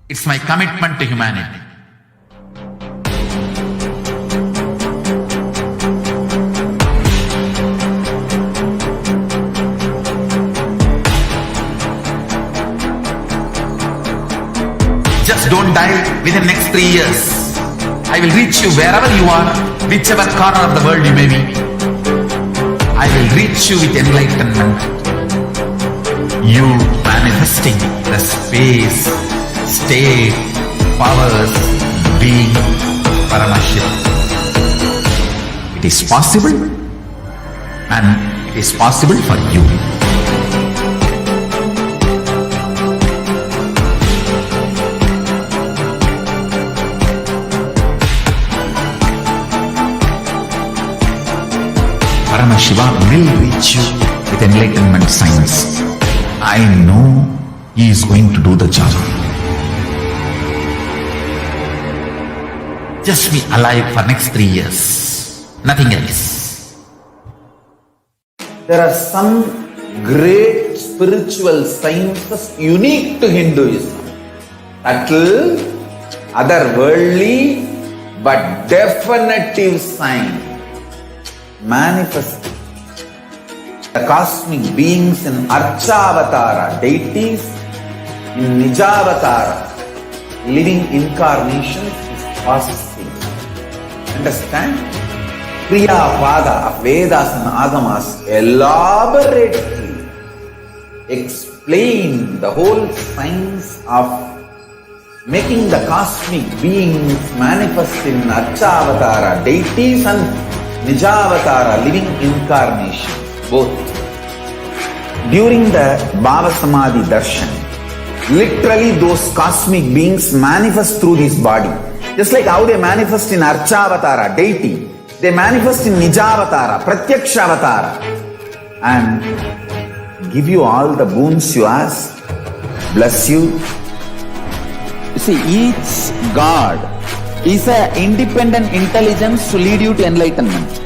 It's my commitment to humanity. Just don't die within the next 3 years. I will reach you wherever you are, whichever corner of the world you may be. I will reach you with enlightenment. You manifesting the space, state, powers, being Paramashivam. It is possible, and it is possible for you. Paramashiva will reach you with enlightenment science. I know he is going to do the job. Just be alive for next 3 years. Nothing else. There are some great spiritual sciences unique to Hinduism. Subtle, otherworldly, but definitive sign. Manifesting the cosmic beings in Archavatara, deities in Nijavatara, living incarnations is possible. Understand? Kriya Pada of Vedas and Agamas elaborately explain the whole science of making the cosmic beings manifest in Archavatara, deities and Nijavatara, living incarnations, both. During the Bhava Samadhi Darshan, literally those cosmic beings manifest through this body. Just like how they manifest in Archavatara, deity, they manifest in Nijavatara, Pratyakshavatara, and give you all the boons you ask, bless you. You see, each God is an independent intelligence to lead you to enlightenment.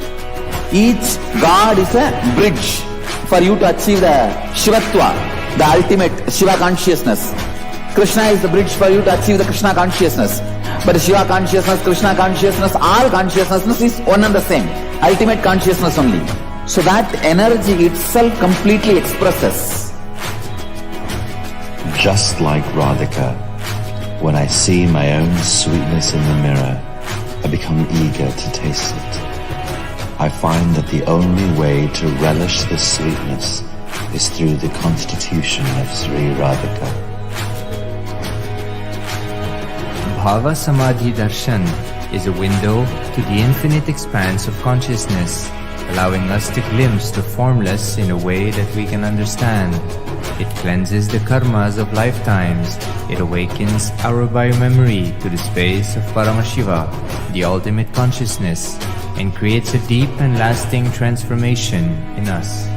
Each God is a bridge for you to achieve the Shivatva, the ultimate Shiva consciousness. Krishna is the bridge for you to achieve the Krishna consciousness. But Shiva consciousness, Krishna consciousness, all consciousness is one and the same. Ultimate consciousness only. So that energy itself completely expresses. Just like Radhika, when I see my own sweetness in the mirror, I become eager to taste it. I find that the only way to relish this sweetness is through the constitution of Sri Radhika. Bhava Samadhi Darshan is a window to the infinite expanse of consciousness, allowing us to glimpse the formless in a way that we can understand. It cleanses the karmas of lifetimes. It awakens our biomemory to the space of Paramashiva, the ultimate consciousness, and creates a deep and lasting transformation in us.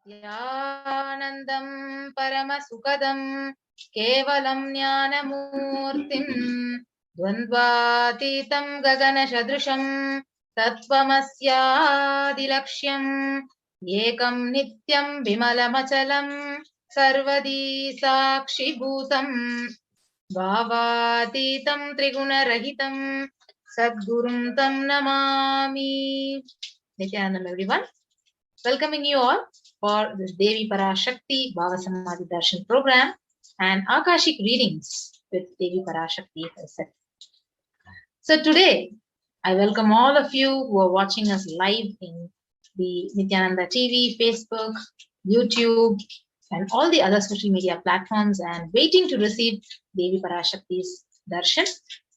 Nithyanandam Paramasukadam Kevalam Jnanamurtim Dvandvatitam Gaganashadrusham Tattvamasyaadilakshyam Ekam Nityam Vimalamachalam Sarvadi Sakshibhutam Bhavatitam Trigunarahitam Sadgurum Tam Namami. Nithyanandam, everyone. Welcoming you all for this Devi Parashakti Bhava Samadhi Darshan program and Akashic readings with Devi Parashakti herself. So today, I welcome all of you who are watching us live in the Nithyananda TV, Facebook, YouTube, and all the other social media platforms and waiting to receive Devi Parashakti's darshan.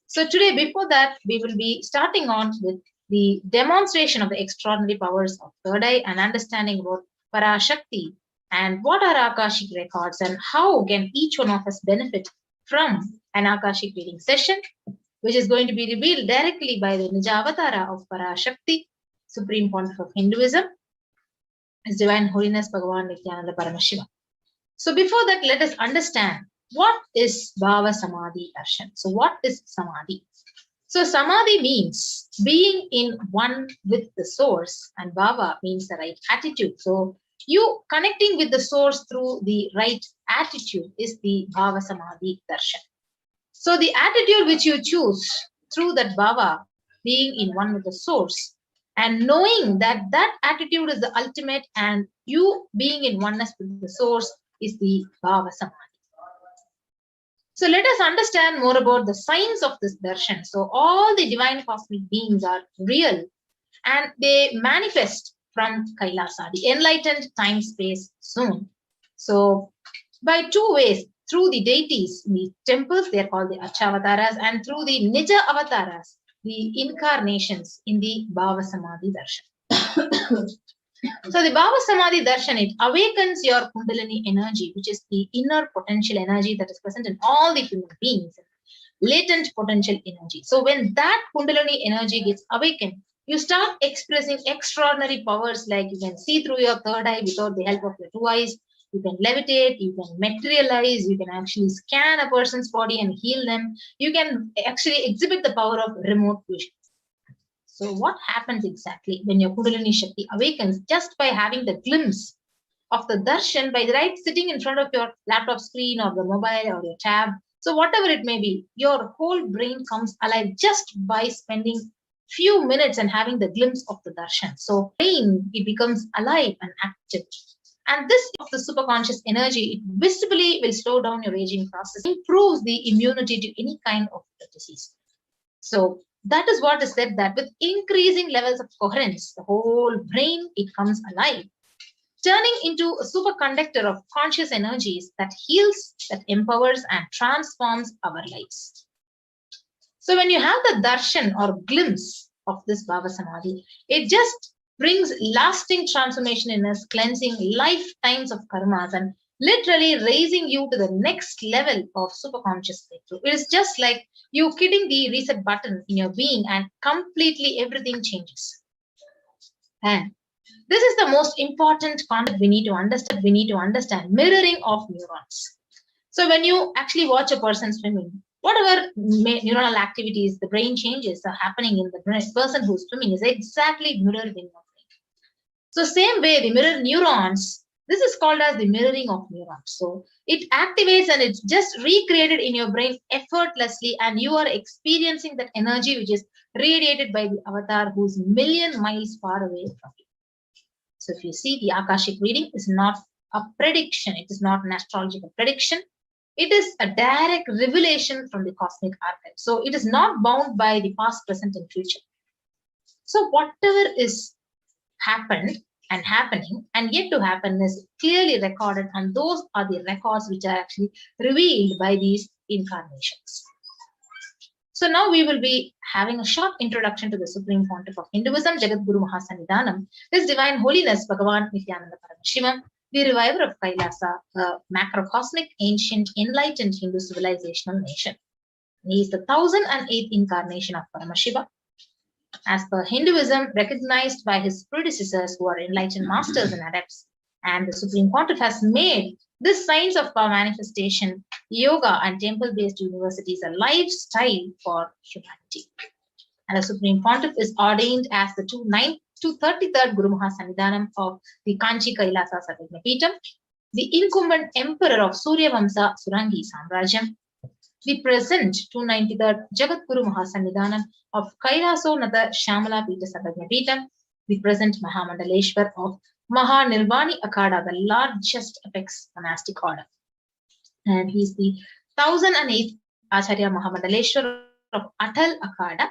So today, before that, we will be starting on with the demonstration of the extraordinary powers of third eye and understanding about Parashakti and what are Akashic records and how can each one of us benefit from an Akashic reading session, which is going to be revealed directly by the Nija Avatara of Parashakti, Supreme Pontiff of Hinduism, His Divine Holiness Bhagavan Nithyananda Paramashivam. So before that, let us understand what is Bhava Samadhi Darshan. So what is Samadhi? So Samadhi means being in one with the source, and Bhava means the right attitude. So you connecting with the source through the right attitude is the Bhava Samadhi Darshan. So the attitude which you choose through that Bhava, being in one with the source, and knowing that that attitude is the ultimate and you being in oneness with the source is the Bhava Samadhi. So let us understand more about the science of this darshan. So all the divine cosmic beings are real and they manifest from Kailasa, the enlightened time-space zone. So by two ways, through the deities in the temples, they are called the Archavataras, and through the Nija Avataras, the incarnations in the Bhava Samadhi darshan. So the Bhava Samadhi darshan, it awakens your Kundalini energy, which is the inner potential energy that is present in all the human beings, latent potential energy. So when that Kundalini energy gets awakened, you start expressing extraordinary powers, like you can see through your third eye without the help of your two eyes. You can levitate, you can materialize, you can actually scan a person's body and heal them. You can actually exhibit the power of remote vision. So what happens exactly when your Kundalini Shakti awakens just by having the glimpse of the darshan by the right sitting in front of your laptop screen or the mobile or your tab? So whatever it may be, your whole brain comes alive just by spending few minutes and having the glimpse of the darshan. So brain, it becomes alive and active. And this of the superconscious energy, it visibly will slow down your aging process, improves the immunity to any kind of disease. So that is what is said, that with increasing levels of coherence, the whole brain, it comes alive, turning into a superconductor of conscious energies that heals, that empowers and transforms our lives. So when you have the darshan or glimpse of this Bhava Samadhi, it just brings lasting transformation in us, cleansing lifetimes of karmas and literally raising you to the next level of superconscious breakthrough. It is just like you hitting the reset button in your being and completely everything changes. And this is the most important concept we need to understand, mirroring of neurons. So when you actually watch a person swimming, whatever neuronal activities, the brain changes are happening in the person who's swimming is exactly mirrored in your brain. So same way, the mirror neurons, this is called as the mirroring of neurons. So it activates and it's just recreated in your brain effortlessly, and you are experiencing that energy which is radiated by the avatar who's million miles far away from you. So if you see, the Akashic reading is not a prediction. It is not an astrological prediction. It is a direct revelation from the cosmic archive. So it is not bound by the past, present, and future. So whatever is happened and happening and yet to happen is clearly recorded, and those are the records which are actually revealed by these incarnations. So now we will be having a short introduction to the Supreme Pontiff of Hinduism, Jagadguru Mahasannidhanam, His Divine Holiness Bhagavan Nithyananda Paramashivam, the reviver of Kailasa, a macrocosmic, ancient, enlightened Hindu civilizational nation. He is the 1008th incarnation of Paramashiva. As per Hinduism, recognized by his predecessors who are enlightened masters and adepts, and the Supreme Pontiff has made this science of power manifestation, yoga, and temple-based universities a lifestyle for humanity. And the Supreme Pontiff is ordained as the 233rd Guru Mahasannidhanam of the Kanchi Kailasa Sarvajnapeetham, the incumbent emperor of Surya Vamsa Surangi Samrajyam, the present 293rd Jagadguru Mahasannidhanam of Kailaso Nata Shamala Pita Sarvajnapeetham, the present Mahamandaleshwar of Mahanirvani Akhada, the largest apex monastic order. And he is the 1008th Acharya Mahamandaleshwar of Atal Akhada,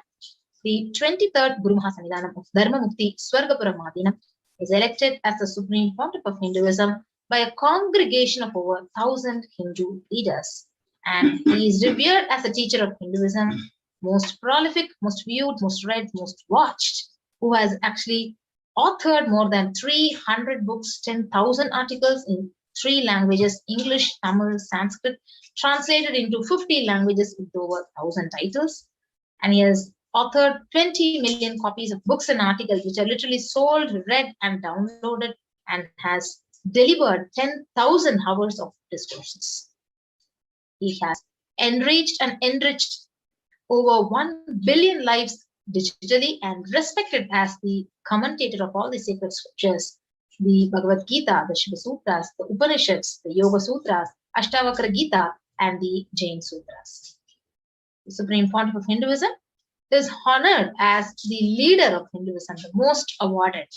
the 23rd Guru Mahasannidhanam of Dharmamukti Swargapura Madinam, is elected as the Supreme Pontiff of Hinduism by a congregation of over 1,000 Hindu leaders. And he is revered as a teacher of Hinduism, most prolific, most viewed, most read, most watched, who has actually authored more than 300 books, 10,000 articles in 3 languages, English, Tamil, Sanskrit, translated into 50 languages with over 1,000 titles. And he has authored 20 million copies of books and articles, which are literally sold, read, and downloaded, and has delivered 10,000 hours of discourses. He has enriched and enriched over 1 billion lives digitally and respected as the commentator of all the sacred scriptures, the Bhagavad Gita, the Shiva Sutras, the Upanishads, the Yoga Sutras, Ashtavakra Gita, and the Jain Sutras. The Supreme Pontiff of Hinduism is honored as the leader of Hinduism, the most awarded,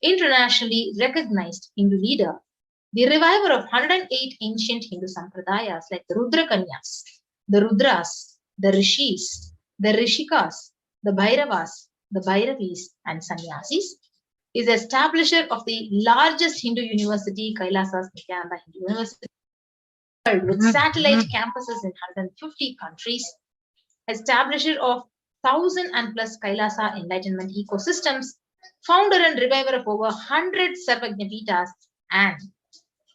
internationally recognized Hindu leader, the reviver of 108 ancient Hindu sampradayas like the Rudra Kanyas, the Rudras, the Rishis, the Rishikas, the Bhairavas, the Bhairavis, and Sannyasis, is the establisher of the largest Hindu university, Kailasa's Nithyananda Hindu University, with satellite campuses in 150 countries, establisher of 1,000 and plus Kailasa enlightenment ecosystems, founder and reviver of over 100 Sarvajna Pitas, and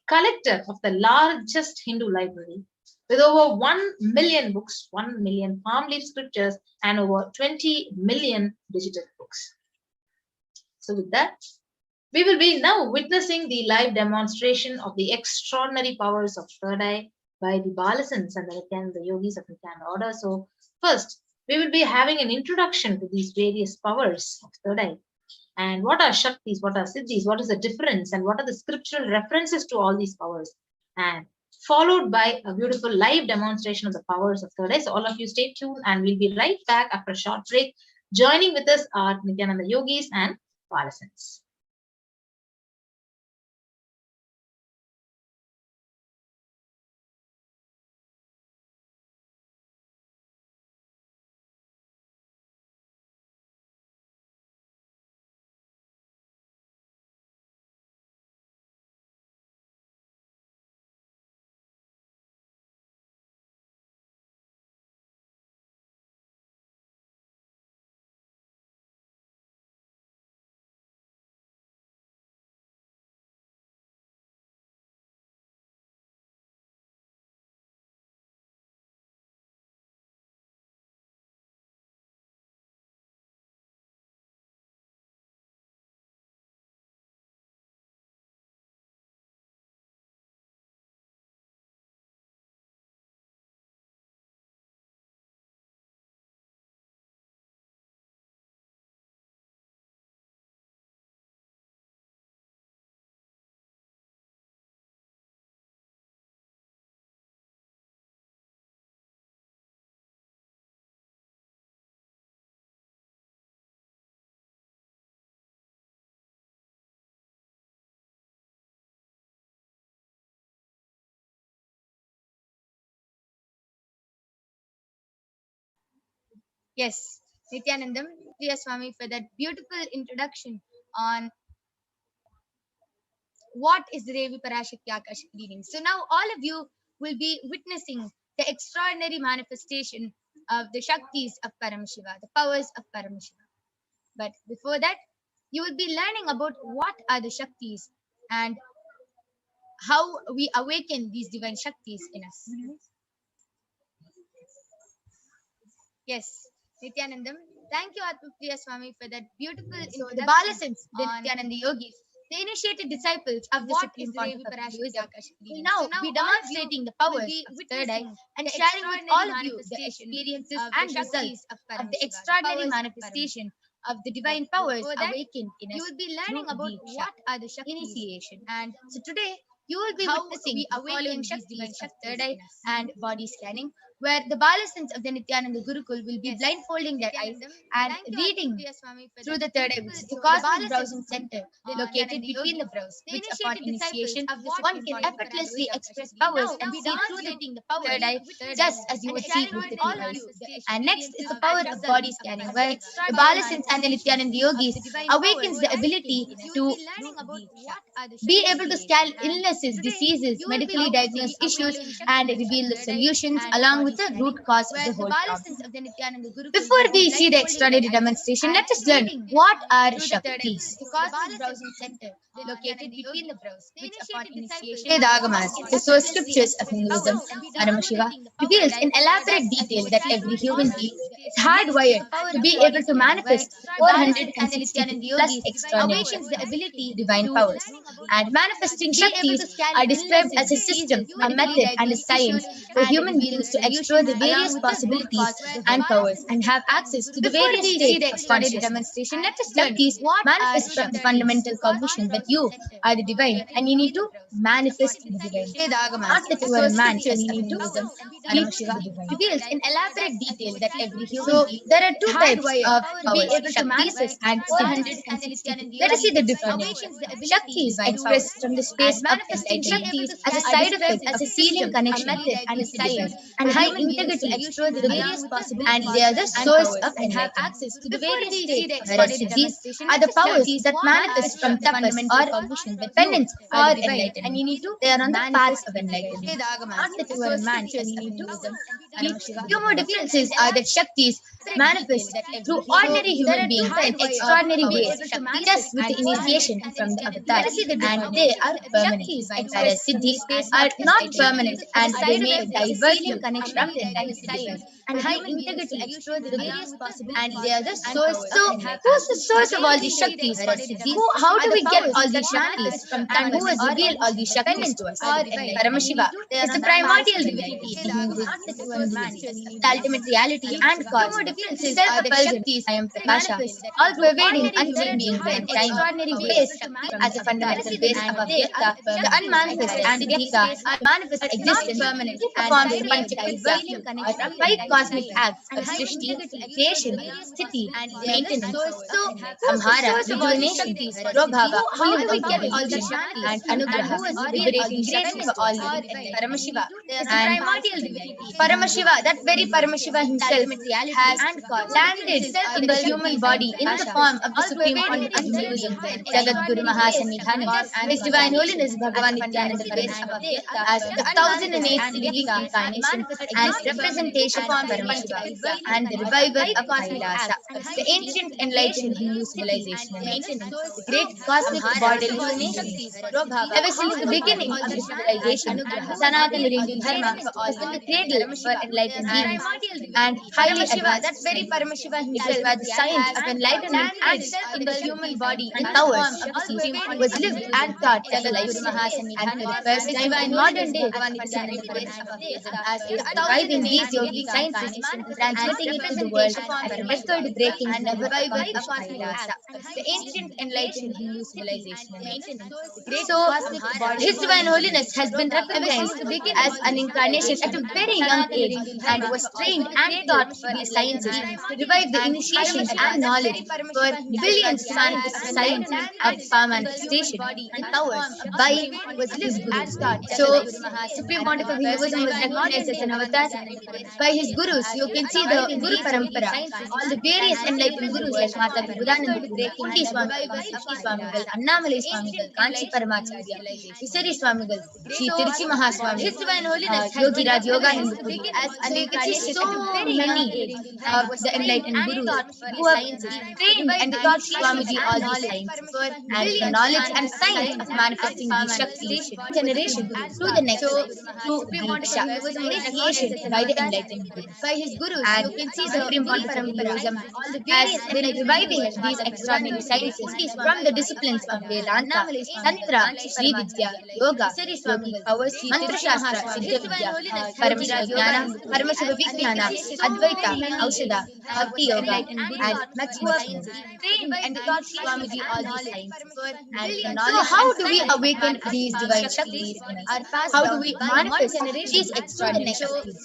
collector of the largest Hindu library with over 1 million books, 1 million palm leaf scriptures, and over 20 million digital books. So with that, we will be now witnessing the live demonstration of the extraordinary powers of third eye by the Balasans and the yogis of Nithyananda order. So first, we will be having an introduction to these various powers of third eye. And what are Shaktis, what are Siddhis, what is the difference, and what are the scriptural references to all these powers? And followed by a beautiful live demonstration of the powers of third eye. So all of you stay tuned, and we'll be right back after a short break. Joining with us are Nithyananda yogis and Balasans. Yes, Nithyanandam, Priya Swami, for that beautiful introduction on what is the Devi Parashakti Akashic reading. So now all of you will be witnessing the extraordinary manifestation of the Shaktis of Paramashiva, the powers of Paramashiva. But before that, you will be learning about what are the Shaktis and how we awaken these divine Shaktis in us. Yes, Nithyanandam. Thank you, Atmapriya Swami, for that beautiful introduction. The Balasans, the Nithyananda yogis, the initiated disciples of the Supreme Pontiff of Hinduism, will now be demonstrating the powers of third eye and sharing with all of you the experiences and results of the extraordinary manifestation of the divine powers awakened in us. You will be learning about what are the Shaktis initiation. And so today, you will be witnessing the following Shaktis of third eye and body scanning, where the Balasins of the Nithyananda Gurukul will be blindfolding their eyes and reading through the third eye, which is the cosmic browsing center located between the brows, which upon initiation one can effortlessly express powers and see through the third eye, just as you would see with the two eyes. And next is the power of body scanning, where the Balasins and the Nithyananda yogis awakens the ability to be able to scan illnesses, diseases, medically diagnosed issues, and reveal the solutions along with the root cause of the whole problem. Before we see the extraordinary demonstration, let us learn what are Shaktis. Located between the brows, which upon initiation the Agamas, the source scriptures of Hinduism, Paramashiva, reveals in elaborate detail that every human being is hardwired to be able to manifest 460 plus extraordinary divine powers. And manifesting Shaktis are described as a system, a method, and a science for human beings to explore the various possibilities and powers and have access to the various states of conscious demonstration. Let us learn these manifest from the fundamental cognition that you are the divine and you need to manifest the divine. Not that you are a man and you need to reach the divine. Reveals in elaborate detail that every human being. There are two types of powers, Shaktis and Siddhis. Let us see the difference. Shakti is expressed from the space of enlightenment as a side effect of a feeling connection and a science and high integrity explore the various possibilities and they are the source of and have access to the various states. Whereas Siddhis are the powers that manifest from tapas or cognition, penance or enlightenment. And you need to, they are on the path of enlightenment. Not that you are a man and you need to. Few more differences are that Shaktis manifest through ordinary human beings in extraordinary ways, just with the initiation from the avatar, and they are permanent. Whereas Siddhis are not permanent and they may diverge you from the enlightenment and high integrity explore the various possibilities and they are the source. So, who's the source of all these Shaktis? How do we get all these Shaktis? And who has revealed all these Shaktis to us? Paramashiva is the primordial divinity, the ultimate reality and cause. Self-effulgence, I am Prakasha, all pervading, unchanging being time, space as a fundamental base of Avyakta, the unmanifest and Vyakta are manifest existence, permanent, performs the Panchakritya, or five cosmic acts of Srishti, creation, Sthiti, maintenance, Samhara, rejuvenation, Prabhava, how do we get all the Shakti and Anugraha, liberating grace for all living, Paramashiva, and Paramashiva, that very Paramashiva himself has landed in the human body in the form of the Supreme Honorable Hinduism, Jagat Guru Mahasannidhanam, and His Divine Holiness Bhagavan Nithyananda Paramashivam as the 1008th living incarnation and representation of Paramashiva and the reviver of Kailasa, the ancient enlightened Hindu civilization and maintenance, the great cosmic bodily unity. Ever since the beginning of the civilization, Sanatana Hindu Dharma has been the cradle for enlightened beings and highly advanced. That very Paramashiva himself, where the science of enlightenment acts in the human body and powers of the sea, was lived and taught as a life. And for the first time in modern day, as reviving these yogic sciences, transmitting it to the world as a record-breaking and revival of Kailasa, the ancient enlightened Hindu civilization. So, His Divine Holiness has been recognized as an incarnation at a very young age and was trained and taught these sciences to revive the initiations and knowledge for billions of science of power manifestation and powers by his gurus. So, Supreme Pontiff of Hinduism was recognized as an avatar by his gurus. You can see the Guru Parampara, all the various enlightened gurus like Mata Buddhananda, Kunti Swamigal, Sakshi Swamigal, Annamalai Swamigal, Kanchi Paramacharya, Visari Swamigal, Sri Tiruchi Mahaswami, His Divine Holiness, Yogi Raj Yogananda Guru. So you can see so many of the enlightened gurus who have trained and taught Swamiji all these sciences and the knowledge and science of manifesting these Shakti generation to the next to Diksha, initiation by the enlightened gurus. By his gurus, and you can see the Supreme Pontiff of Hinduism has been reviving these extraordinary sciences from the disciplines of Vedanta, Tantra, Sri Vidya, Yoga, yogic powers, Mantra Shastra, Vidya Vidya, Paramashivoham, Paramashivoham, Advaita, Aushada, Bhakti Yoga, and much more. Trained and taught Swamiji all these sciences. And so how do we awaken these divine Shaktis? How do we manifest these extraordinary Shaktis?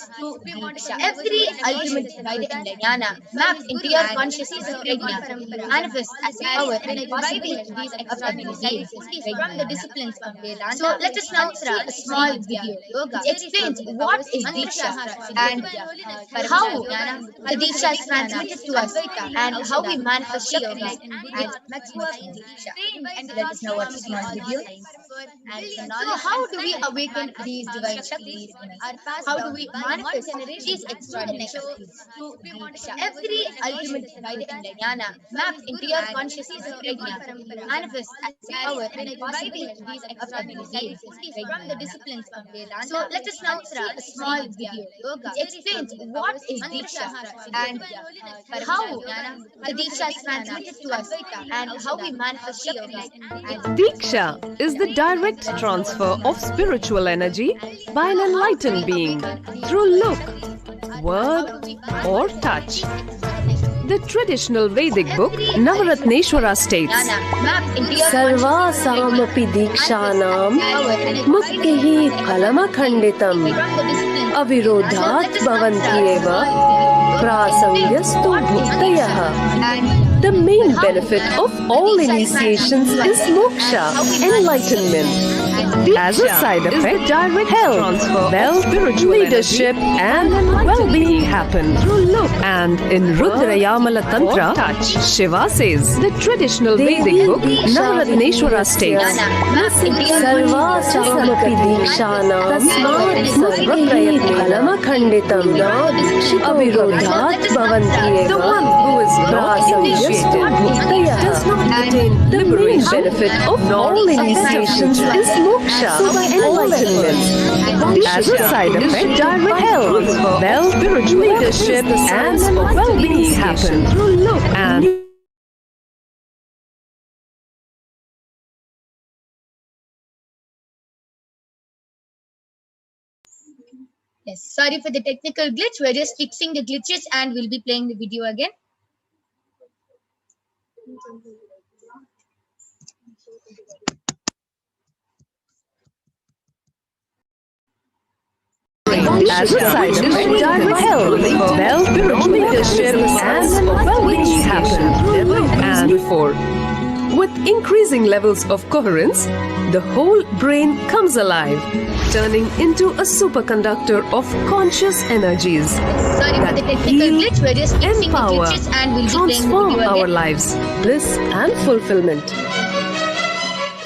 Every ultimate jnana mapped into your consciousness prajna manifests as power and possibility these extraordinary sciences from the disciplines of Vedanta. So let us now see a small video which explains what is Diksha and how the Diksha is transmitted to us and how we manifest Shaktis and much more. Let us now watch a small video. So how do we awaken these divine Shaktis? How do we manifest these extraordinary Shaktis? Every ultimate jnana mapped into your consciousness prajna manifests as power and possibility these extraordinary sciences from the disciplines of Vedanta. So let us now see a small video which explains what is Diksha and how the Diksha is transmitted to us and how we manifest Shaktis. Diksha is the direct transfer of spiritual energy by an enlightened being through look, word, or touch. The traditional Vedic book Navaratneshwara states, Sarvasamapi dikshanam muktihi phalamakhanditam avirodhat bhavantyeva prasangyastu bhuktayah. The main benefit of all initiations is moksha, enlightenment. As a side effect, direct health, wealth, spiritual leadership, and well-being happen through look. And in Rudrayamala Tantra, Shiva says, the traditional Vedic book Navaratneshwara states, Sarva samapi dikshanam muktihi phalamakhanditam avirodhat bhavantyeva. the one who is not initiated does not attain the main benefit of all initiations is moksha, enlightenment. As a side effect, direct health, wealth, spiritual leadership, and well-being happen through look. And Yes, sorry for the technical glitch. We're just fixing the glitches and we'll be playing the video again. as a side effect, direct health, wealth, spiritual leadership, and well-being happen. And before, with increasing levels of coherence, the whole brain comes alive, turning into a superconductor of conscious energies Sorry for that the technical heal, glitch. We're just fixing the empower, glitches and we'll be playing the transform video our again. lives, bliss and fulfillment.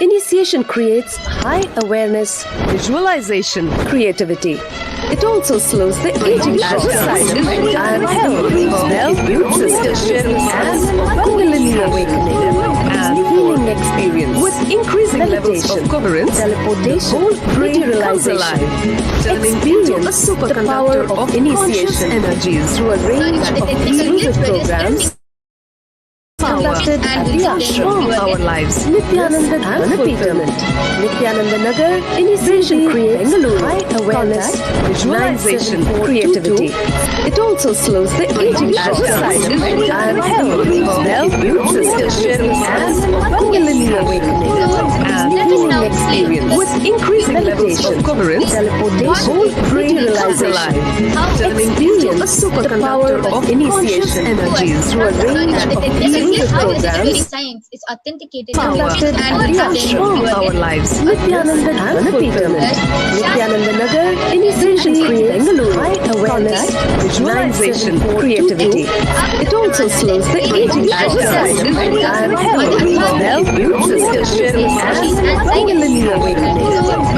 Initiation creates high awareness, visualization, creativity. It also slows the aging process and health, health, sistership, and Kundalini awakening and healing experience. With increasing levels of coherence, teleportation, the whole brain comes alive, turning into a superconductor of conscious energies through a range Sorry for the of technical music glitch. We're just programs power conducted and at we'll the be transform playing our lives. Nithyananda and fulfillment. Nithyananda Nagar, initiation creates high awareness, Visualization, creativity. It also slows the aging process and health, wealth, sistership, and Kundalini awakening and healing experience. With increasing levels of coherence, the teleportation, whole brain comes alive, turning into a superconductor of conscious energies through a range The of technical music glitch. How is it programs science is authenticated power and we'll be transform playing the our video again. lives. Nithyananda and fulfillment. Nithyananda Nagar, initiation creates high awareness, Visualization, creativity. It also slows the aging process and health, sistership, and Kundalini awakening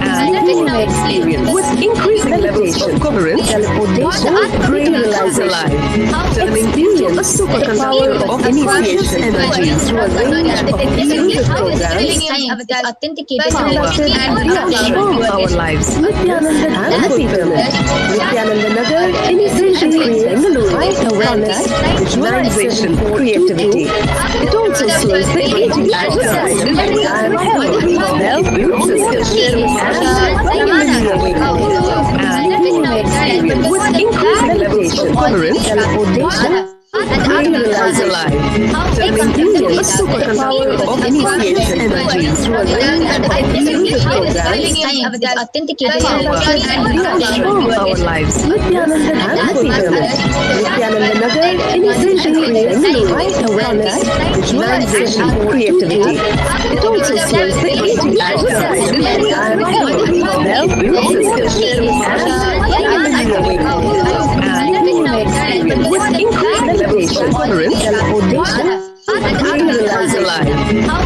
and healing experience. With increasing levels of coherence, the Teleportation, whole brain comes alive, turning into a superconductor of conscious energies through a range of music programs Science is authenticated power and transform our lives. Nithyananda and fulfillment. Nithyananda Nagar, initiation creates high awareness, Visualization, creativity. It also slows the aging process and health, sistership, and Kundalini awakening and realize alive, turning the superpower of initiation energy through a range of music programs transform our lives. Nithyananda and fulfillment. Nithyananda Nagar Initiation creates light awareness, visualization, creativity. It also slows the aging exercise and well-built system and awakening. And with increased meditation, tolerance, teleportation, realize alive,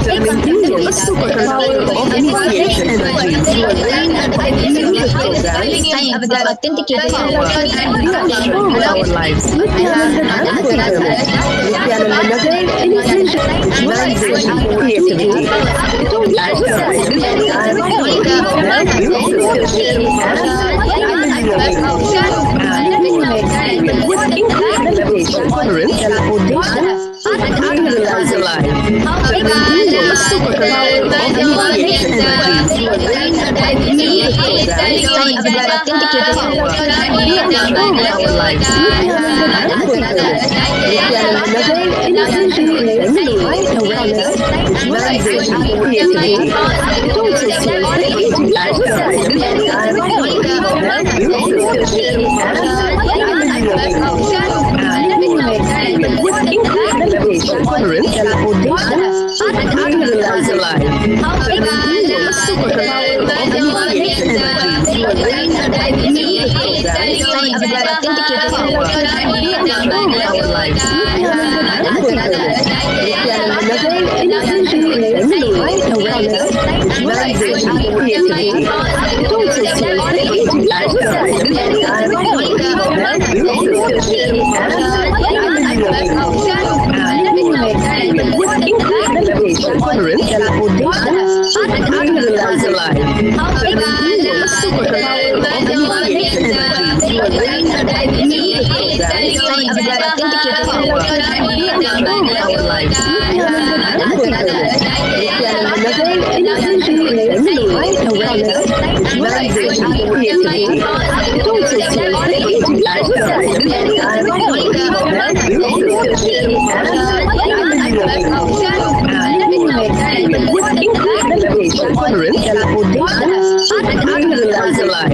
turning the superpower of initiation energy through a range of music programs transform our lives. Nithyananda and fulfillment. Nithyananda Nagar Initiation, visualization, creativity. It all exercise and well-built system and with increased meditation, tolerance, teleportation, realize alive, turning the superpower of initiation energy through a range of music programs transform our lives. Nithyananda and fulfillment. Nithyananda Nagar Initiation creates light awareness, visualization, creativity. It also slows the aging exercise and well-built system and with increased meditation, tolerance, teleportation, realize alive, turning the superpower of initiation energy through a range of music programs transform our lives. Nithyananda and fulfillment. Nithyananda Nagar Initiation creates light awareness, visualization, creativity. It also slows the aging exercise and well-built system and with increased meditation, tolerance, teleportation, realize alive, turning the superpower of initiation energy through a range of music programs transform our lives. Nithyananda and fulfillment. Nithyananda Nagar Initiation creates light awareness, visualization, creativity. It also slows the aging exercise and well-built system and with increased meditation, tolerance, teleportation, realize alive,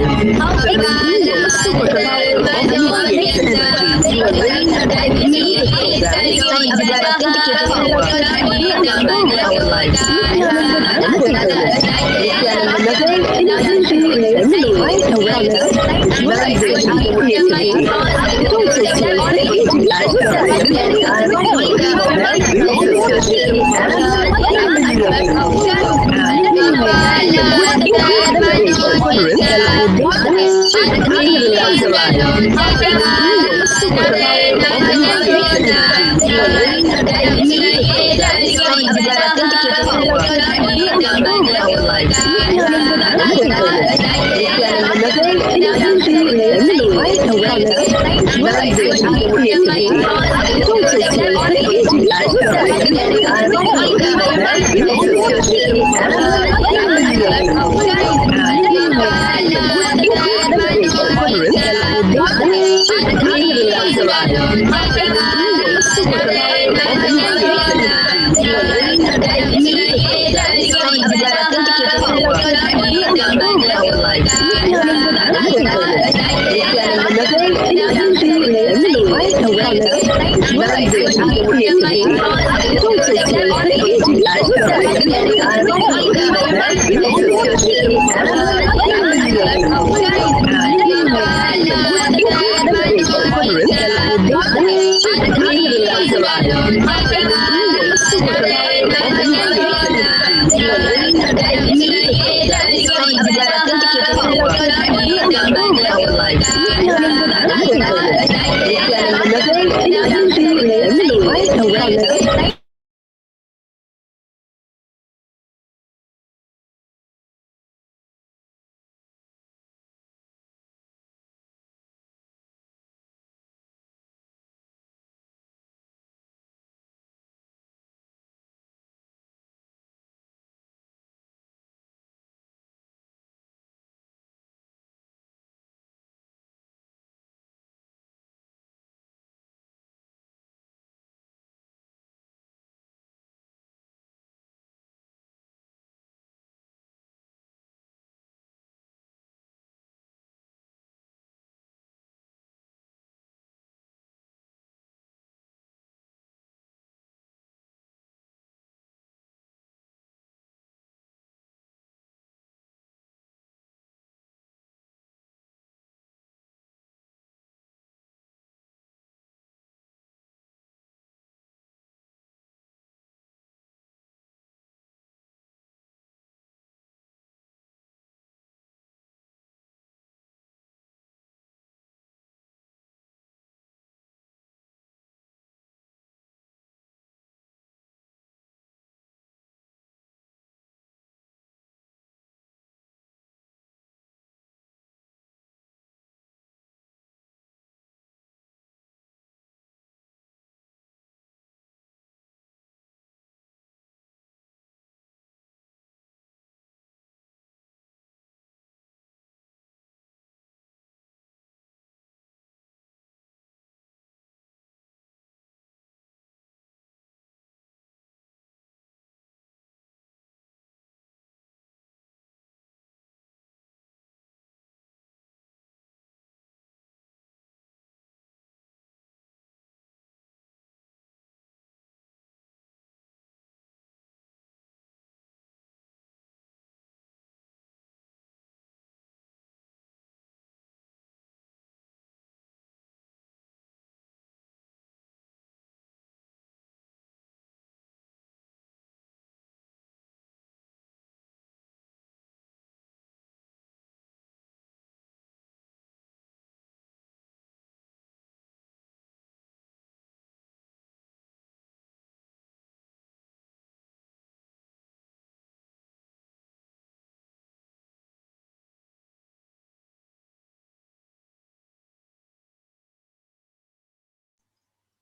turning the superpower of initiation energy through a range of music programs transform our lives. Nithyananda and fulfillment. Nithyananda Nagar Initiation creates light awareness, visualization, creativity. It also slows the aging exercise and well-built system and with increased meditation, tolerance, teleportation, realize alive, turning the superpower of initiation energy through a range of music programs transform our lives. Nithyananda and fulfillment. Nithyananda Nagar Initiation creates light awareness, visualization, creativity. It also slows the aging exercise and well-built system and with increased meditation, tolerance, teleportation, realize alive, turning the superpower of initiation energy through a range of music programs transform our lives. Nithyananda and fulfillment. Nithyananda Nagar Initiation creates light awareness, visualization, creativity. It also slows the aging exercise and well-built system and with increased meditation, tolerance, teleportation, realize alive, turning the superpower of initiation energy through a range of music programs transform our lives. Nithyananda and fulfillment. Nithyananda Nagar Initiation creates light awareness,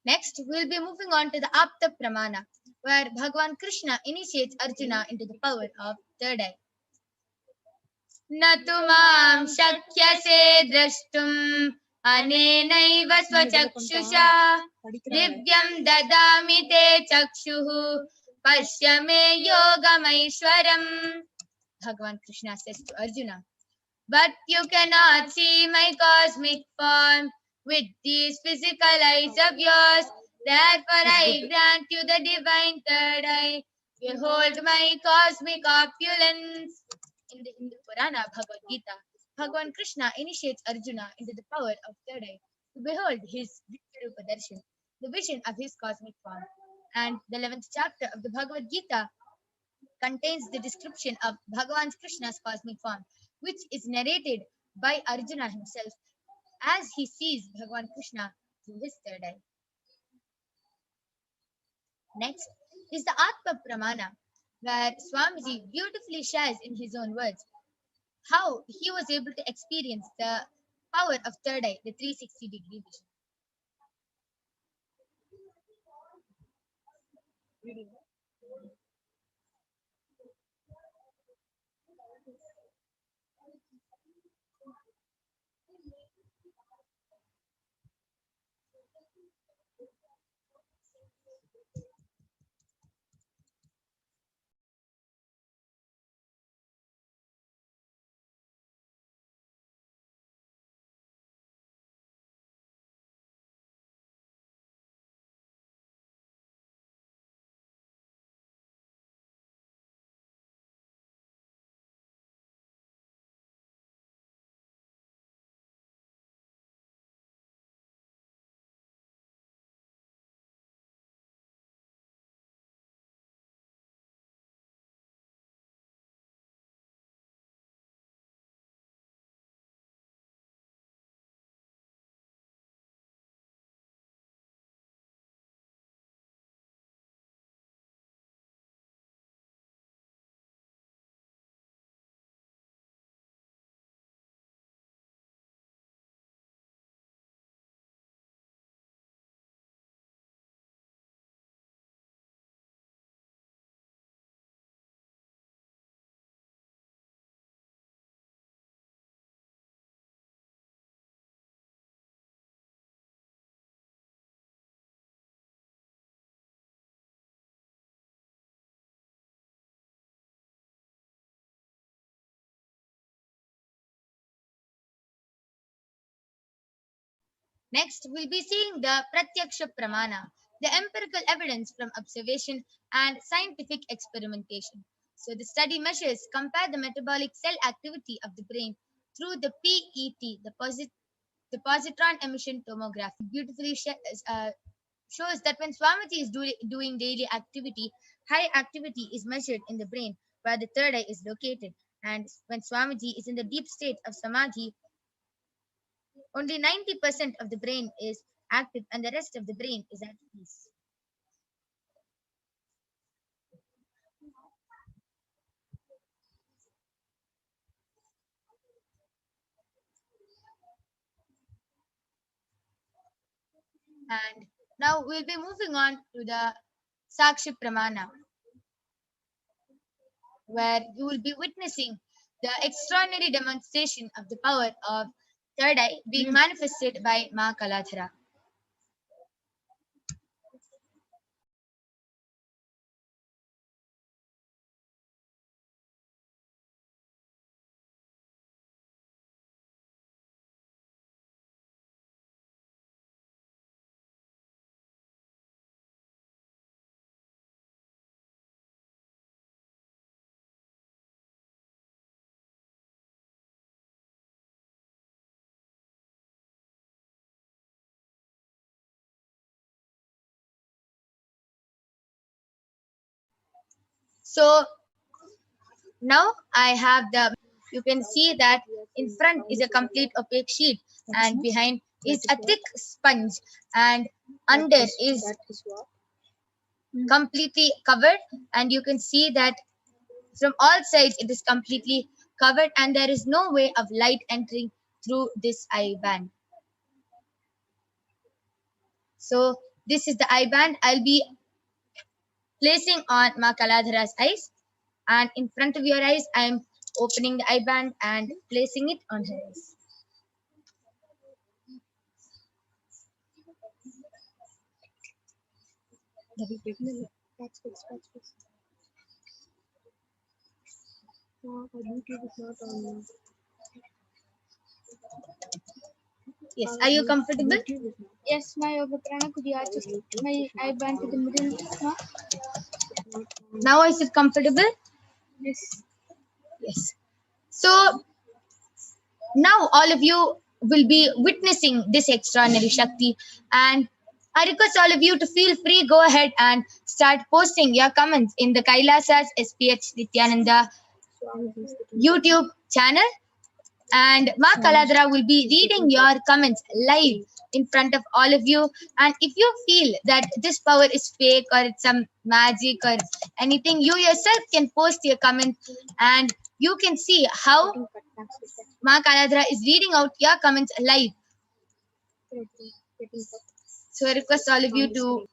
Next, we'll be moving on to the Apta Pramana, where Bhagavan Krishna initiates Arjuna into the power of third eye. न तु मां शक्यसे द्रष्टुम् अनेनैव स्वचक्षुषा दिव्यं ददामि ते चक्षुः पश्य मे योगमैश्वरम्. Bhagavan Krishna says to Arjuna, but you cannot see my cosmic form with these physical eyes of yours. Therefore I grant you the divine third eye. Behold my cosmic opulence. In the Hindu Purana Bhagavad Gita, Bhagavan Krishna initiates Arjuna into the power of third eye to behold his Vishwarupa Darshan, the vision of his cosmic form. And the 11th chapter of the Bhagavad Gita contains the description of Bhagavan Krishna's cosmic form, which is narrated by Arjuna himself as he sees Bhagavan Krishna through his third eye. Next is the Atma Pramana, where Swamiji beautifully shares in his own words how he was able to experience the power of third eye, the 360-degree vision. Next, we'll be seeing the Pratyaksha Pramana, the empirical evidence from observation and scientific experimentation. So, the study measures compare the metabolic cell activity of the brain through the PET, the positron emission tomography. Beautifully shows that when Swamiji is doing daily activity, high activity is measured in the brain where the third eye is located. And when Swamiji is in the deep state of Samadhi, only 90% of the brain is active and the rest of the brain is at peace. And now we'll be moving on to the Sakshi Pramana, where you will be witnessing the extraordinary demonstration of the power of third eye being manifested by Ma Kaladhara. So now I have you can see that in front is a complete opaque sheet and behind is a thick sponge and under is completely covered, and you can see that from all sides it is completely covered and there is no way of light entering through this eye band. So This is the eye band I'll be placing on Ma Kaladhara's eyes, and in front of your eyes I am opening the eye band and placing it on her eyes. Yes, are you comfortable? Yes, my Yogaprana, could you adjust my eye band to the middle? Ma? Now is it comfortable? Yes. Yes. So now all of you will be witnessing this extraordinary Shakti, and I request all of you to feel free, go ahead and start posting your comments in the Kailasa's HDH Nithyananda YouTube channel, and Ma Kaladhara will be reading your comments live in front of all of you. And if you feel that this power is fake or it's some magic or anything, you yourself can post your comment and you can see how Ma Kaladhara is reading out your comments live. So I request all of you to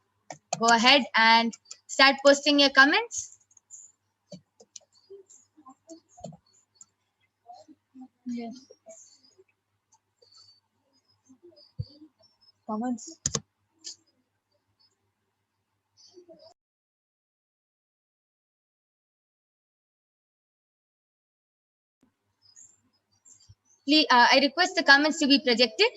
go ahead and start posting your comments. Yes. Comments. Please, I request the comments to be projected.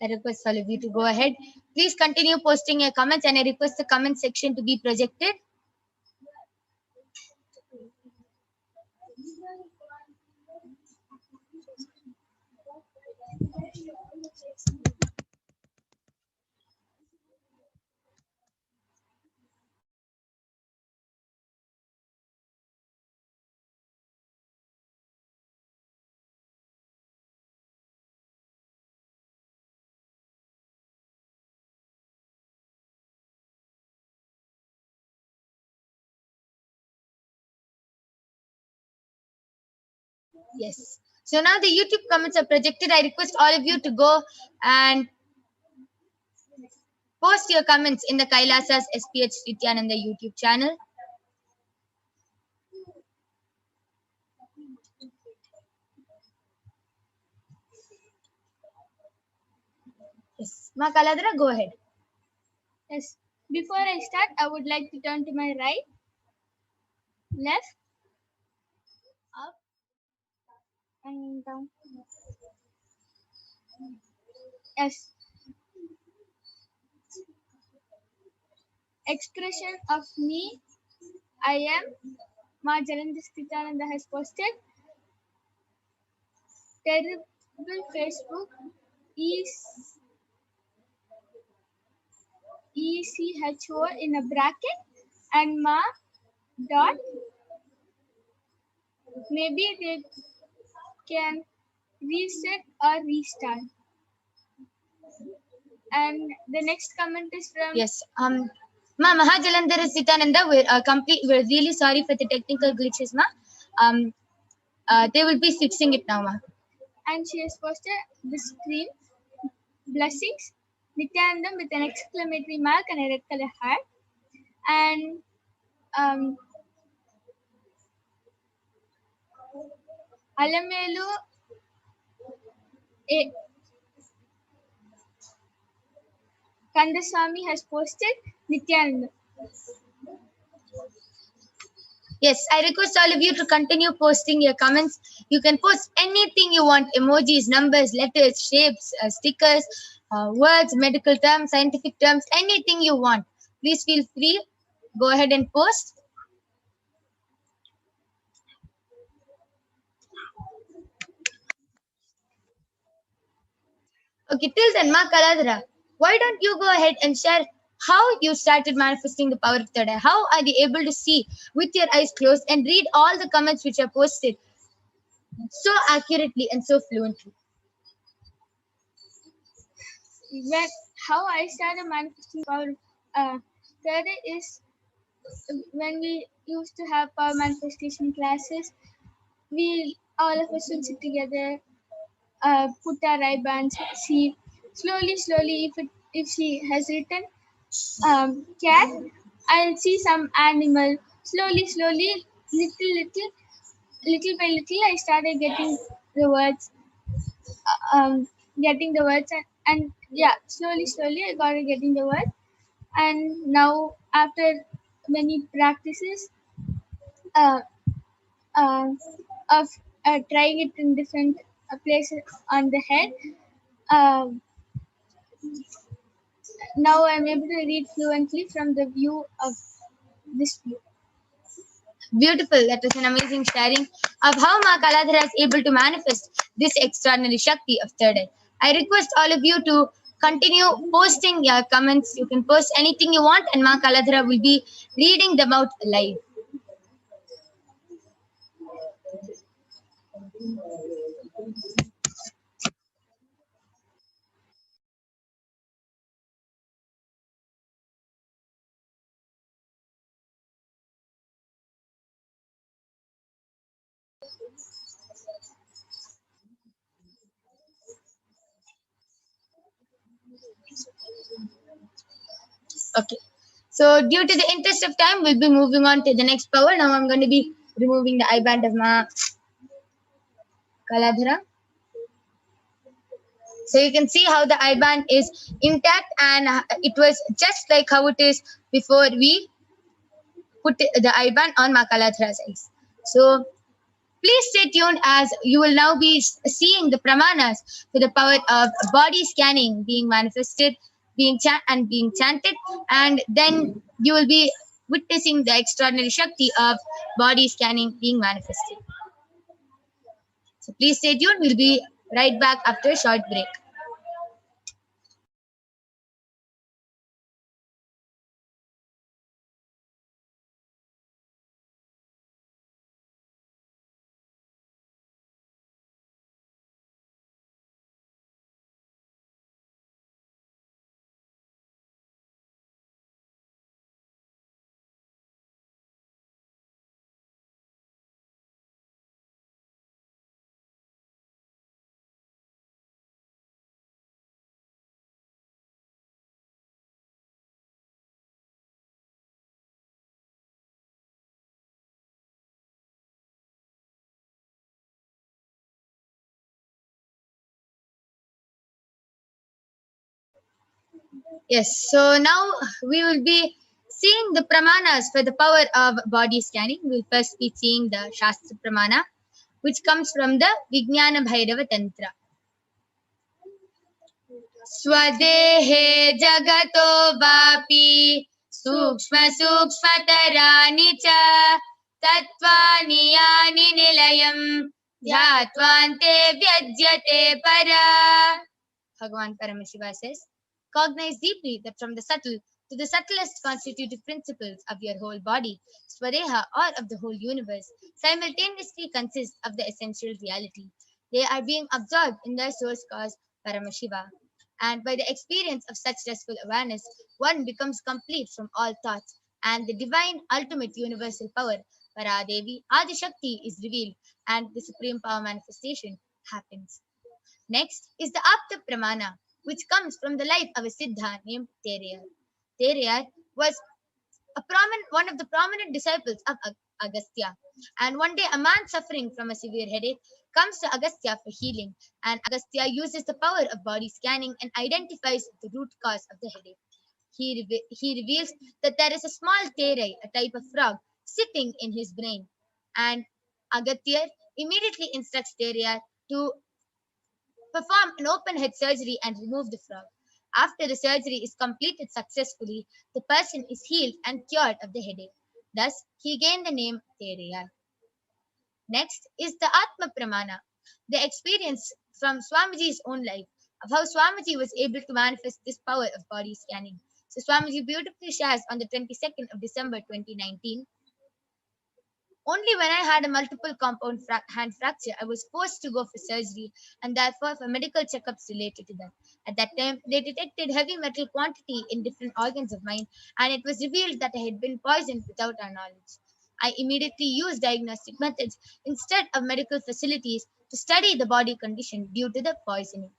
I request all of you to go ahead. Please continue posting your comments, and I request the comment section to be projected. Yes. So now the YouTube comments are projected. I request all of you to go and post your comments in the Kailasa's SPH Nithyananda YouTube channel. Yes. Ma Kaladhara, go ahead. Yes. Before I start, I would like to turn to my right, left, up, and down. Yes. Expression of me, I am. Ma Nithyananda has posted. Terrible Facebook is ECHO in a bracket and ma dot. Maybe they can reset or restart. And the next comment is from yes. Ma Mahajalandhara Sitananda, we're really sorry for the technical glitches, ma. They will be fixing it now, ma. And she has posted the screen blessings Nithyanandam with an exclamatory mark and a red color heart. And Alamelu Kandaswamy has posted Nithyanandam. Yes, I request all of you to continue posting your comments. You can post anything you want: emojis, numbers, letters, shapes, stickers, words, medical terms, scientific terms, anything you want. Please feel free. Go ahead and post. Okay, till then, Ma Kaladhara, Why don't you go ahead and share how you started manifesting the power of third eye? How are you able to see with your eyes closed and read all the comments which are posted so accurately and so fluently? When how I started manifesting power third eye is when we used to have power manifestation classes. We all of us would sit together, put our eye bands, see slowly if she has written cat, I'll see some animal. Slowly, little by little, I started the words, getting the words, and yeah, slowly, I got getting the words. And now, after many practices uh, uh, of trying it in different places on the head, um now I'm able to read fluently from the view of this view. Beautiful. That was an amazing sharing of how Ma Kaladhara is able to manifest this extraordinary Shakti of third eye. I request all of you to continue posting your comments. You can post anything you want, and Ma Kaladhara will be reading them out live. Okay. So, due to the interest of time, we'll be moving on to the next power. Now, I'm going to be removing the eye band of Ma Kaladhara. So you can see how the eye band is intact, and it was just like how it is before we put the eye band on Ma Kaladhara's eyes. So please stay tuned, as you will now be seeing the pramanas for the power of body scanning being manifested, being chanted, and then you will be witnessing the extraordinary Shakti of body scanning being manifested. So please stay tuned. We'll be right back after a short break. Yes, so now we will be seeing the pramanas for the power of body scanning. We'll first be seeing the Shastra Pramana, which comes from the Vijnana Bhairava Tantra. Swadehe jagato vapi sukshma sukshmatarani cha tattvani yani nilayam dhyatvante vyajyate para. Bhagavan Paramashiva says, cognize deeply that from the subtle to the subtlest constitutive principles of your whole body, Swadeha, or of the whole universe, simultaneously consist of the essential reality. They are being absorbed in their source cause, Paramashiva. And by the experience of such restful awareness, one becomes complete from all thoughts, and the divine ultimate universal power, Paradevi, Adishakti, is revealed, and the supreme power manifestation happens. Next is the Apta Pramana, which comes from the life of a Siddha named Tereyar. Tereyar was one of the prominent disciples of Agastya. And one day, a man suffering from a severe headache comes to Agastya for healing. And Agastya uses the power of body scanning and identifies the root cause of the headache. He reveals that there is a small terai, a type of frog, sitting in his brain. And Agatyar immediately instructs Tereyar to perform an open head surgery and remove the frog. After the surgery is completed successfully, the person is healed and cured of the headache. Thus, he gained the name Tereyar. Next is the Atma Pramana, the experience from Swamiji's own life. of how Swamiji was able to manifest this power of body scanning. So Swamiji beautifully shares on the 22nd of December 2019. Only when I had a multiple compound hand fracture, I was forced to go for surgery and therefore for medical checkups related to that. At that time, they detected heavy metal quantity in different organs of mine, and it was revealed that I had been poisoned without our knowledge. I immediately used diagnostic methods instead of medical facilities to study the body condition due to the poisoning.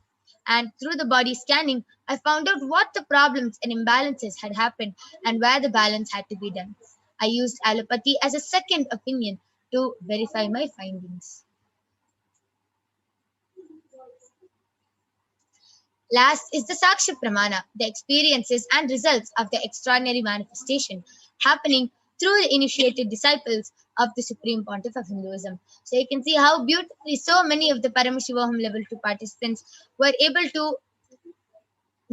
And through the body scanning, I found out what the problems and imbalances had happened and where the balance had to be done. I used allopathy as a second opinion to verify my findings. Last is the Sakshi Pramana, the experiences and results of the extraordinary manifestation happening through the initiated disciples of the Supreme Pontiff of Hinduism. So you can see how beautifully so many of the Paramashivoham level 2 participants were able to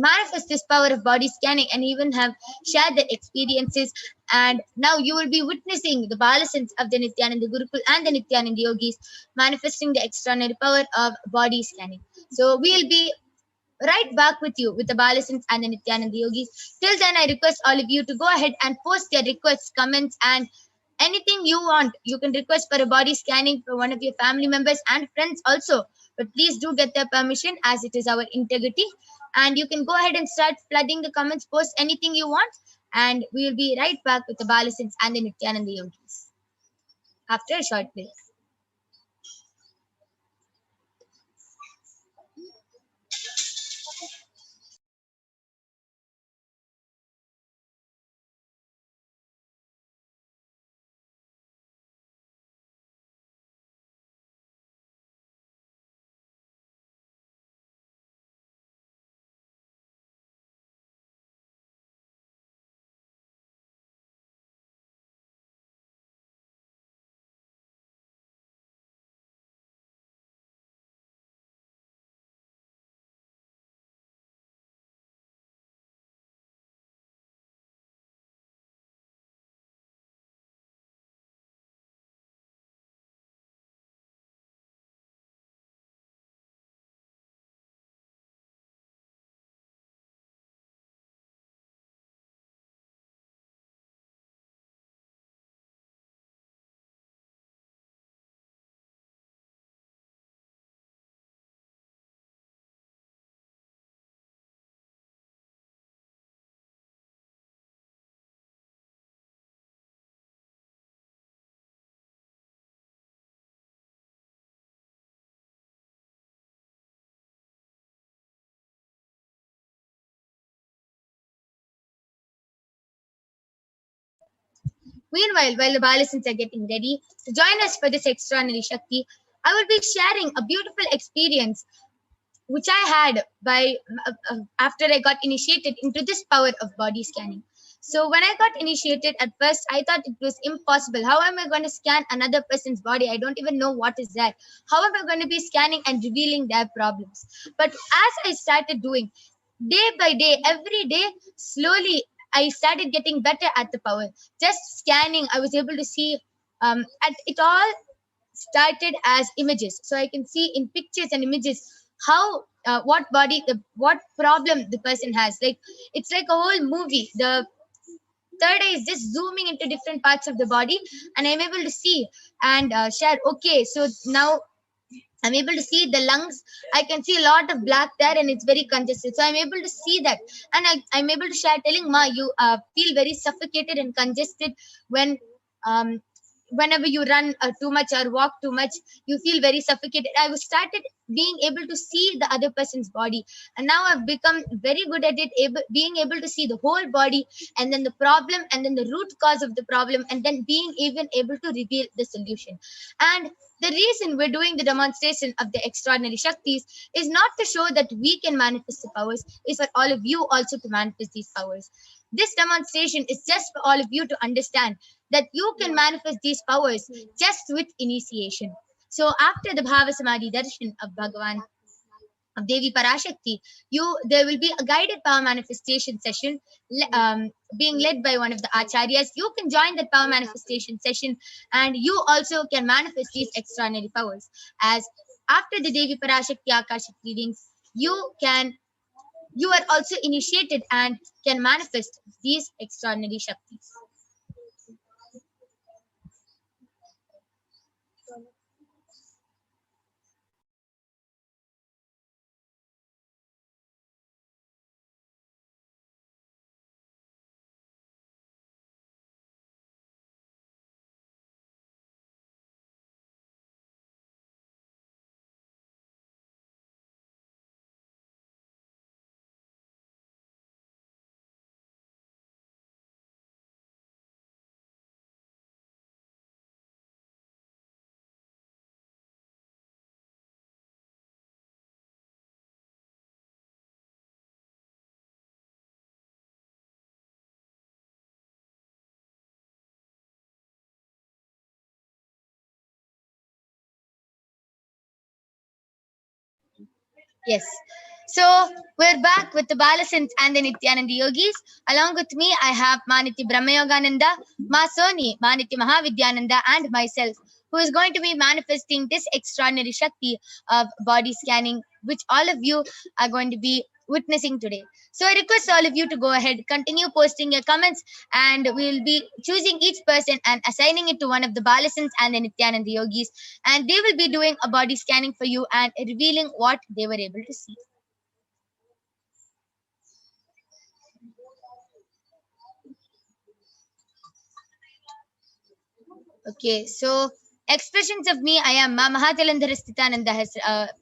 manifest this power of body scanning and even have shared their experiences. And now you will be witnessing the balasins of the Nithyananda Gurukul and the Nithyananda Yogis manifesting the extraordinary power of body scanning. So we'll be right back with you with the balasins and the Nithyananda Yogis. Till then, I request all of you to go ahead and post your requests, comments, and anything you want. You can request for a body scanning for one of your family members and friends also. But please do get their permission as it is our integrity. And you can go ahead and start flooding the comments, post anything you want. And we will be right back with the balasins and the Nithyananda Yogis after a short break. Meanwhile, while the balasins are getting ready to join us for this extraordinary Shakti, I will be sharing a beautiful experience which I had by after I got initiated into this power of body scanning. So when I got initiated at first, I thought it was impossible. How am I going to scan another person's body? I don't even know what is that. How am I going to be scanning and revealing their problems? But as I started doing, day by day, every day, slowly, I started getting better at the power. Just scanning, I was able to see, and it all started as images. So I can see in pictures and images how what body, what problem the person has. Like it's like a whole movie. The third eye is just zooming into different parts of the body, and I'm able to see and share. Okay, so now I'm able to see the lungs. I can see a lot of black there and it's very congested. So I'm able to see that. And I'm able to share telling Ma, you feel very suffocated and congested when um, whenever you run too much or walk too much, you feel very suffocated. I was started being able to see the other person's body. And now I've become very good at it, being able to see the whole body and then the problem and then the root cause of the problem and then being even able to reveal the solution. And the reason we're doing the demonstration of the extraordinary Shaktis is not to show that we can manifest the powers, is for all of you also to manifest these powers. This demonstration is just for all of you to understand that you can manifest these powers just with initiation. So after the Bhava Samadhi Darshan of Bhagavan, of Devi Parashakti, there will be a guided power manifestation session being led by one of the acharyas. You can join that power manifestation session and you also can manifest these extraordinary powers. As after the Devi Parashakti Akashic readings, you are also initiated and can manifest these extraordinary Shaktis. Yes. So we're back with the Balasins and the Nithyananda Yogis. Along with me, I have Maniti Brahmayogananda, Ma Soni, Maniti Mahavidyananda, and myself, who is going to be manifesting this extraordinary Shakti of body scanning, which all of you are going to be witnessing today. So I request all of you to go ahead, continue posting your comments, and we'll be choosing each person and assigning it to one of the Balasins and the Nithyananda Yogis, and they will be doing a body scanning for you and revealing what they were able to see. Okay, so expressions of me, I am Ma Mahatilandhara Sthitananda has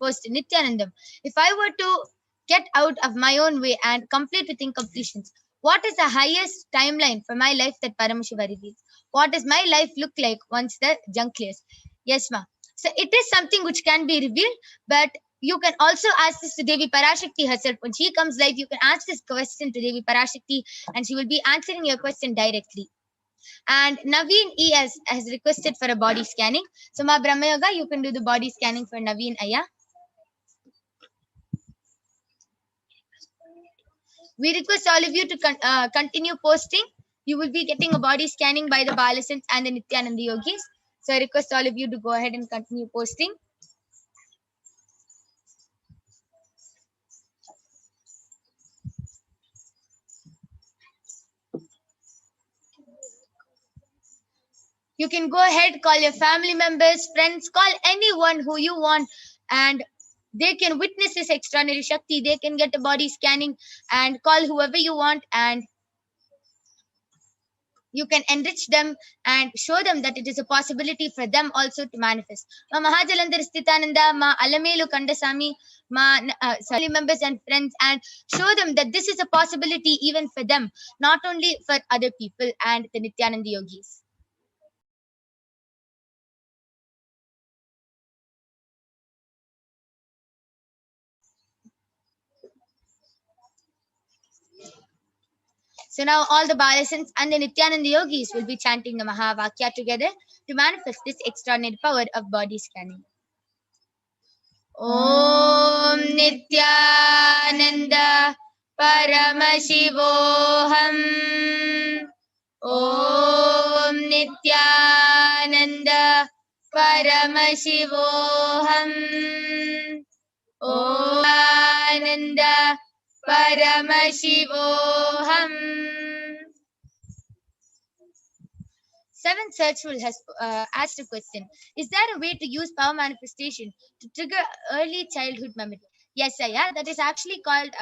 posted Nithyanandam. If I were to get out of my own way and complete with incompletions, what is the highest timeline for my life that Paramashiva reveals? What does my life look like once the junk clears? Yes, ma. So it is something which can be revealed, but you can also ask this to Devi Parashakti herself. When she comes live, you can ask this question to Devi Parashakti and she will be answering your question directly. And Naveen E has requested for a body scanning. So, Ma Brahmayoga, you can do the body scanning for Naveen Aya. We request all of you to continue posting. You will be getting a body scanning by the Balasins and the Nithyananda Yogis. So, I request all of you to go ahead and continue posting. You can go ahead, call your family members, friends, call anyone who you want, and they can witness this extraordinary Shakti. They can get a body scanning and call whoever you want, and you can enrich them and show them that it is a possibility for them also to manifest. Ma Mahajalandhar Sthitananda, Ma Alamelu Kandasamy, family members and friends, and show them that this is a possibility even for them, not only for other people and the Nithyananda Yogis. So now all the Balasins and the Nithyananda Yogis will be chanting the Mahavakya together to manifest this extraordinary power of body scanning. Om Nithyananda Paramashivoham. Om Nithyananda Paramashivoham. Om Nithyananda Paramashivoham. Seven Searchful has asked a question. Is there a way to use power manifestation to trigger early childhood memory? Yes, yeah. That is actually called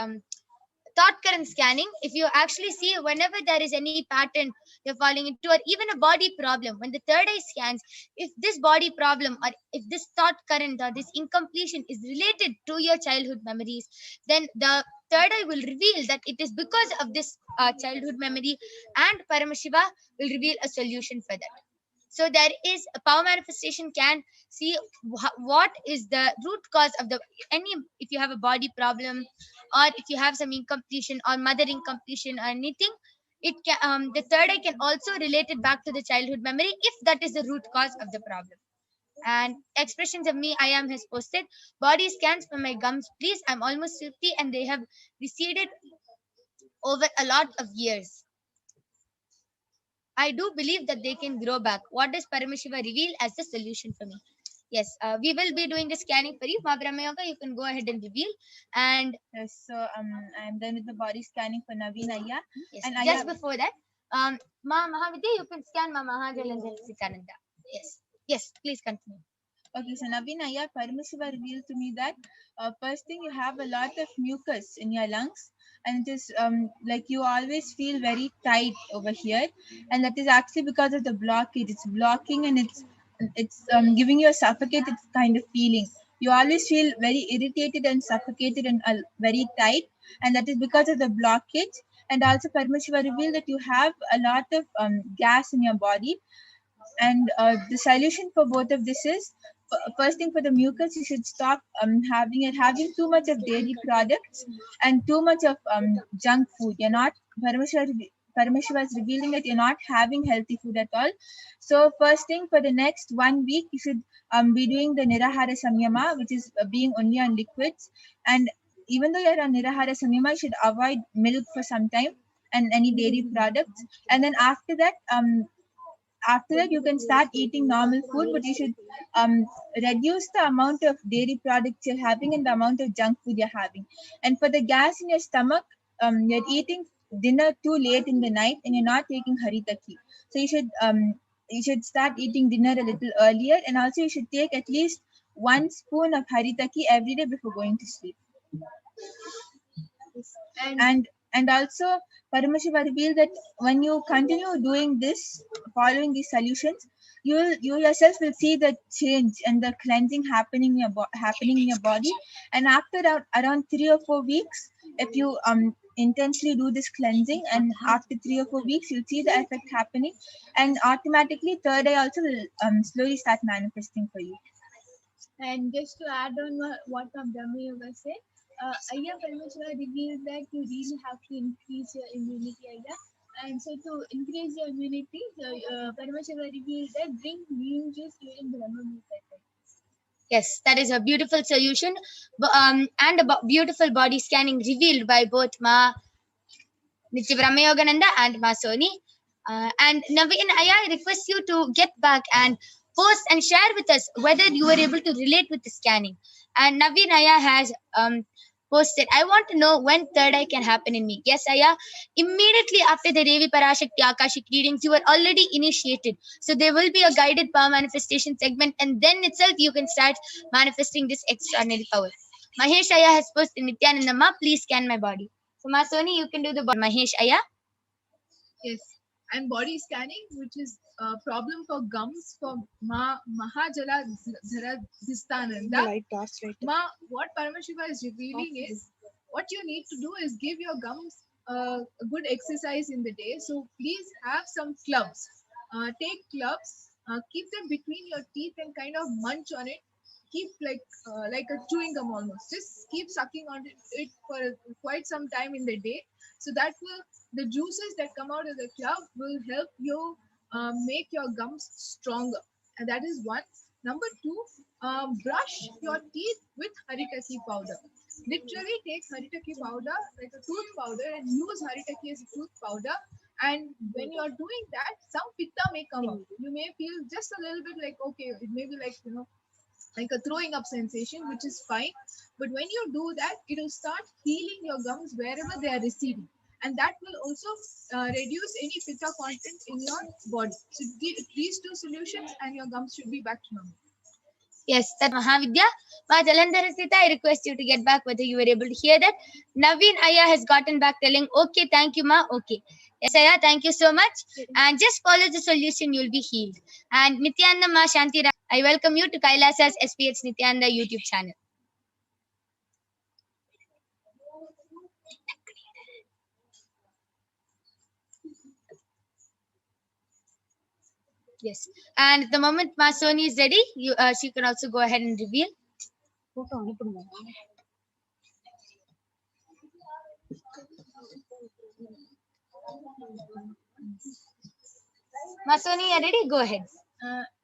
thought current scanning. If you actually see whenever there is any pattern you're falling into, or even a body problem, when the third eye scans, if this body problem or if this thought current or this incompletion is related to your childhood memories, then the third eye will reveal that it is because of this childhood memory, and Paramashiva will reveal a solution for that. So there is a power manifestation can see what is the root cause of the any, if you have a body problem or if you have some incompletion or mother incompletion or anything, it can the third eye can also relate it back to the childhood memory if that is the root cause of the problem. And expressions of me, I am has posted body scans for my gums, please. I'm almost 50 and they have receded over a lot of years. I do believe that they can grow back. What does Paramashiva reveal as the solution for me? Yes, we will be doing the scanning for you. Ma Brahmayoga, you can go ahead and reveal. And Yes, so I am done with the body scanning for Naveen Ayya. yes, And just before that, Ma Mahavidya, you can scan Ma Mahajalandhar Sitananda. Yes, yes, please continue. Okay, so Naveen Ayya, Paramashiva revealed to me that first thing, you have a lot of mucus in your lungs, and it is like you always feel very tight over here, and that is actually because of the blockage. It's blocking, and it's giving you a suffocated kind of feeling. You always feel very irritated and suffocated and very tight, and that is because of the blockage. And also, Paramashiva revealed that you have a lot of gas in your body, and the solution for both of this is, first thing, for the mucus, you should stop having it, having too much of dairy products and too much of junk food. You're not, Paramashiva is revealing that you're not having healthy food at all. So first thing, for the next 1 week, you should be doing the Nirahara Samyama, which is being only on liquids. And even though you're on Nirahara Samyama, you should avoid milk for some time and any dairy products. And then after that, you can start eating normal food, but you should reduce the amount of dairy products you're having and the amount of junk food you're having. And for the gas in your stomach, you're eating dinner too late in the night and you're not taking haritaki. So you should start eating dinner a little earlier, and also you should take at least 1 spoon of haritaki every day before going to sleep. And also, Paramashiva revealed that when you continue doing this, following these solutions, you yourself will see the change and the cleansing happening in your body. And after around 3 or 4 weeks, if you intensely do this cleansing, and after 3 or 4 weeks, you'll see the effect happening, and automatically third eye also will slowly start manifesting for you. And just to add on what Brahma Yoga said, Ayya Paramashiva revealed that you really have to increase your immunity, Ayya. And so to increase your immunity, Paramashiva revealed that drink green juice during Brahma Muhurta. Yes, that is a beautiful solution, and a beautiful body scanning revealed by both Ma Nitya Brahmayogananda and Ma Soni. And Naveen, I request you to get back and post and share with us whether you were able to relate with the scanning. And Naveen Aya has posted, I want to know when third eye can happen in me. Yes, Aya, immediately after the Devi Parashakti Akashic readings, you are already initiated. So there will be a guided power manifestation segment, and then itself you can start manifesting this extraordinary power. Mahesh Aya has posted, Nithyananda Ma, please scan my body. So Ma Soni, you can do the body. Mahesh Aya. Yes, and body scanning, which is a problem for gums for Mahajala Dhistananda. Ma, what Paramashiva is revealing is, what you need to do is give your gums a good exercise in the day. So please have some clubs. Take clubs, keep them between your teeth and kind of munch on it. Keep like a chewing gum almost. Just keep sucking on it for quite some time in the day. So that will, the juices that come out of the club will help you make your gums stronger. And that is one. Number two, brush your teeth with haritaki powder. Literally take haritaki powder, like a tooth powder, and use haritaki as a tooth powder. And when you are doing that, some pitta may come up. You may feel just a little bit like, okay, it may be like, like a throwing up sensation, which is fine. But when you do that, it will start healing your gums wherever they are receding. And that will also reduce any pitta content in your body. So these two solutions and your gums should be back to normal. Yes, that Mahavidya. Ma Jalandhar Sita, I request you to get back whether you were able to hear that. Naveen Aya has gotten back telling, okay, thank you, Ma. Okay. Yes, Aya, thank you so much. And just follow the solution, you'll be healed. And Nithyananda Ma Shanti, I welcome you to Kailasa's SPH Nithyananda YouTube channel. Yes. And the moment Ma Soni is ready, she can also go ahead and reveal. Ma Soni, you are ready? Go ahead.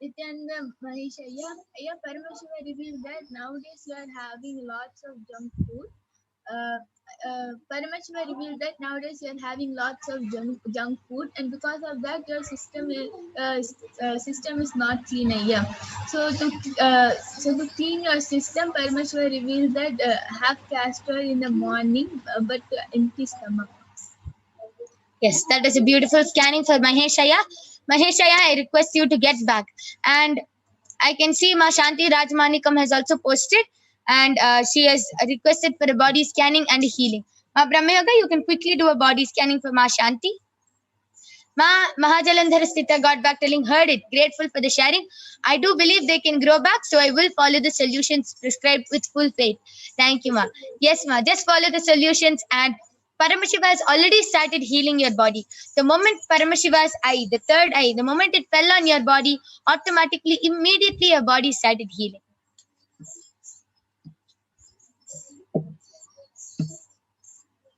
Nithyananda Mahesh Ayya Paramashiva revealed that nowadays you are having lots of junk food. Paramashiva revealed that nowadays you are having lots of junk food, and because of that, your system is not clean. Yeah. So to clean your system, Paramashiva revealed that have castor in the morning, but empty stomach. Yes, that is a beautiful scanning for Maheshaya. Maheshaya, I request you to get back. And I can see Ma Shanti Rajmanikam has also posted, and she has requested for a body scanning and a healing. Ma Brahmayoga, you can quickly do a body scanning for Ma Shanti. Ma Mahajalandhara Sthita got back telling, heard it, grateful for the sharing. I do believe they can grow back, so I will follow the solutions prescribed with full faith. Thank you, Ma. Yes, Ma, just follow the solutions, and Paramashiva has already started healing your body. The moment Paramashiva's eye, the third eye, the moment it fell on your body, automatically, immediately your body started healing.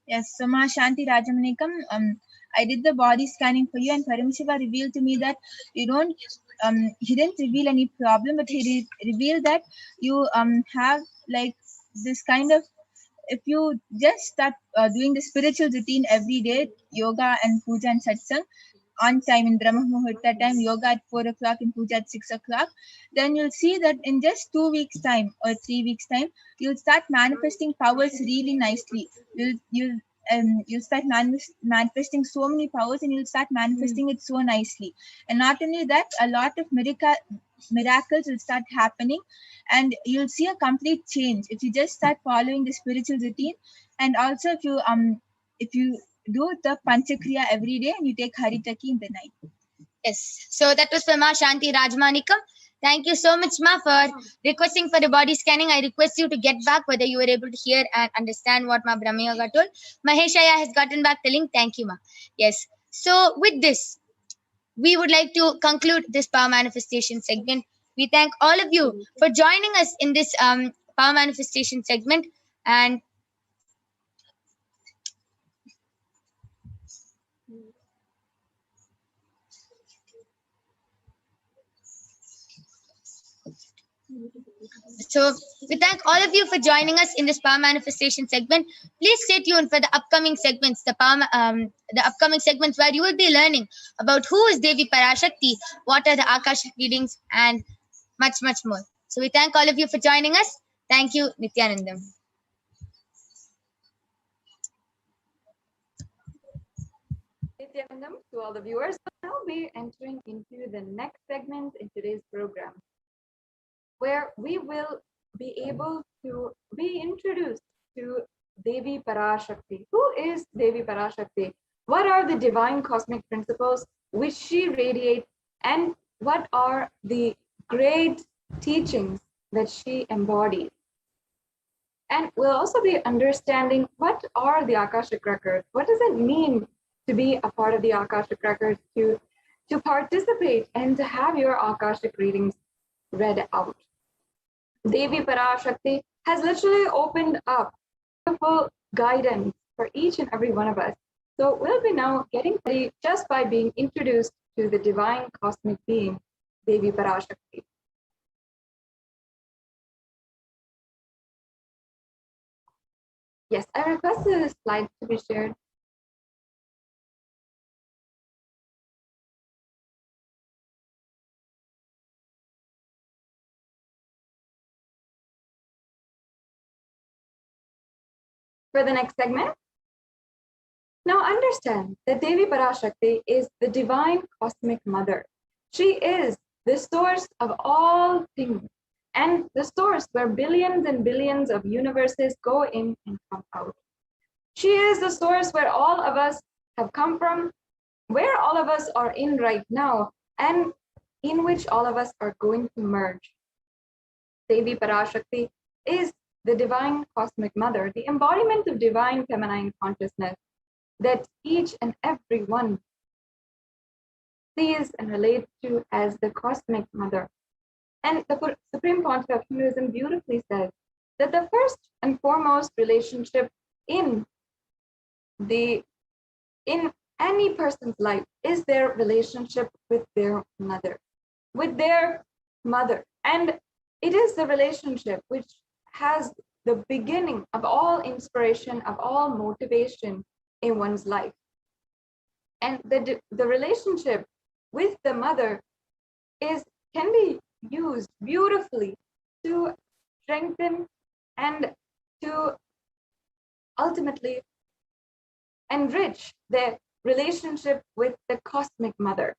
Yes, so Ma Shanti Rajamanikam, I did the body scanning for you, and Paramashiva revealed to me that you don't, he didn't reveal any problem, but he revealed that you have like this kind of, if you just start doing the spiritual routine every day, yoga and puja and satsang, on time in Brahma Muhurta time, yoga at 4 o'clock and puja at 6 o'clock, then you'll see that in just 2 weeks time or 3 weeks time, you'll start manifesting powers really nicely. You'll start manifesting so many powers, and you'll start manifesting it so nicely. And not only that, a lot of miracles will start happening, and you'll see a complete change if you just start following the spiritual routine. And also if you do the Panchakriya every day and you take Haritaki in the night. Yes. So that was for Ma Shanti Rajmanikam. Thank you so much, Ma, for requesting for the body scanning. I request you to get back whether you were able to hear and understand what Ma Brahmayoga told. Maheshaya has gotten back telling thank you, Ma. Yes. So with this, we would like to conclude this power manifestation segment. We thank all of you for joining us in this power manifestation segment. And so we thank all of you for joining us in this power manifestation segment. Please stay tuned for the upcoming segments, the upcoming segments where you will be learning about who is Devi Parashakti, what are the Akashic readings, and much, much more. So we thank all of you for joining us. Thank you, Nithyanandam. Nithyanandam to all the viewers. Now we're entering into the next segment in today's program, where we will be able to be introduced to Devi Parashakti. Who is Devi Parashakti? What are the divine cosmic principles which she radiates, and what are the great teachings that she embodies? And we'll also be understanding what are the Akashic records. What does it mean to be a part of the Akashic records, to participate and to have your Akashic readings read out? Devi Parashakti has literally opened up beautiful guidance for each and every one of us. So we'll be now getting ready just by being introduced to the divine cosmic being, Devi Parashakti. Yes, I request the slides to be shared. For the next segment, now understand that Devi Parashakti is the divine cosmic mother. She is the source of all things, and the source where billions and billions of universes go in and come out. She is the source where all of us have come from, where all of us are in right now, and in which all of us are going to merge. Devi Parashakti is the divine cosmic mother, the embodiment of divine feminine consciousness that each and every one sees and relates to as the cosmic mother. And the Supreme Pontiff of Hinduism beautifully says that the first and foremost relationship in any person's life is their relationship with their mother. And it is the relationship which has the beginning of all inspiration, of all motivation in one's life. And the relationship with the mother can be used beautifully to strengthen and to ultimately enrich their relationship with the cosmic mother.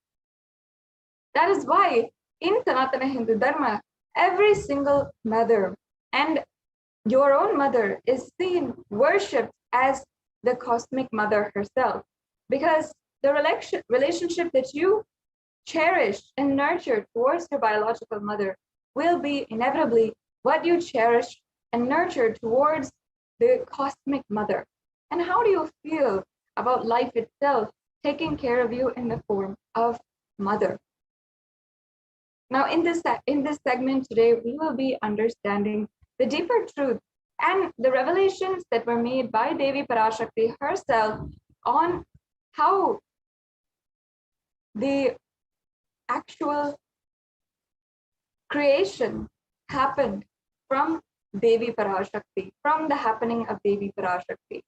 That is why in Sanatana Hindu Dharma, every single mother and your own mother is seen, worshipped as the cosmic mother herself, because the relationship that you cherish and nurture towards your biological mother will be inevitably what you cherish and nurture towards the cosmic mother. And how do you feel about life itself taking care of you in the form of mother? Now, in this segment today, we will be understanding the deeper truth and the revelations that were made by Devi Parashakti herself on how the actual creation happened from Devi Parashakti, from the happening of Devi Parashakti.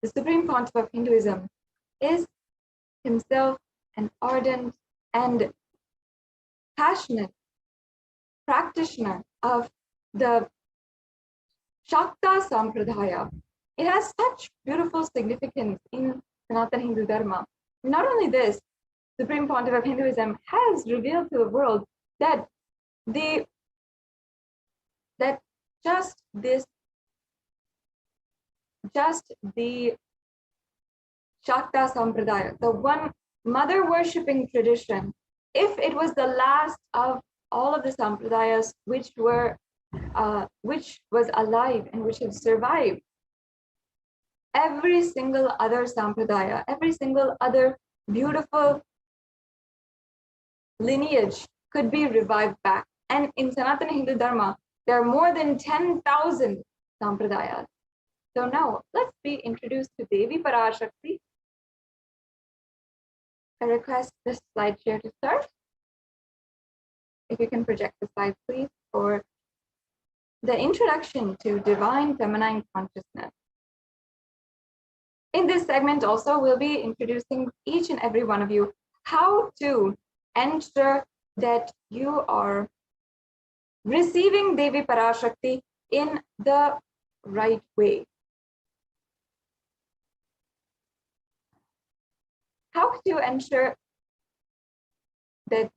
The Supreme Pontiff of Hinduism is himself an ardent and passionate practitioner of the Shakta Sampradaya. It has such beautiful significance in Sanatana Hindu Dharma. Not only this, Supreme Pontiff of Hinduism has revealed to the world that just the Shakta Sampradaya, the one mother worshipping tradition, if it was the last of all of the Sampradayas which was alive and which had survived, every single other Sampradaya, every single other beautiful lineage could be revived back. And in Sanatana Hindu Dharma, there are more than 10,000 Sampradayas. So now let's be introduced to Devi Parashakti. I request this slide share to start. If you can project the slide, please, for the introduction to divine feminine consciousness. In this segment also, we'll be introducing each and every one of you how to ensure that you are receiving Devi Parashakti in the right way. How to ensure that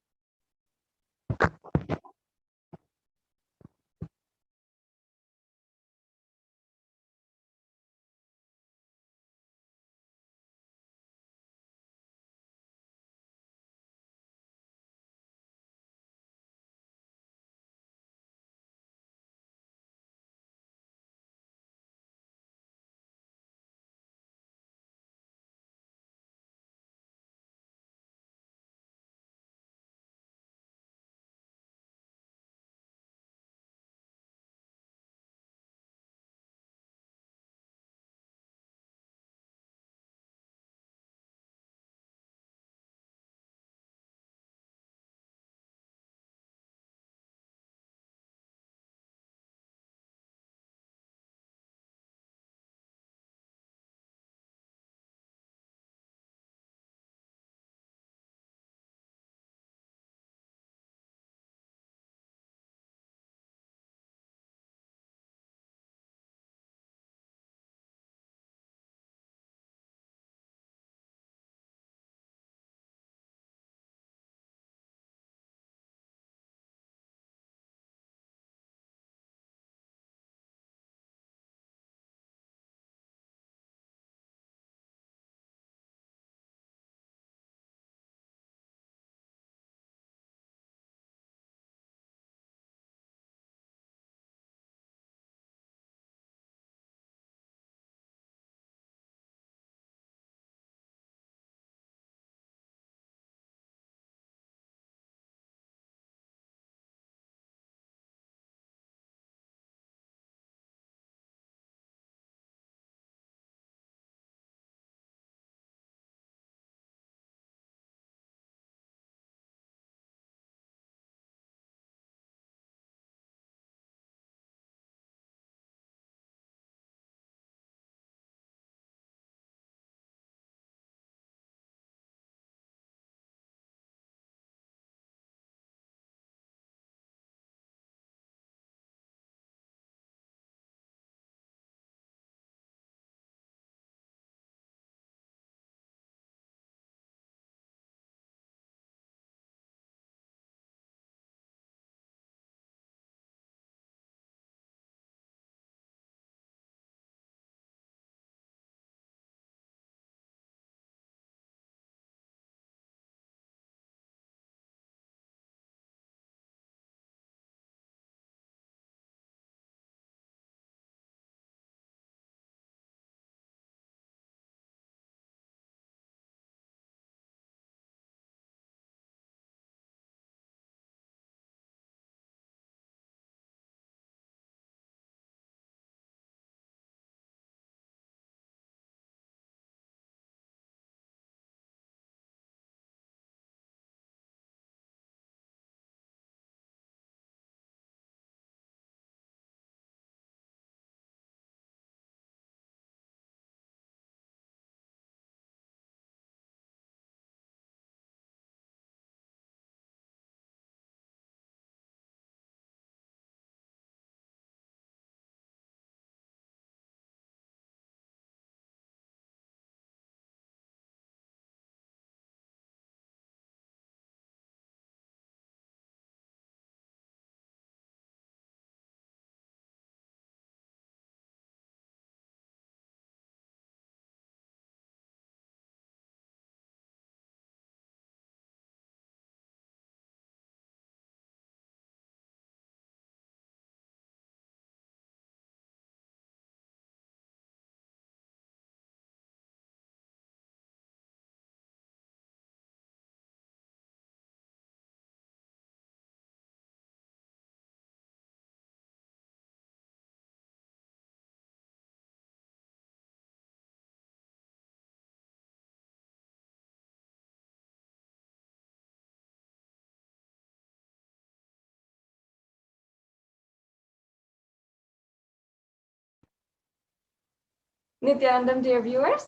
Nithyanandam, dear viewers.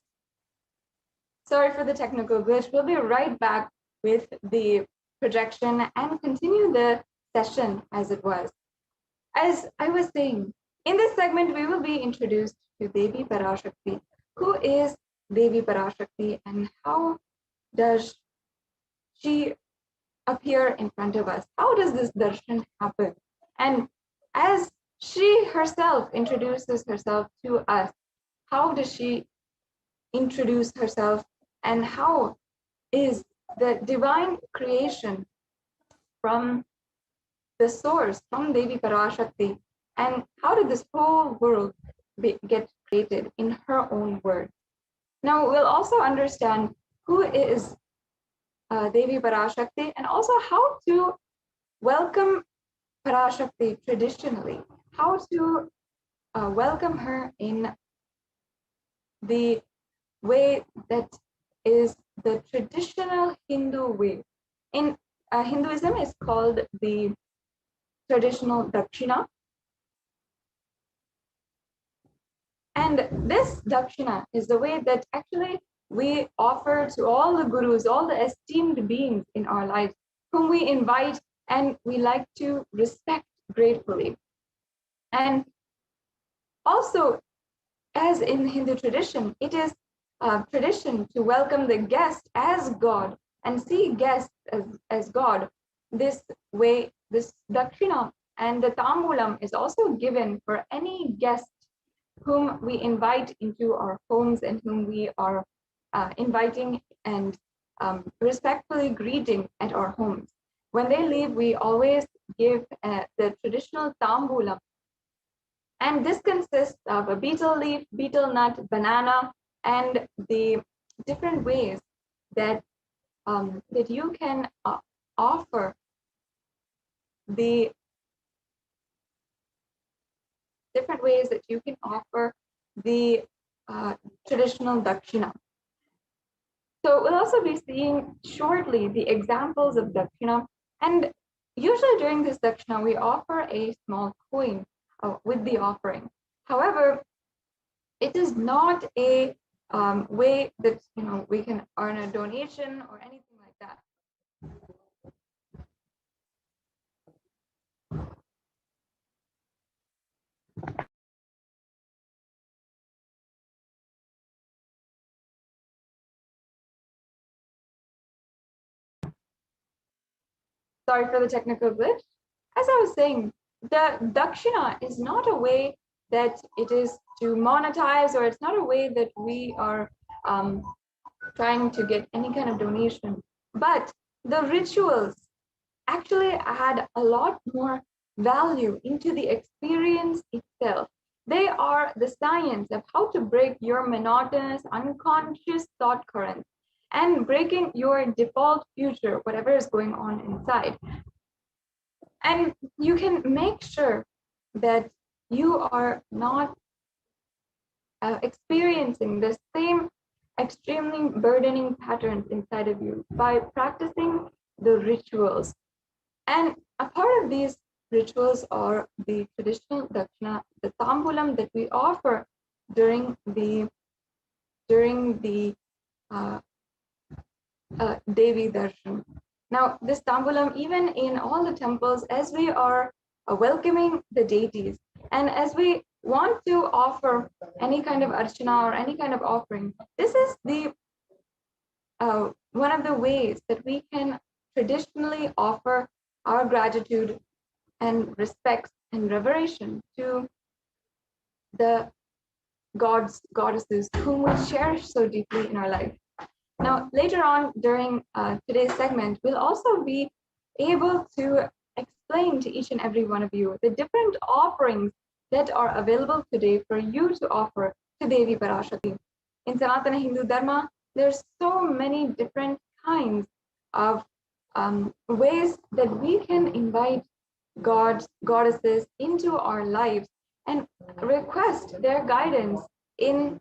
Sorry for the technical glitch. We'll be right back with the projection and continue the session as it was. As I was saying, in this segment, we will be introduced to Devi Parashakti. Who is Devi Parashakti and how does she appear in front of us? How does this darshan happen? And as she herself introduces herself to us, how does she introduce herself and how is the divine creation from the source, from Devi Parashakti, and how did this whole world get created in her own words? Now we'll also understand who is Devi Parashakti and also how to welcome Parashakti traditionally, how to welcome her in the way that is the traditional Hindu way. In Hinduism is called the traditional Dakshina. And this Dakshina is the way that actually we offer to all the gurus, all the esteemed beings in our lives, whom we invite and we like to respect gratefully. And also, as in Hindu tradition, it is tradition to welcome the guest as God and see guests as God. This way, this Dakshina and the Tambulam is also given for any guest whom we invite into our homes and whom we are inviting and respectfully greeting at our homes. When they leave, we always give the traditional Tambulam. And this consists of a betel leaf, betel nut, banana, and the different ways that that you can offer the different ways that you can offer the traditional Dakshina. So we'll also be seeing shortly the examples of Dakshina. And usually during this Dakshina, we offer a small coin with the offering. However, it is not a way that we can earn a donation or anything like that. Sorry for the technical glitch. As I was saying, the Dakshina is not a way that it is to monetize, or it's not a way that we are trying to get any kind of donation. But the rituals actually add a lot more value into the experience itself. They are the science of how to break your monotonous, unconscious thought currents and breaking your default future, whatever is going on inside. And you can make sure that you are not experiencing the same extremely burdening patterns inside of you by practicing the rituals. And a part of these rituals are the traditional Dakshina, the Tambulam that we offer during the Devi Darshan. Now, this Tambulam, even in all the temples, as we are welcoming the deities, and as we want to offer any kind of archana or any kind of offering, this is the one of the ways that we can traditionally offer our gratitude and respect and reverence to the gods, goddesses whom we cherish so deeply in our life. Now, later on during today's segment, we'll also be able to explain to each and every one of you the different offerings that are available today for you to offer to Devi Parashakti. In Sanatana Hindu Dharma, there's so many different kinds of ways that we can invite gods, goddesses into our lives and request their guidance in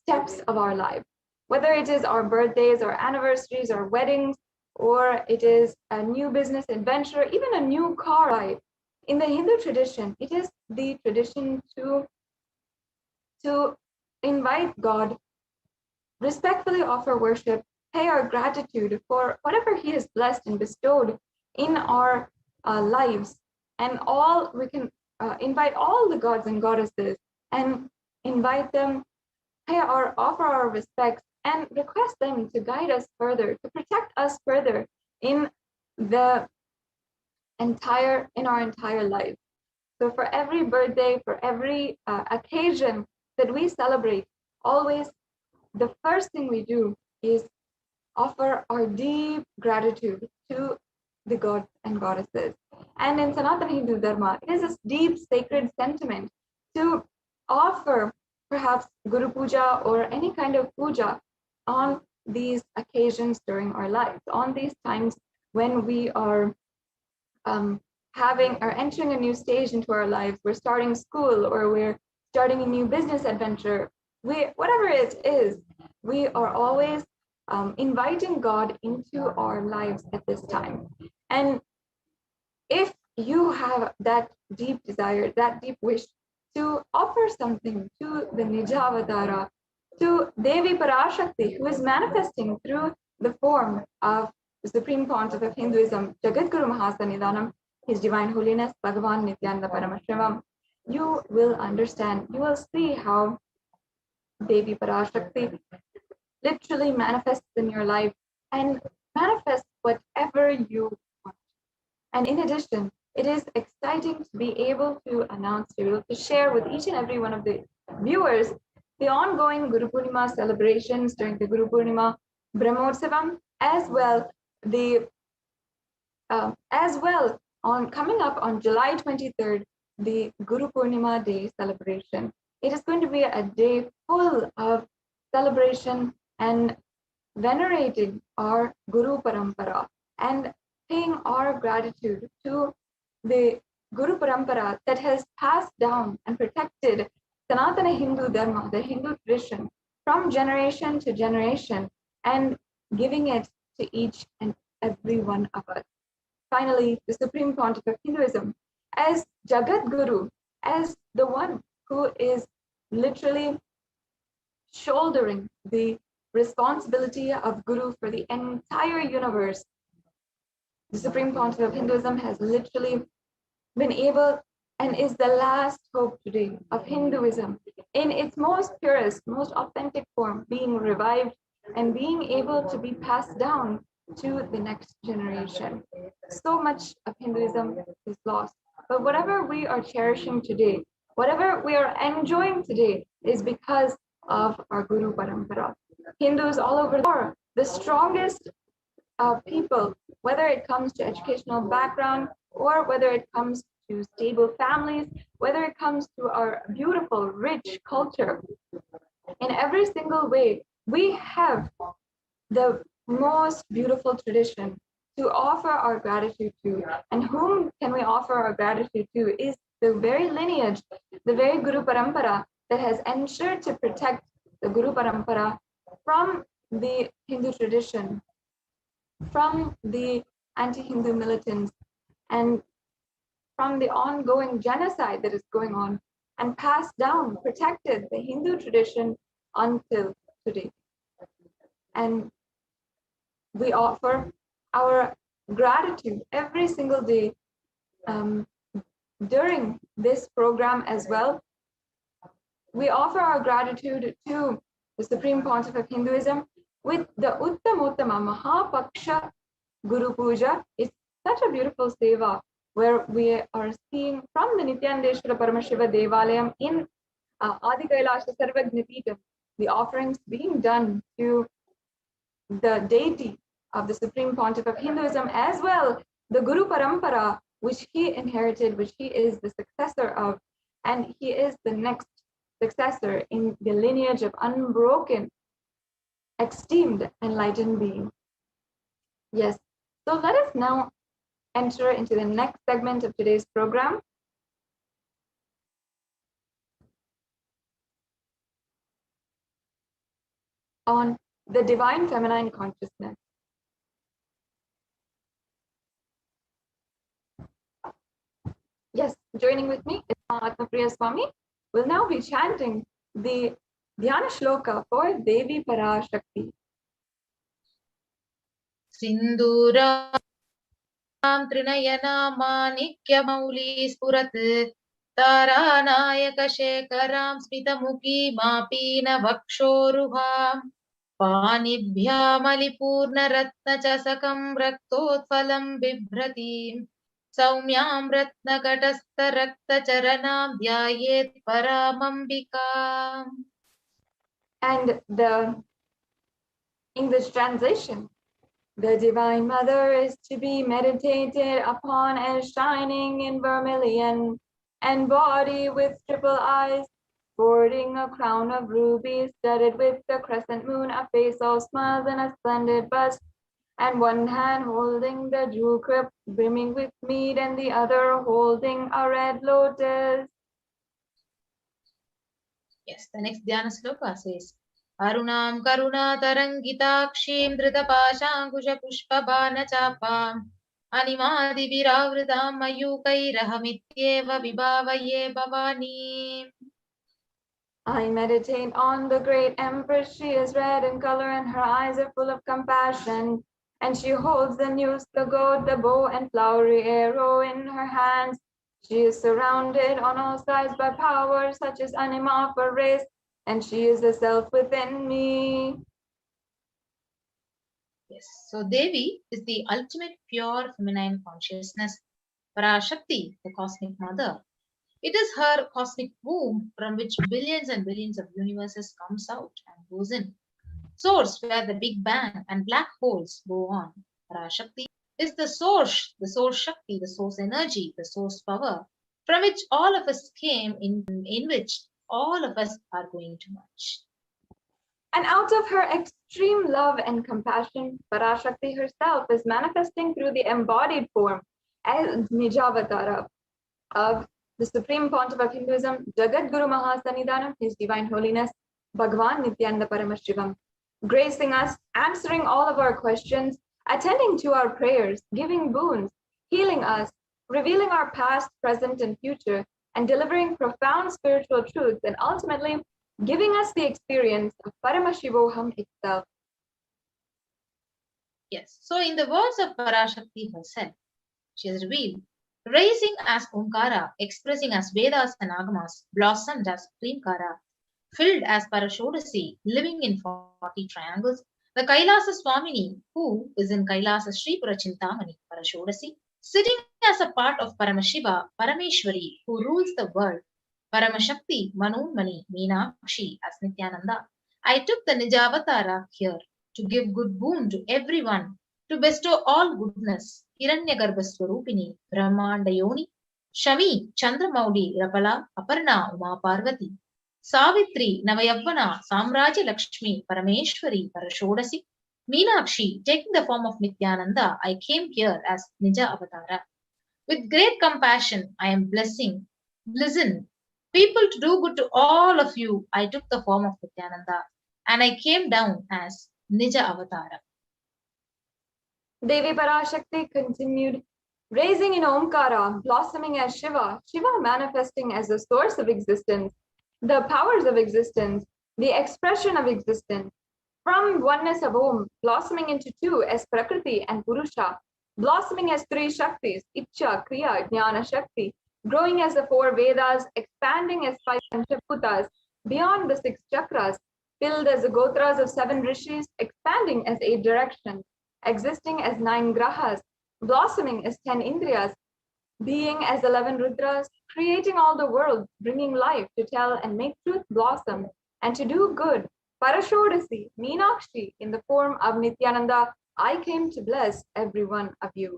steps of our life. Whether it is our birthdays or anniversaries or weddings, or it is a new business adventure, even a new car ride. In the Hindu tradition, it is the tradition to invite God, respectfully offer worship, pay our gratitude for whatever He has blessed and bestowed in our lives, and we can invite all the gods and goddesses and invite them, offer our respects, and request them to guide us further, to protect us further in our entire life. So for every birthday, for every occasion that we celebrate, always the first thing we do is offer our deep gratitude to the gods and goddesses. And in Sanatana Hindu Dharma, it is this deep sacred sentiment to offer perhaps Guru Puja or any kind of puja on these occasions during our lives, on these times when we are entering a new stage into our lives. We're starting school, or we're starting a new business adventure. Whatever it is, we are always inviting God into our lives at this time. And if you have that deep desire, that deep wish to offer something to the Nijavatara, to Devi Parashakti, who is manifesting through the form of the Supreme Pontiff of Hinduism, Jagadguru Mahasanidanam, His Divine Holiness, Bhagavan Nithyananda Paramashivam, you will understand, you will see how Devi Parashakti literally manifests in your life and manifests whatever you want. And in addition, it is exciting to be able to announce, to share with each and every one of the viewers the ongoing Guru Purnima celebrations during the Guru Purnima Brahmotsavam, as well on coming up on July 23rd, the Guru Purnima Day celebration. It is going to be a day full of celebration and venerating our Guru Parampara and paying our gratitude to the Guru Parampara that has passed down and protected Sanatana Hindu Dharma, the Hindu tradition, from generation to generation, and giving it to each and every one of us. Finally, the Supreme Pontiff of Hinduism, as Jagat Guru, as the one who is literally shouldering the responsibility of Guru for the entire universe, the Supreme Pontiff of Hinduism has literally been able and is the last hope today of Hinduism in its most purest, most authentic form, being revived and being able to be passed down to the next generation. So much of Hinduism is lost. But whatever we are cherishing today, whatever we are enjoying today, is because of our Guru Parampara. Hindus all over the world, the strongest people, whether it comes to educational background or whether it comes to stable families, whether it comes to our beautiful, rich culture, in every single way, we have the most beautiful tradition to offer our gratitude to. And whom can we offer our gratitude to is the very lineage, the very Guru Parampara that has ensured to protect the Guru Parampara from the Hindu tradition, from the anti-Hindu militants, and from the ongoing genocide that is going on, and passed down, protected the Hindu tradition until today. And we offer our gratitude every single day during this program as well. We offer our gratitude to the Supreme Pontiff of Hinduism with the Uttamottama Mahapaksha Guru Puja. It's such a beautiful seva where we are seeing from the Nithyanandeshwara Paramashiva Devalayam in Adi Kailasha Sarvagnipitam, the offerings being done to the deity of the Supreme Pontiff of Hinduism, as well the Guru Parampara, which he inherited, which he is the successor of, and he is the next successor in the lineage of unbroken, esteemed, enlightened being. Yes, so let us now enter into the next segment of today's program. On the divine feminine consciousness. Yes, joining with me is Atmapriya Swami. We'll now be chanting the Dhyana Shloka for Devi Parashakti. Sindura Trinayana Manikya Mauli Spurat Taranayaka Shekaram Smitamuki Mapina Vakshoruham Panibhya Malipurna Ratna Chasakam Raktotphalam Bibhratim Saumyam Ratna Katastha Rakta Charanam Dhyayet Paramambika. And the English translation. The Divine Mother is to be meditated upon as shining in vermilion, and body with triple eyes, sporting a crown of rubies studded with the crescent moon, a face all smiles and a splendid bust, and one hand holding the jewel cup brimming with mead, and the other holding a red lotus. Yes, the next Dhyana Sloka says, Arunam Karuna Tarangitakshim Dritapashankusha Pushpa Bana Chapam Animadi Viravridam Mayukairahamityeva Vibhavaye Bhavani. I meditate on the great Empress. She is red in color and her eyes are full of compassion. And she holds the noose, the goad, the bow, and flowery arrow in her hands. She is surrounded on all sides by power such as anima for race, and she is the self within me. Yes, so Devi is the ultimate pure feminine consciousness. Parashakti, the cosmic mother. It is her cosmic womb from which billions and billions of universes comes out and goes in. Source where the Big Bang and black holes go on. Parashakti is the source Shakti, the source energy, the source power, from which all of us came in which all of us are going to merge. And out of her extreme love and compassion, Parashakti herself is manifesting through the embodied form as Nijavatara of the Supreme Pontiff of Hinduism, Jagat Guru Mahasannidhanam, His Divine Holiness, Bhagavan Nithyananda Paramashivam, gracing us, answering all of our questions, attending to our prayers, giving boons, healing us, revealing our past, present, and future, and delivering profound spiritual truths, and ultimately giving us the experience of Paramashivoham itself. Yes, so in the words of Parashakti herself, she has revealed, rising as Omkara, expressing as Vedas and Agamas, blossomed as Krimkara, filled as Parashodasi, living in 40 triangles, the Kailasa Swamini, who is in Kailasa Sripura Chintamani, Parashodasi, sitting as a part of Paramashiva, Parameshwari, who rules the world, Paramashakti, Manunmani, Meenakshi as Nithyananda. I took the Nijavatara here to give good boon to everyone, to bestow all goodness, Hiranyagarbha Swarupini, Brahmanda Yoni, Shami, Chandramaudi, Rapala, Aparna, Uma Parvati, Savitri, Navayavana, Samraja Lakshmi, Parameshwari, Parashodasi, Meenakshi, taking the form of Nithyananda, I came here as Nija Avatara. With great compassion, I am blessing, listen, people to do good to all of you. I took the form of Nithyananda and I came down as Nija Avatara. Devi Parashakti continued, raising in Omkara, blossoming as Shiva, Shiva manifesting as the source of existence, the powers of existence, the expression of existence, from oneness of Om, blossoming into two as Prakriti and Purusha, blossoming as three Shaktis, Icha, Kriya, Jnana Shakti, growing as the four Vedas, expanding as five Panchaputas, beyond the six chakras, filled as the Gotras of seven Rishis, expanding as 8 directions, existing as 9 Grahas, blossoming as 10 Indriyas, being as 11 Rudras, creating all the world, bringing life to tell and make truth blossom, and to do good. Parashodasi, Meenakshi, in the form of Nithyananda, I came to bless every one of you.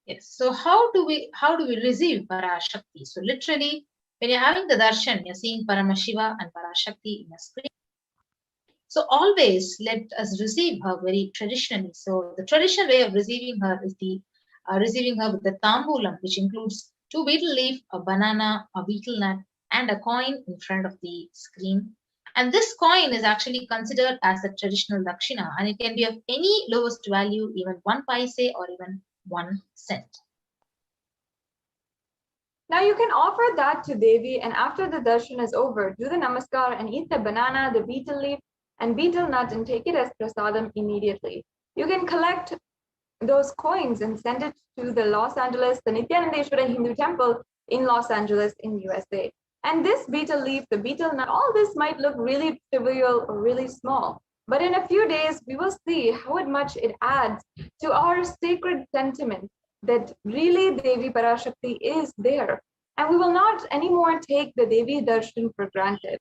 Yes, so how do we receive Parashakti? So literally, when you're having the darshan, you're seeing Paramashiva and Parashakti in a screen. So always let us receive her very traditionally. So the traditional way of receiving her is receiving her with the tambulam, which includes 2 betel leaf, a banana, a betel nut, and a coin in front of the screen. And this coin is actually considered as a traditional dakshina, and it can be of any lowest value, even 1 paise or even 1 cent. Now you can offer that to Devi, and after the darshan is over, do the namaskar and eat the banana, the betel leaf, and betel nut and take it as prasadam immediately. You can collect those coins and send it to the Los Angeles, the Nithyanandeshwara Hindu Temple in Los Angeles in USA. And this betel leaf, the betel nut, all this might look really trivial or really small, but in a few days we will see how much it adds to our sacred sentiment that really Devi Parashakti is there. And we will not anymore take the Devi darshan for granted.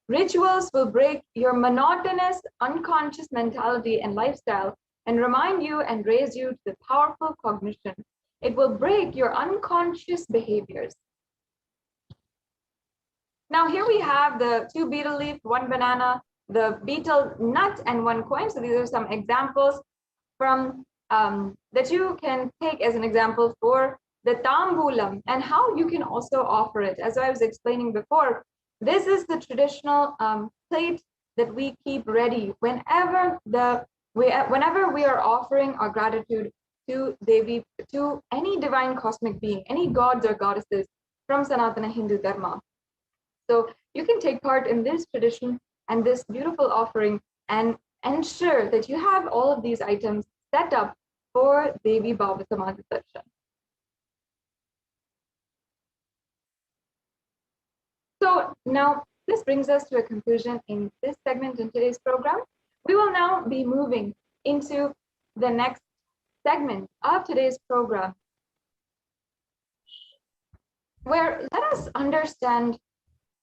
Rituals will break your monotonous, unconscious mentality and lifestyle and remind you and raise you to the powerful cognition. It will break your unconscious behaviors. Now here we have the 2 betel leaf, 1 banana, the betel nut, and 1 coin. So these are some examples from that you can take as an example for the tambulam and how you can also offer it. As I was explaining before, this is the traditional plate that we keep ready whenever we are offering our gratitude to Devi, to any divine cosmic being, any gods or goddesses from Sanatana Hindu Dharma. So you can take part in this tradition and this beautiful offering and ensure that you have all of these items set up for Devi Bhava Samadhi Darshan. So now this brings us to a conclusion in this segment in today's program. We will now be moving into the next segment of today's program, where let us understand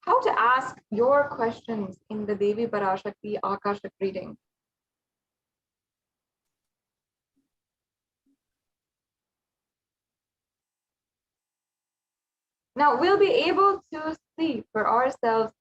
how to ask your questions in the Devi Parashakti Akashic reading. Now we'll be able to see for ourselves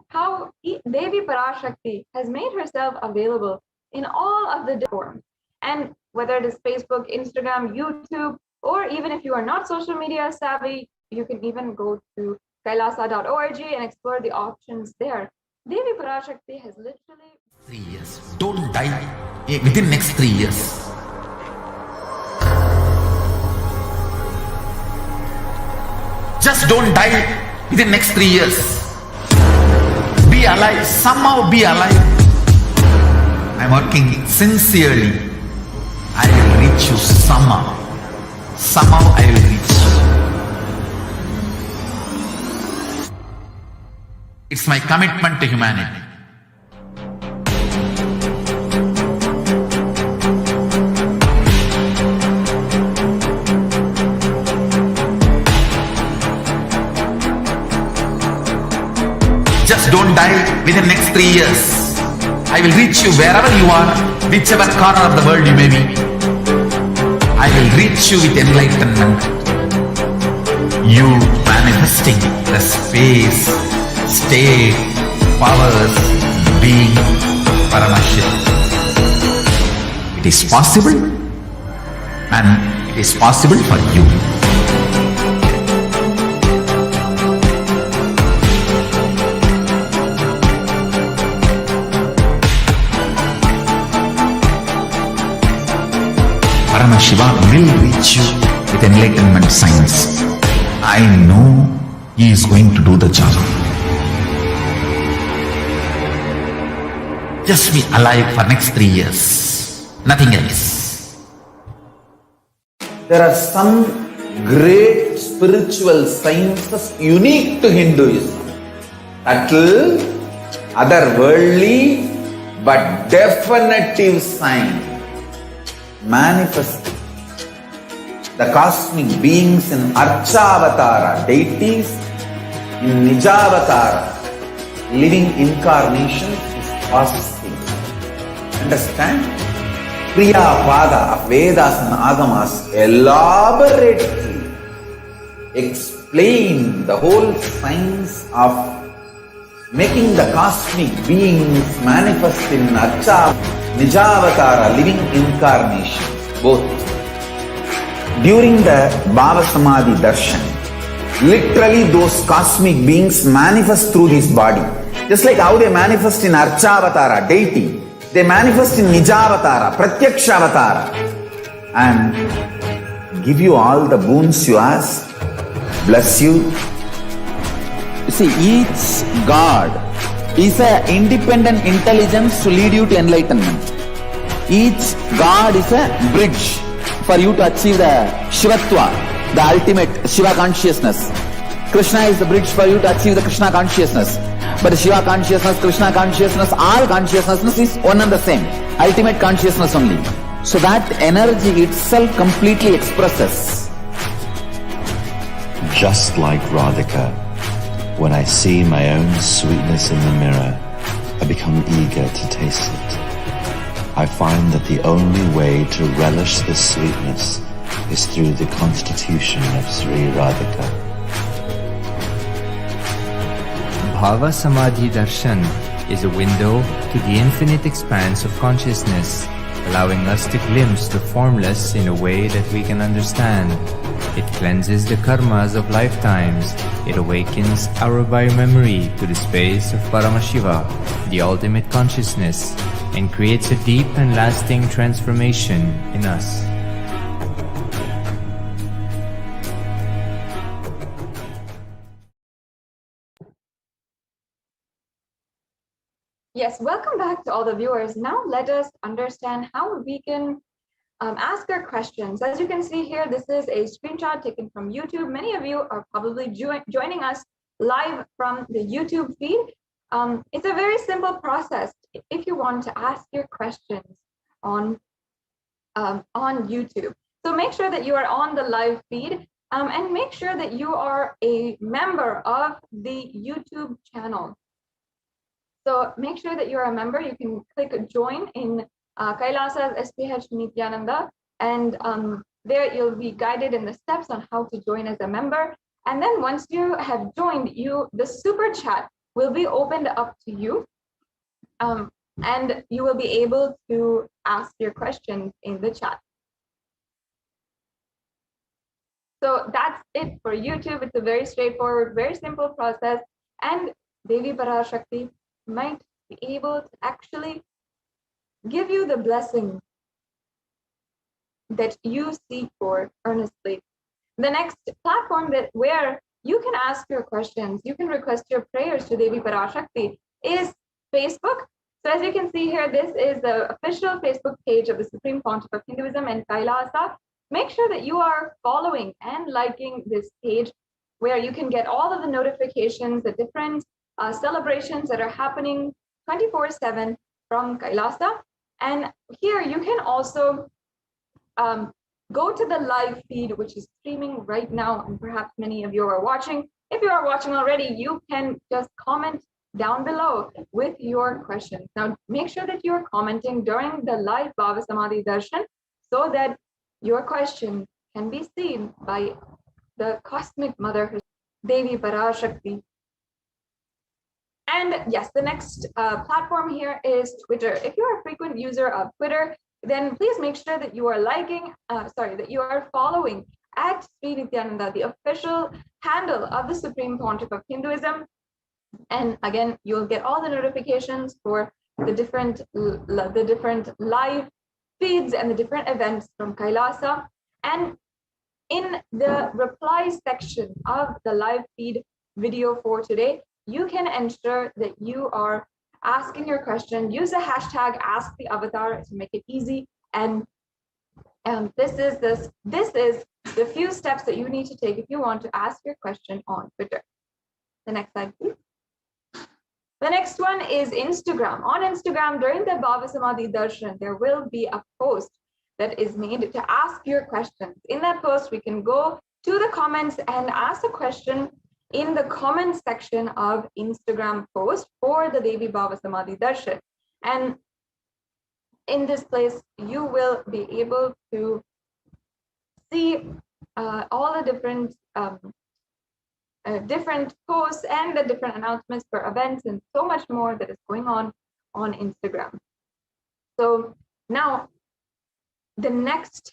how Devi Parashakti has made herself available in all of the forms. And whether it is Facebook, Instagram, YouTube, or even if you are not social media savvy, you can even go to kailasa.org and explore the options there. Devi Parashakti has literally 3 years. Don't die within next 3 years. Just don't die within next 3 years. Be alive, somehow be alive. I'm working sincerely. I will reach you somehow. Somehow I will reach you. It's my commitment to humanity. Just don't die within next 3 years. I will reach you wherever you are, whichever corner of the world you may be. I will reach you with enlightenment. You manifesting the space, state, powers, being Paramashivoham. It is possible, and it is possible for you. Paramashiva will reach you with enlightenment science. I know he is going to do the job. Just be alive for next 3 years. Nothing else. There are some great spiritual sciences unique to Hinduism. Subtle, otherworldly, but definitive sign. Manifesting the cosmic beings in Archavatara, deities in Nijavatara, living incarnations is possible. Understand? Priya Pada of Vedas and Agamas elaborately explain the whole science of making the cosmic beings manifest in Archa, Nijavatara, living incarnations, both. During the Bhava Samadhi Darshan, literally those cosmic beings manifest through this body. Just like how they manifest in Archavatara, deity, they manifest in Nijavatara, Pratyakshavatara, and give you all the boons you ask. bless you. See, each God is an independent intelligence to lead you to enlightenment. Each God is a bridge for you to achieve the Shivatva, the ultimate Shiva consciousness. Krishna is the bridge for you to achieve the Krishna consciousness. But the Shiva consciousness, Krishna consciousness, all consciousness is one and the same. Ultimate consciousness only. So that energy itself completely expresses. Just like Radhika, when I see my own sweetness in the mirror, I become eager to taste it. I find that the only way to relish the sweetness is through the constitution of Sri Radhika. Bhava Samadhi Darshan is a window to the infinite expanse of consciousness, allowing us to glimpse the formless in a way that we can understand. It cleanses the karmas of lifetimes. It awakens our biomemory to the space of Paramashiva, the ultimate consciousness, and creates a deep and lasting transformation in us. Yes, welcome back to all the viewers. Now let us understand how we can ask our questions. As you can see here, this is a screenshot taken from YouTube. Many of you are probably joining us live from the YouTube feed. It's a very simple process if you want to ask your questions on YouTube. So make sure that you are on the live feed and make sure that you are a member of the YouTube channel. So make sure that you're a member. You can click join in Kailasa's HDH Nithyananda, and there you'll be guided in the steps on how to join as a member. And then once you have joined, the super chat will be opened up to you, and you will be able to ask your questions in the chat. So that's it for YouTube. It's a very straightforward, very simple process, and Devi Parashakti might be able to actually give you the blessing that you seek for earnestly. The next platform where you can ask your questions, you can request your prayers to Devi Parashakti is Facebook. So as you can see here, this is the official Facebook page of the Supreme Pontiff of Hinduism and Kailasa. Make sure that you are following and liking this page where you can get all of the notifications, the different celebrations that are happening 24/7 from Kailasa. And here you can also go to the live feed, which is streaming right now, and perhaps many of you are watching. If you are watching already, you can just comment down below with your questions. Now, make sure that you're commenting during the live Bhava Samadhi Darshan so that your question can be seen by the Cosmic Mother, Devi Parashakti. And yes, the next platform here is Twitter. If you're a frequent user of Twitter, then please make sure that you are that you are following at Sri Nithyananda, the official handle of the Supreme Pontiff of Hinduism. And again, you'll get all the notifications for the different live feeds and the different events from Kailasa. And in the reply section of the live feed video for today, you can ensure that you are asking your question. Use the hashtag #AskTheAvatar to make it easy. And this is the few steps that you need to take if you want to ask your question on Twitter. The next slide, please. The next one is Instagram. On Instagram, during the Bhava Samadhi Darshan, there will be a post that is made to ask your questions. In that post, we can go to the comments and ask a question in the comment section of Instagram post for the Devi Bhava Samadhi Darshan. And in this place, you will be able to see all the different posts and the different announcements for events and so much more that is going on Instagram. So now the next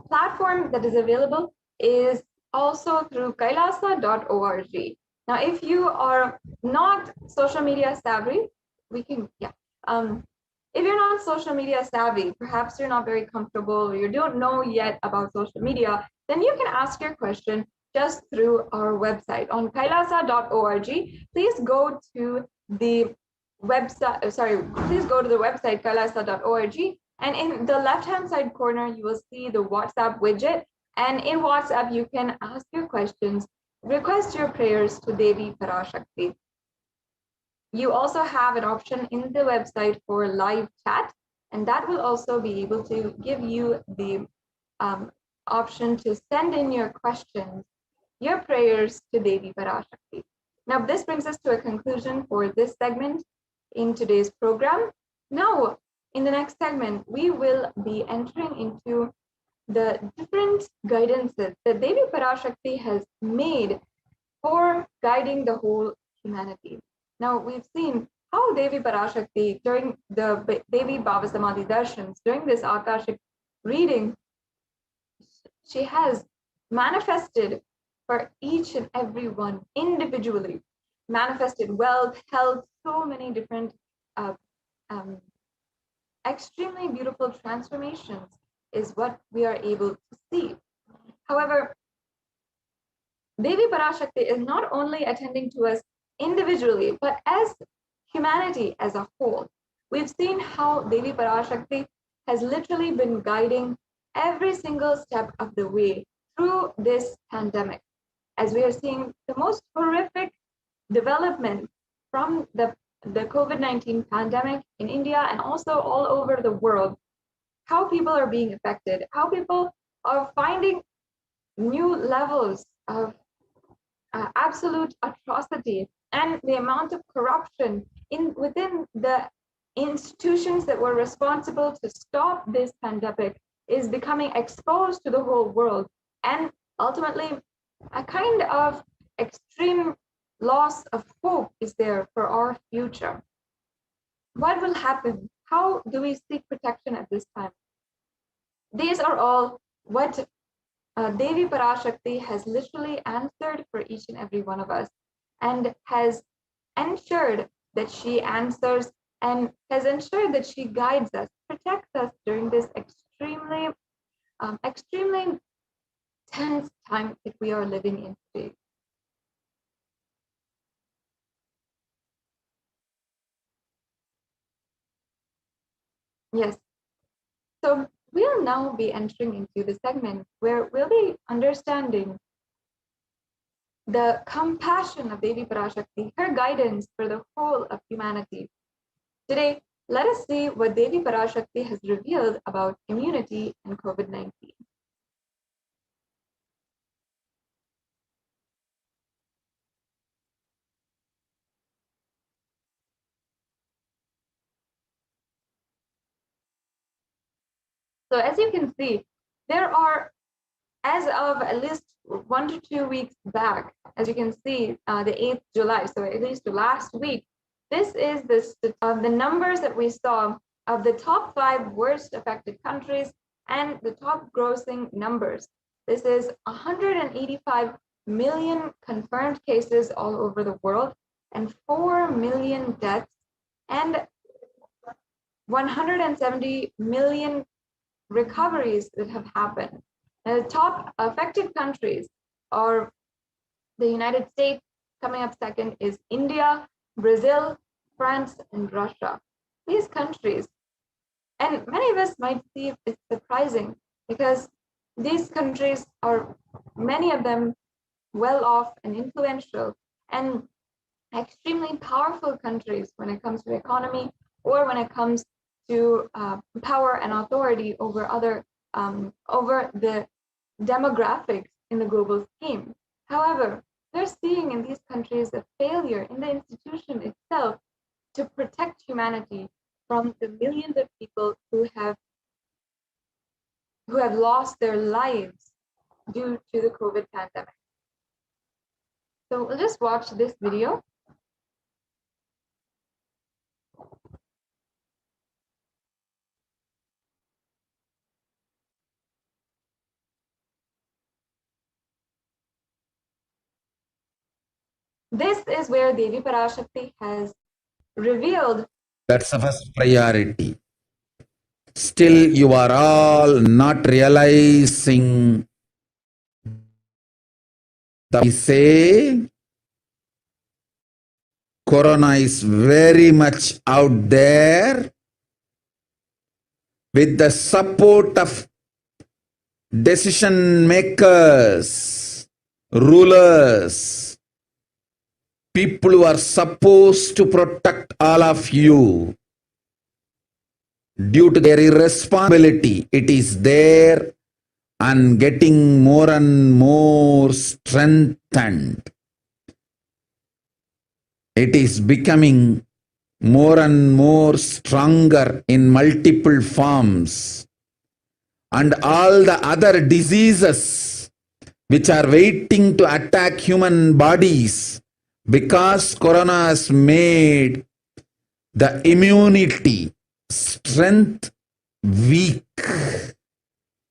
platform that is available is also through kailasa.org. Now, if you are not social media savvy, if you're not social media savvy, perhaps you're not very comfortable, or you don't know yet about social media, then you can ask your question just through our website on kailasa.org. Please go to the website, please go to the website kailasa.org, and in the left-hand side corner, you will see the WhatsApp widget. And in WhatsApp, you can ask your questions, request your prayers to Devi Parashakti. You also have an option in the website for live chat, and that will also be able to give you the option to send in your questions, your prayers to Devi Parashakti. Now, this brings us to a conclusion for this segment in today's program. Now, in the next segment, we will be entering into the different guidances that Devi Parashakti has made for guiding the whole humanity. Now, we've seen how Devi Parashakti, during the Devi Bhava Samadhi Darshans, during this Akashic reading, she has manifested for each and every one individually, manifested wealth, health, so many different extremely beautiful transformations is what we are able to see. However, Devi Parashakti is not only attending to us individually, but as humanity as a whole. We've seen how Devi Parashakti has literally been guiding every single step of the way through this pandemic, as we are seeing the most horrific development from the COVID-19 pandemic in India and also all over the world, how people are being affected, how people are finding new levels of absolute atrocity, and the amount of corruption within the institutions that were responsible to stop this pandemic is becoming exposed to the whole world, and ultimately a kind of extreme loss of hope is there for our future. What will happen? How do we seek protection at this time? These are all what Devi Parashakti has literally answered for each and every one of us, and has ensured that she answers and has ensured that she guides us, protects us during this extremely tense time that we are living in today. Yes. So we'll now be entering into the segment where we'll be understanding the compassion of Devi Parashakti, her guidance for the whole of humanity. Today, let us see what Devi Parashakti has revealed about immunity and COVID-19. So as you can see, there are, as of at least 1 to 2 weeks back, as you can see, the 8th July, so at least last week, this is the numbers that we saw of the top 5 worst affected countries and the top grossing numbers. This is 185 million confirmed cases all over the world and 4 million deaths and 170 million recoveries that have happened. Now, the top affected countries are the United States. Coming up second is India, Brazil, France, and Russia. These countries, and many of us might see it surprising because these countries are, many of them, well off and influential and extremely powerful countries when it comes to economy or when it comes to power and authority over over the demographics in the global scheme. However, they're seeing in these countries a failure in the institution itself to protect humanity from the millions of people who have lost their lives due to the COVID pandemic. So we'll just watch this video. This is where Devi Parashakti has revealed. That's the first priority. Still, you are all not realizing We say Corona is very much out there with the support of decision makers, rulers, people who are supposed to protect all of you. Due to their irresponsibility, it is there and getting more and more strengthened. It is becoming more and more stronger in multiple forms. And all the other diseases which are waiting to attack human bodies, because Corona has made the immunity strength weak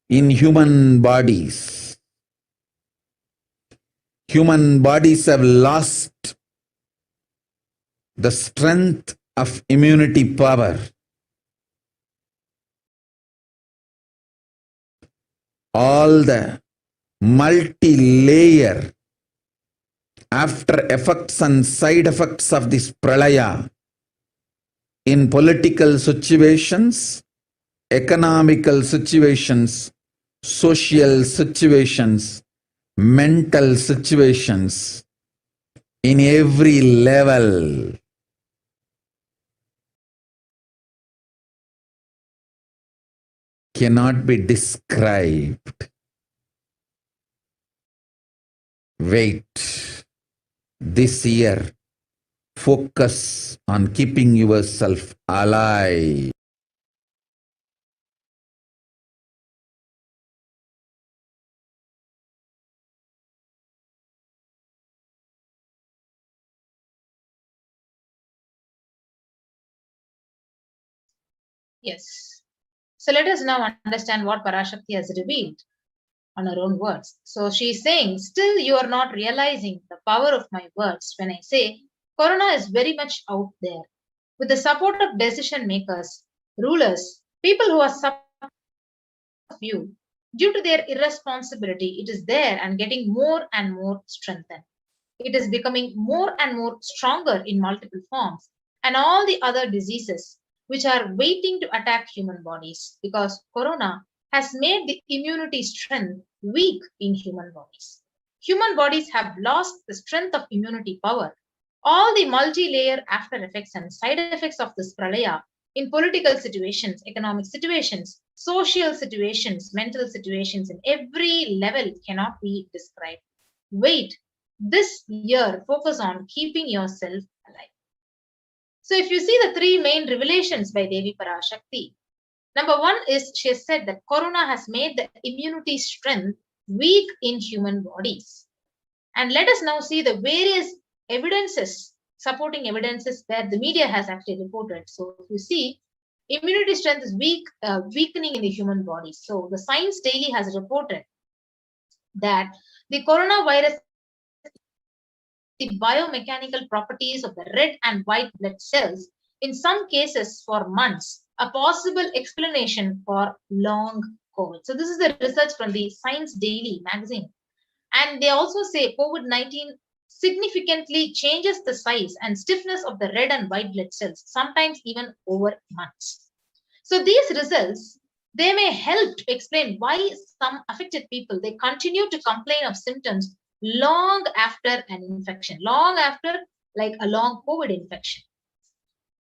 in human bodies. Human bodies have lost the strength of immunity power. All the multi-layer after effects and side effects of this pralaya in political situations, economical situations, social situations, mental situations, in every level. Cannot be described. Wait. This year, focus on keeping yourself alive. Yes. So let us now understand what Parashakti has revealed on her own words. So she is saying, still you are not realizing the power of my words when I say Corona is very much out there. With the support of decision makers, rulers, people who are support of you, due to their irresponsibility, it is there and getting more and more strengthened. It is becoming more and more stronger in multiple forms, and all the other diseases which are waiting to attack human bodies, because Corona has made the immunity strength weak in human bodies. Human bodies have lost the strength of immunity power. All the multi-layer after effects and side effects of this pralaya in political situations, economic situations, social situations, mental situations, in every level cannot be described. Wait, this year focus on keeping yourself alive. So if you see the three main revelations by Devi Parashakti, number one is she has said that Corona has made the immunity strength weak in human bodies. And let us now see the various evidences, supporting evidences that the media has actually reported. So if you see, immunity strength is weakening in the human body. So the Science Daily has reported that the coronavirus, the biomechanical properties of the red and white blood cells, in some cases for months, a possible explanation for long COVID. So this is the research from the Science Daily magazine. And they also say COVID-19 significantly changes the size and stiffness of the red and white blood cells, sometimes even over months. So these results, they may help to explain why some affected people, they continue to complain of symptoms long after an infection, long after like a long COVID infection.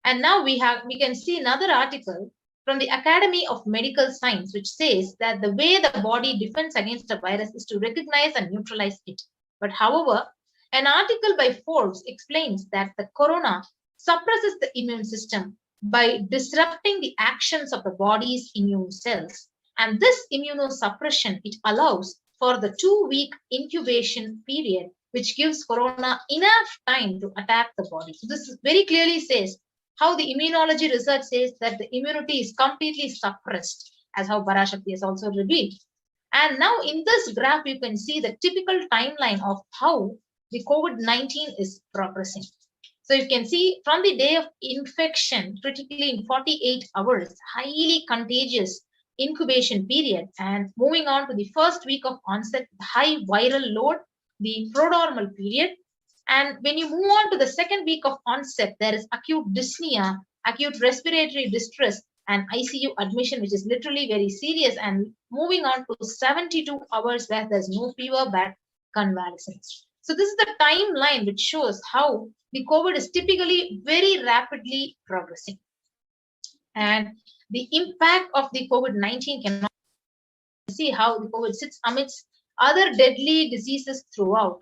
And now we can see another article from the Academy of Medical Science, which says that the way the body defends against a virus is to recognize and neutralize it. But however, an article by Forbes explains that the corona suppresses the immune system by disrupting the actions of the body's immune cells. And this immunosuppression, it allows for the 2-week incubation period, which gives corona enough time to attack the body. So this very clearly says how the immunology research says that the immunity is completely suppressed, as how Parashakti has also revealed. And now in this graph, you can see the typical timeline of how the COVID-19 is progressing. So you can see from the day of infection, critically in 48 hours, highly contagious incubation period, and moving on to the first week of onset, high viral load, the prodromal period. And when you move on to the second week of onset, there is acute dyspnea, acute respiratory distress, and ICU admission, which is literally very serious, and moving on to 72 hours where there's no fever but convalescence. So this is the timeline which shows how the COVID is typically very rapidly progressing. And the impact of the COVID-19 cannot see how the COVID sits amidst other deadly diseases throughout.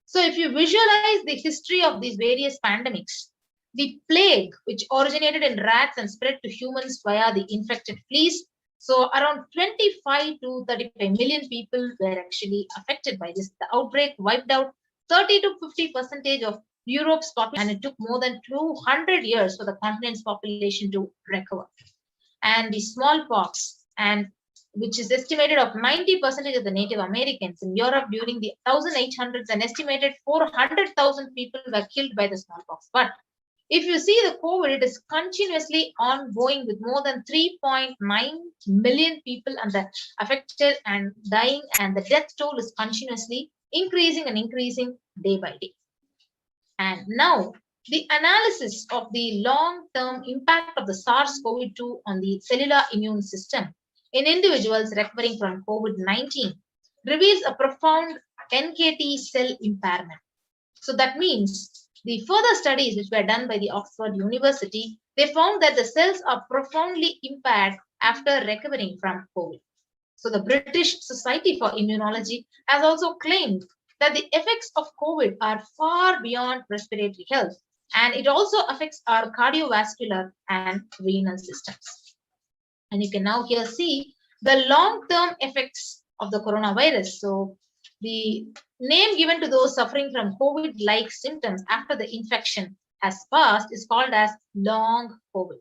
So if you visualize the history of these various pandemics, the plague, which originated in rats and spread to humans via the infected fleas, so around 25 to 35 million people were actually affected by this. The outbreak wiped out 30 to 50% of Europe's population, and it took more than 200 years for the continent's population to recover. And the smallpox, and which is estimated of 90% of the Native Americans in Europe during the 1800s, an estimated 400,000 people were killed by the smallpox. But if you see the COVID, it is continuously ongoing with more than 3.9 million people affected and dying, and the death toll is continuously increasing and increasing day by day. And now, the analysis of the long-term impact of the SARS-CoV-2 on the cellular immune system in individuals recovering from COVID-19 reveals a profound NKT cell impairment. So that means the further studies which were done by the Oxford University, they found that the cells are profoundly impaired after recovering from COVID. So the British Society for Immunology has also claimed that the effects of COVID are far beyond respiratory health, and it also affects our cardiovascular and renal systems. And you can now here see the long-term effects of the coronavirus. So the name given to those suffering from COVID-like symptoms after the infection has passed is called as long COVID.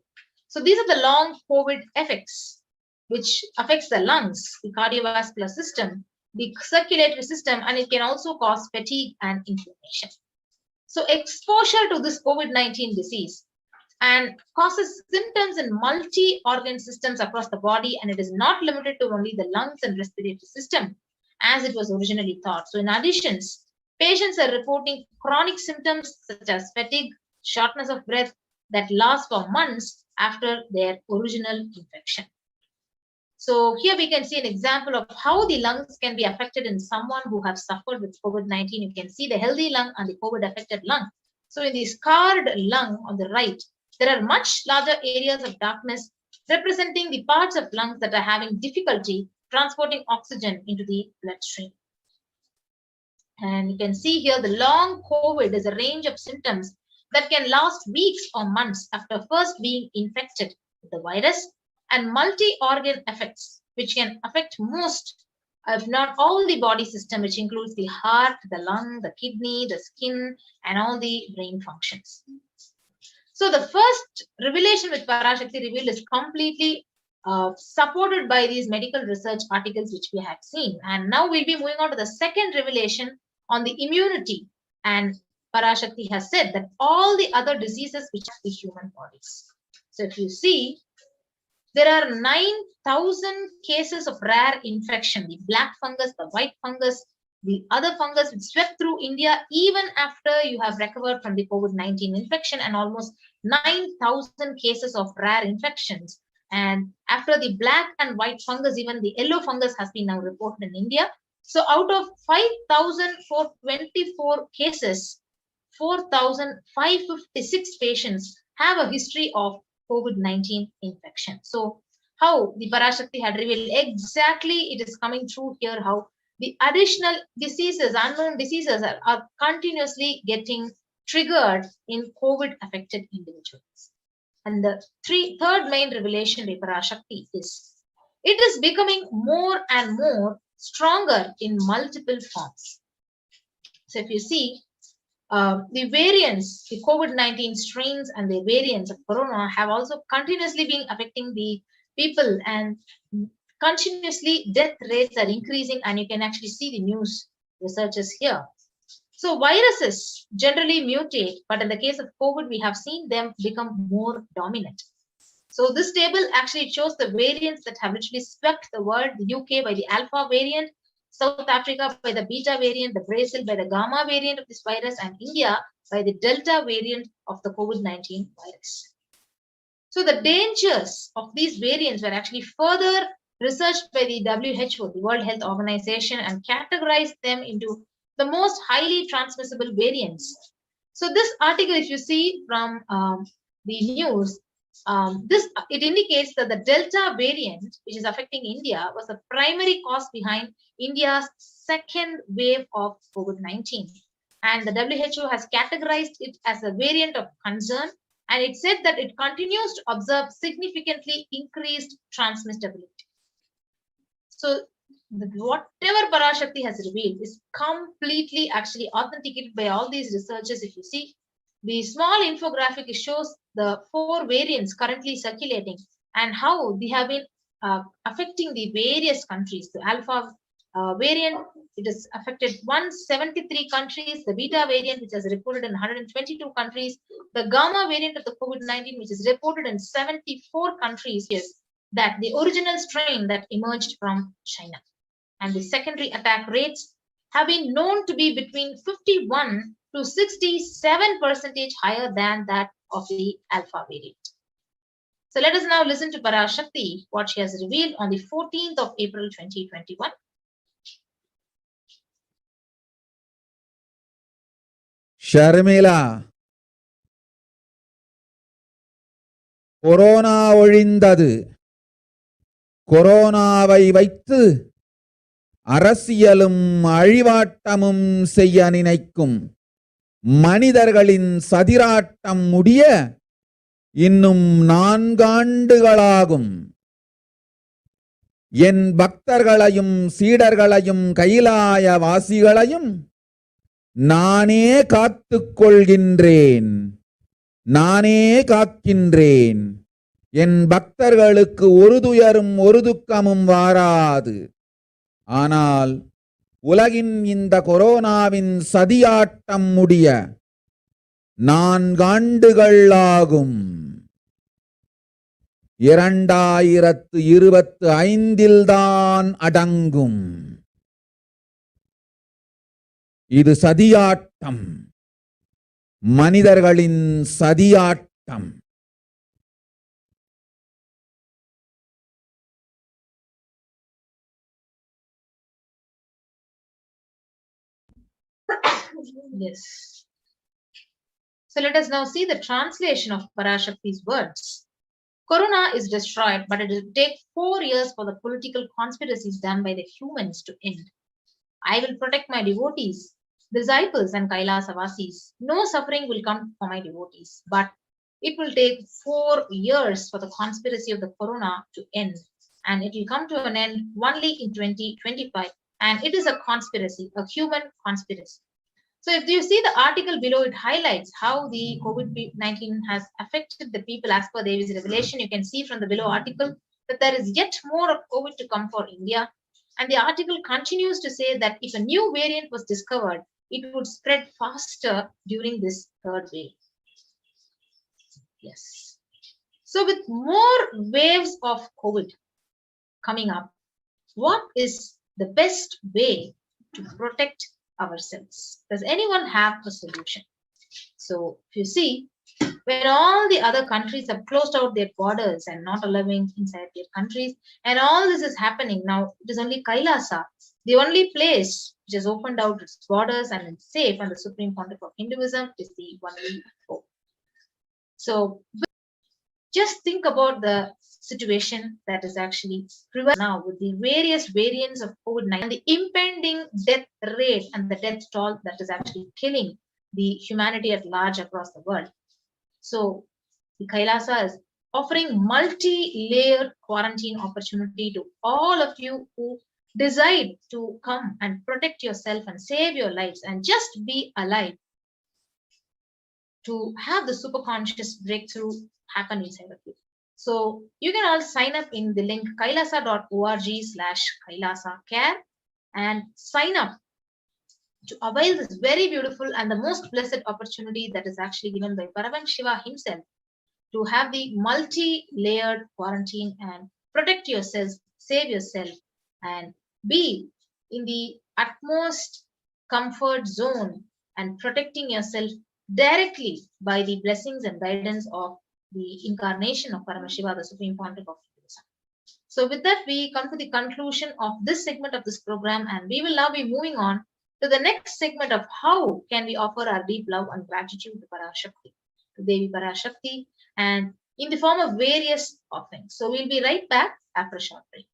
So these are the long COVID effects, which affects the lungs, the cardiovascular system, the circulatory system, and it can also cause fatigue and inflammation. So exposure to this COVID-19 disease and causes symptoms in multi-organ systems across the body, and it is not limited to only the lungs and respiratory system as it was originally thought. So in addition, patients are reporting chronic symptoms such as fatigue, shortness of breath that last for months after their original infection. So here we can see an example of how the lungs can be affected in someone who has suffered with COVID-19. You can see the healthy lung and the COVID-affected lung. So in the scarred lung on the right, there are much larger areas of darkness representing the parts of lungs that are having difficulty transporting oxygen into the bloodstream. And you can see here the long COVID is a range of symptoms that can last weeks or months after first being infected with the virus, and multi-organ effects, which can affect most, if not all, the body system, which includes the heart, the lung, the kidney, the skin, and all the brain functions. So the first revelation which Parashakti revealed is completely supported by these medical research articles which we have seen. And now we'll be moving on to the second revelation on the immunity. And Parashakti has said that all the other diseases which have the human bodies. So if you see, there are 9,000 cases of rare infection, the black fungus, the white fungus, the other fungus which swept through India even after you have recovered from the COVID-19 infection, and almost 9,000 cases of rare infections. And after the black and white fungus, even the yellow fungus has been now reported in India. So out of 5,424 cases, 4,556 patients have a history of COVID-19 infection. So how the Parashakti had revealed exactly it is coming through here, how the additional diseases, unknown diseases are continuously getting triggered in COVID-affected individuals. And the third main revelation by Parashakti is, it is becoming more and more stronger in multiple forms. So if you see, the variants, the COVID-19 strains and the variants of corona have also continuously been affecting the people, and continuously death rates are increasing, and you can actually see the news researchers here. So viruses generally mutate, but in the case of COVID, we have seen them become more dominant. So this table actually shows the variants that have literally swept the world, the UK by the Alpha variant, South Africa by the beta variant, the Brazil by the gamma variant of this virus, and India by the delta variant of the COVID-19 virus. So the dangers of these variants were actually further researched by the WHO, the World Health Organization, and categorized them into the most highly transmissible variants. So this article, if you see from the news, it indicates that the Delta variant, which is affecting India, was the primary cause behind India's second wave of COVID-19. And the WHO has categorized it as a variant of concern, and it said that it continues to observe significantly increased transmissibility. So whatever Parashakti has revealed is completely actually authenticated by all these researchers. If you see the small infographic, it shows the 4 variants currently circulating and how they have been affecting the various countries. The Alpha variant, it has affected 173 countries. The Beta variant, which is reported in 122 countries. The Gamma variant of the COVID-19, which is reported in 74 countries. Yes, that the original strain that emerged from China. And the secondary attack rates have been known to be between 51 to 67% higher than that of the Alpha variant. So let us now listen to Parashakti, what she has revealed on the 14th of April 2021. Sharmila, corona ஒழிந்தது. கொரோனாவை வைத்து அரசியலும் அழிவாட்டமும் செய்ய நினைக்கும் மனிதர்களின் சதிராட்டம் முடிய இன்னும் 4 ஆண்டுகளாகும். என் பக்தர்களையும் சீடர்களையும் கைலாய வாசிகளையும் நானே காத்துக் கொள்கின்றேன், நானே காக்கின்றேன். என் பக்தர்களுக்கு ஒரு துயரும் ஒரு துக்கமும் வாராது. ஆனால் உலகின் இந்த கொரோனாவின் சதியாட்டம் முடிய 4 ஆண்டுகள் ஆகும். 2025 தான் அடங்கும். இது சதியாட்டம், மனிதர்களின் சதியாட்டம். Yes. So let us now see the translation of Parashakti's words. Corona is destroyed, but it will take 4 years for the political conspiracies done by the humans to end. I will protect my devotees, disciples, and Kailasavasis. No suffering will come for my devotees, but it will take 4 years for the conspiracy of the corona to end, and it will come to an end only in 2025. And it is a conspiracy, a human conspiracy. So if you see the article below, it highlights how the COVID-19 has affected the people as per Devi's revelation. You can see from the below article that there is yet more of COVID to come for India. And the article continues to say that if a new variant was discovered, it would spread faster during this 3rd wave. Yes. So with more waves of COVID coming up, what is the best way to protect ourselves? Does anyone have a solution? So if you see, when all the other countries have closed out their borders and not allowing inside their countries, and all this is happening now, it is only Kailasa, the only place which has opened out its borders and is safe, and the Supreme Pontiff of Hinduism is the only hope. So just think about the situation that is actually prevalent now with the various variants of COVID-19 and the impending death rate and the death toll that is actually killing the humanity at large across the world. So the Kailasa is offering multi-layered quarantine opportunity to all of you who decide to come and protect yourself and save your lives and just be alive, to have the superconscious breakthrough happen inside of you. So you can all sign up in the link kailasa.org/kailasacare and sign up to avail this very beautiful and the most blessed opportunity that is actually given by Paramashiva himself, to have the multi-layered quarantine and protect yourself, save yourself, and be in the utmost comfort zone and protecting yourself directly by the blessings and guidance of the incarnation of Paramashiva, the Supreme Pontiff of Hinduism. So with that, we come to the conclusion of this segment of this program, and we will now be moving on to the next segment of how can we offer our deep love and gratitude to Parashakti, to Devi Parashakti, and in the form of various offerings. So we'll be right back after a short break.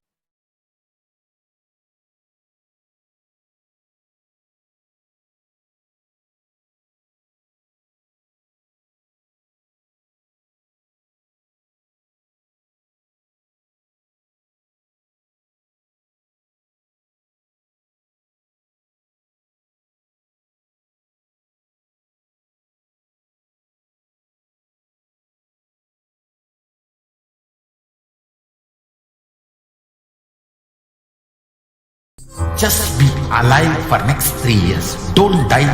Just be alive for next 3 years. Don't die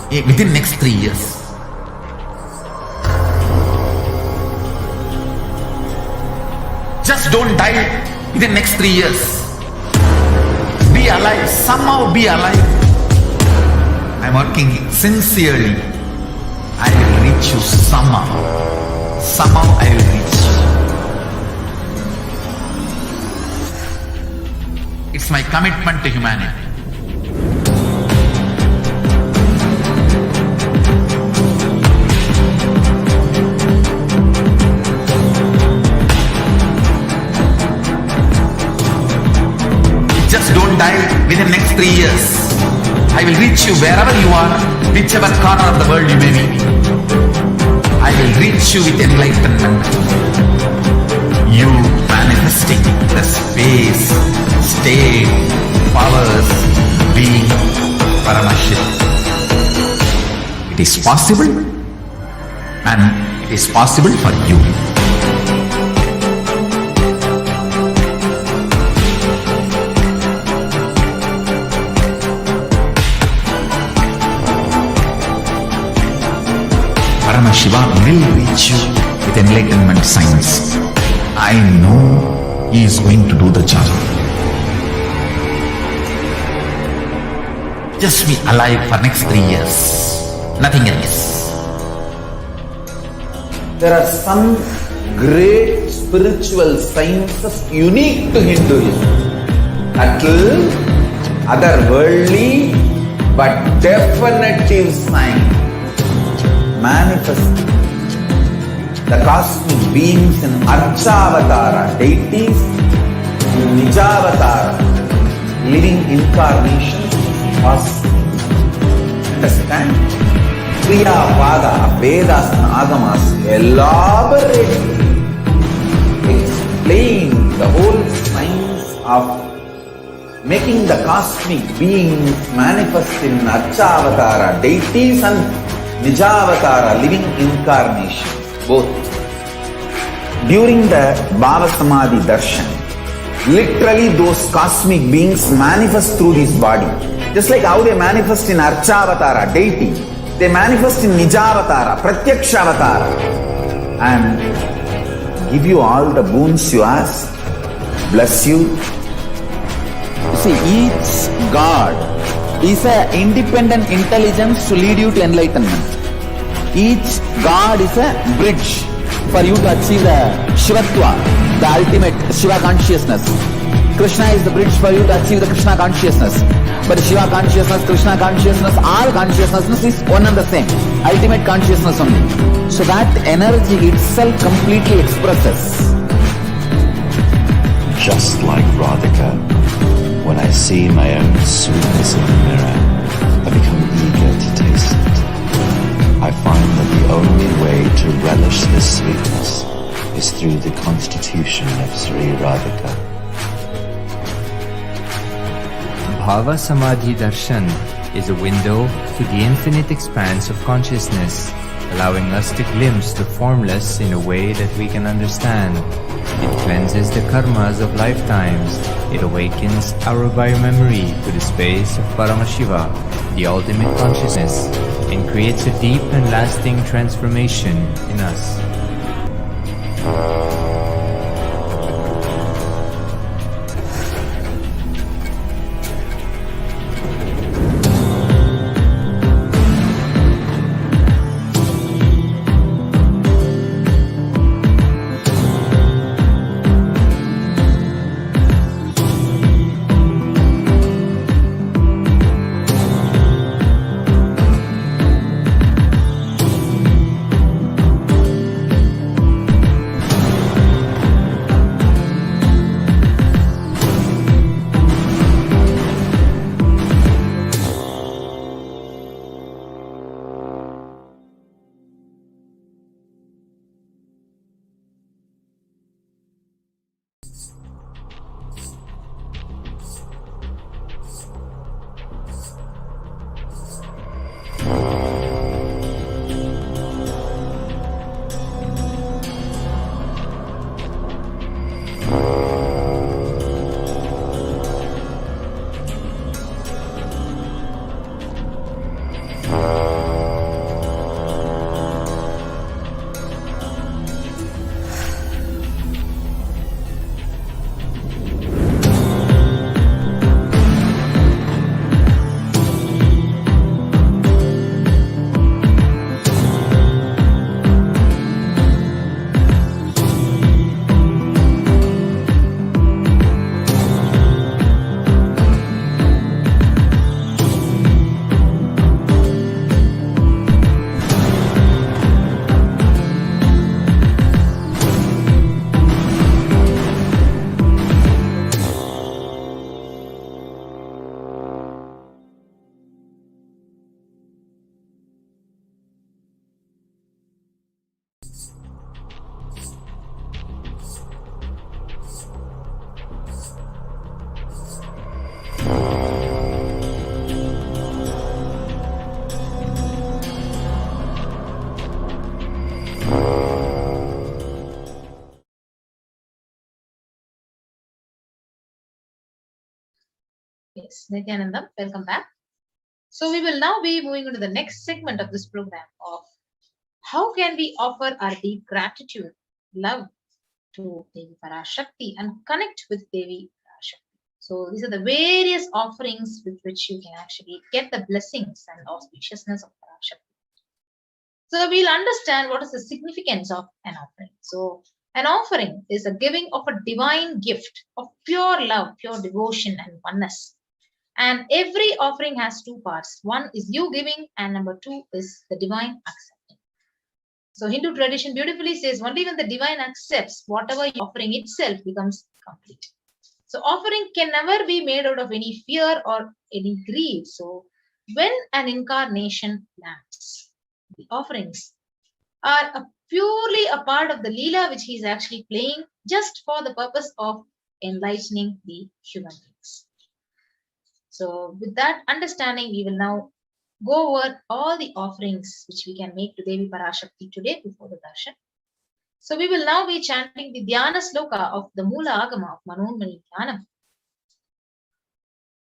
within next 3 years. Just don't die within next 3 years. Be alive. Somehow be alive. I'm working sincerely. I will reach you somehow. Somehow I will reach you. It's my commitment to humanity. Just don't die within next 3 years. I will reach you wherever you are, whichever corner of the world you may be. I will reach you with enlightenment. You manifesting the space, state, powers, being Paramashiv. It is possible, and it is possible for you. Paramashiva will reach you with enlightenment science. I know he is going to do the job. Just be alive for next 3 years. Nothing else. There are some great spiritual sciences unique to Hinduism. Subtle, otherworldly, but definitive science. Manifesting the cosmic beings in Archavatara, deities, Nijavatara, living incarnations is possible. Understand? Kriya Vada, Vedas and Agamas elaborately explain the whole science of making the cosmic beings manifest in Archavatara, deities and Nijavatara, living incarnations, both. During the Bhava Samadhi Darshan, literally those cosmic beings manifest through this body. Just like how they manifest in Archavatara, deity, they manifest in Nijavatara, Pratyakshavatara, and give you all the boons you ask, bless you. You see, each God is an independent intelligence to lead you to enlightenment. Each God is a bridge for you to achieve the Shivatva, the ultimate Shiva consciousness. Krishna is the bridge for you to achieve the Krishna consciousness. But Shiva consciousness, Krishna consciousness, all consciousness is one and the same. Ultimate consciousness only. So that energy itself completely expresses. Just like Radhika, when I see my own sweetness in the mirror, I become eager to taste it. I find that the only way to relish this sweetness is through the constitution of Sri Radhika. Bhava Samadhi Darshan is a window to the infinite expanse of consciousness, allowing us to glimpse the formless in a way that we can understand. It cleanses the karmas of lifetimes. It awakens our biomemory to the space of Paramashiva, the ultimate consciousness, and creates a deep and lasting transformation in us. Yes, Nithyanandam, welcome back. So we will now be moving into the next segment of this program of how can we offer our deep gratitude, love to Devi Parashakti and connect with Devi Parashakti. So these are the various offerings with which you can actually get the blessings and auspiciousness of Parashakti. So we'll understand what is the significance of an offering. So an offering is a giving of a divine gift of pure love, pure devotion and oneness. And every offering has two parts. One is you giving and number two is the divine accepting. So Hindu tradition beautifully says only when the divine accepts, whatever you're offering itself becomes complete. So offering can never be made out of any fear or any greed. So when an incarnation lands, the offerings are purely a part of the Leela which he is actually playing just for the purpose of enlightening the human beings. So with that understanding, we will now go over all the offerings which we can make to Devi Parashakti today before the darshan. So we will now be chanting the Dhyana Sloka of the Mula Agama of Manonmani Dhyanam.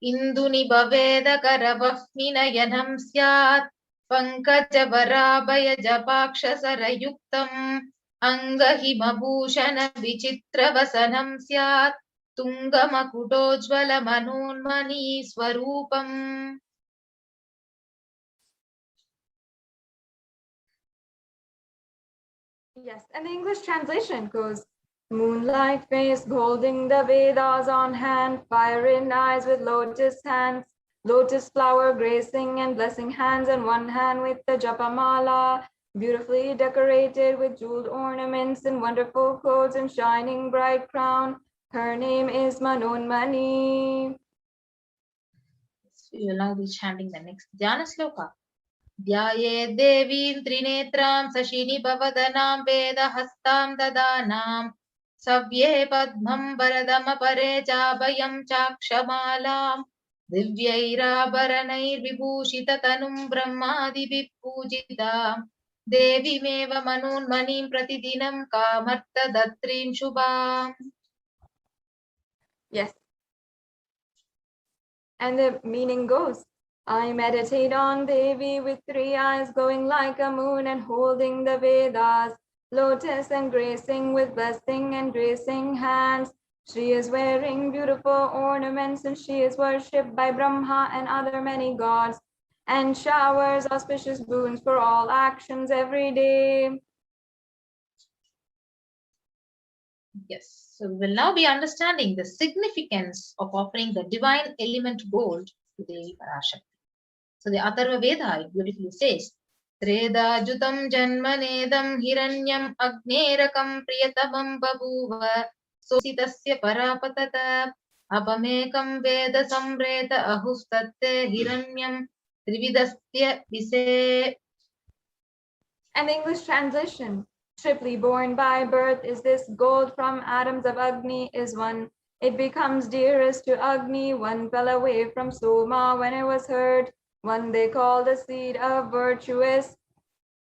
Induni Bhaveda Karavahminayanam Syat Pankajavaraabhaya Japaksha Yuktam Angahimabhushana Vichitra Vasanam Syat Tungamakutojvala Manonmani Swarupam. Yes, and the English translation goes, moonlight face holding the Vedas on hand, fire in eyes with lotus hands, lotus flower gracing and blessing hands, and one hand with the japamala, beautifully decorated with jeweled ornaments and wonderful clothes and shining bright crown. Her name is Manonmani. We will now be chanting the next Dhyana Sloka. Dhyaye Devim Trinetram Sashini Bhavadhanam Veda Hastam Dadanam Savye Padmam Varadama Pare Jabhayam Chakshamalam Divyaira Bharanair Vibhushita Tanum Brahmadi Vipujita Devi Meva Manonmanim Pratidinam Kamarta Datrim Shubham. Yes. And the meaning goes, I meditate on Devi with three eyes glowing like a moon and holding the Vedas, lotus and gracing with blessing and gracing hands. She is wearing beautiful ornaments and she is worshipped by Brahma and other many gods and showers auspicious boons for all actions every day. Yes, so we will now be understanding the significance of offering the divine element gold to Devi Parashakti. So the Atharva Veda it beautifully says, Treda Jutam Janmanedam Hiranyam Agnerakam Priyatamam Babuva Sositasya Parapatata Apamekam Veda Samreta Ahustatte Hiranyam Trividasya Vise. And the English translation, triply born by birth is this gold from atoms of Agni is one. It becomes dearest to Agni. One fell away from Soma when it was heard. One they call the seed of virtuous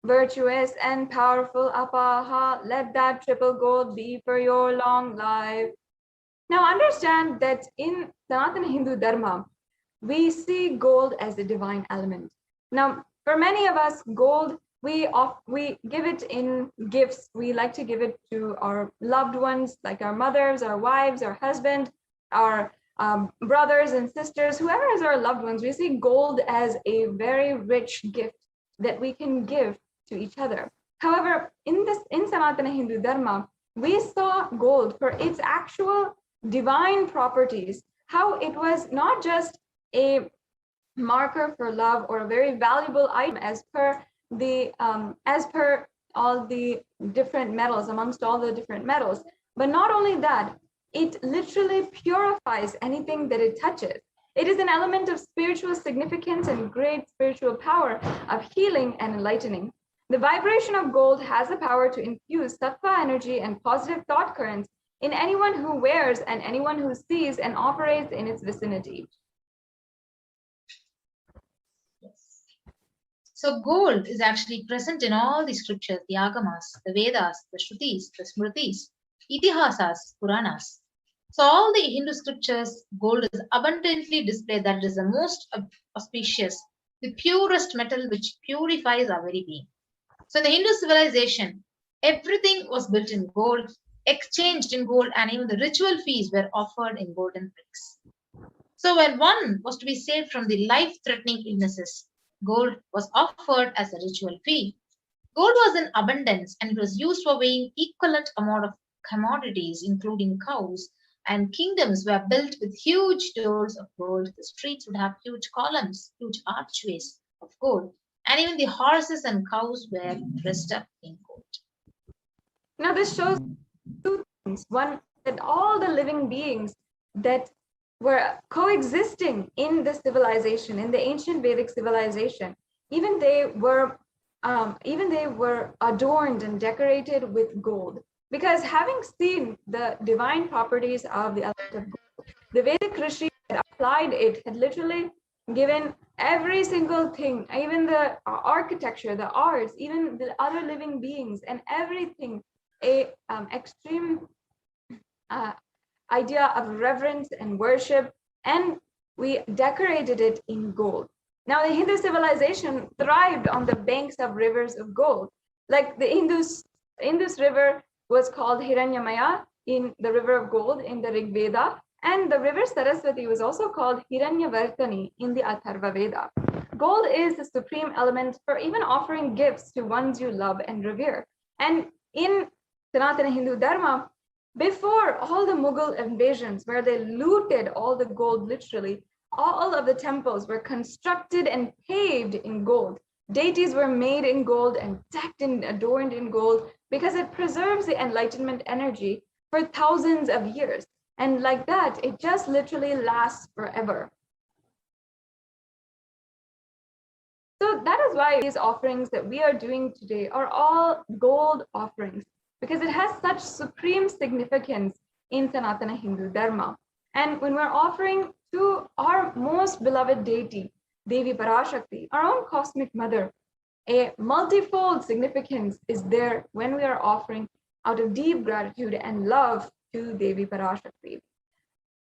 and powerful Apaha. Let that triple gold be for your long life. Now understand that in Sanatana Hindu Dharma, we see gold as a divine element. Now, For many of us, gold, we give it in gifts. We like to give it to our loved ones, like our mothers, our wives, our husband, our brothers and sisters, whoever is our loved ones. We see gold as a very rich gift that we can give to each other. However, in Sanatana Hindu Dharma, we saw gold for its actual divine properties, how it was not just a marker for love or a very valuable item as per all the different metals, amongst all the different metals. But not only that, it literally purifies anything that it touches. It is an element of spiritual significance and great spiritual power of healing and enlightening. The vibration of gold has the power to infuse sattva energy and positive thought currents in anyone who wears and anyone who sees and operates in its vicinity. So gold is actually present in all the scriptures, the Agamas, the Vedas, the Shrutis, the Smritis, Itihasas, Puranas. So all the Hindu scriptures, gold is abundantly displayed that it is the most auspicious, the purest metal which purifies our very being. So in the Hindu civilization, everything was built in gold, exchanged in gold, and even the ritual feasts were offered in golden bricks. So when one was to be saved from the life-threatening illnesses, gold was offered as a ritual fee. Gold was in abundance and it was used for weighing equivalent amount of commodities, including cows, and kingdoms were built with huge doors of gold. The streets would have huge columns, huge archways of gold, and even the horses and cows were dressed up in gold. Now this shows two things. One, that all the living beings that were coexisting in the civilization, in the ancient Vedic civilization, even they were adorned and decorated with gold. Because having seen the divine properties of the element of gold, the Vedic Rishi that applied it had literally given every single thing, even the architecture, the arts, even the other living beings and everything, a extreme idea of reverence and worship, and we decorated it in gold. Now the Hindu civilization thrived on the banks of rivers of gold. Like the Indus River was called Hiranyamaya, in the river of gold in the Rig Veda, and the river Saraswati was also called Hiranyavartani in the Atharva Veda. Gold is the supreme element for even offering gifts to ones you love and revere. And in Sanatana Hindu Dharma, before all the Mughal invasions, where they looted all the gold literally, all of the temples were constructed and paved in gold. Deities were made in gold and decked and adorned in gold because it preserves the enlightenment energy for thousands of years. And like that, it just literally lasts forever. So that is why these offerings that we are doing today are all gold offerings, because it has such supreme significance in Sanatana Hindu Dharma. And when we're offering to our most beloved deity, Devi Parashakti, our own cosmic mother, a multifold significance is there when we are offering out of deep gratitude and love to Devi Parashakti.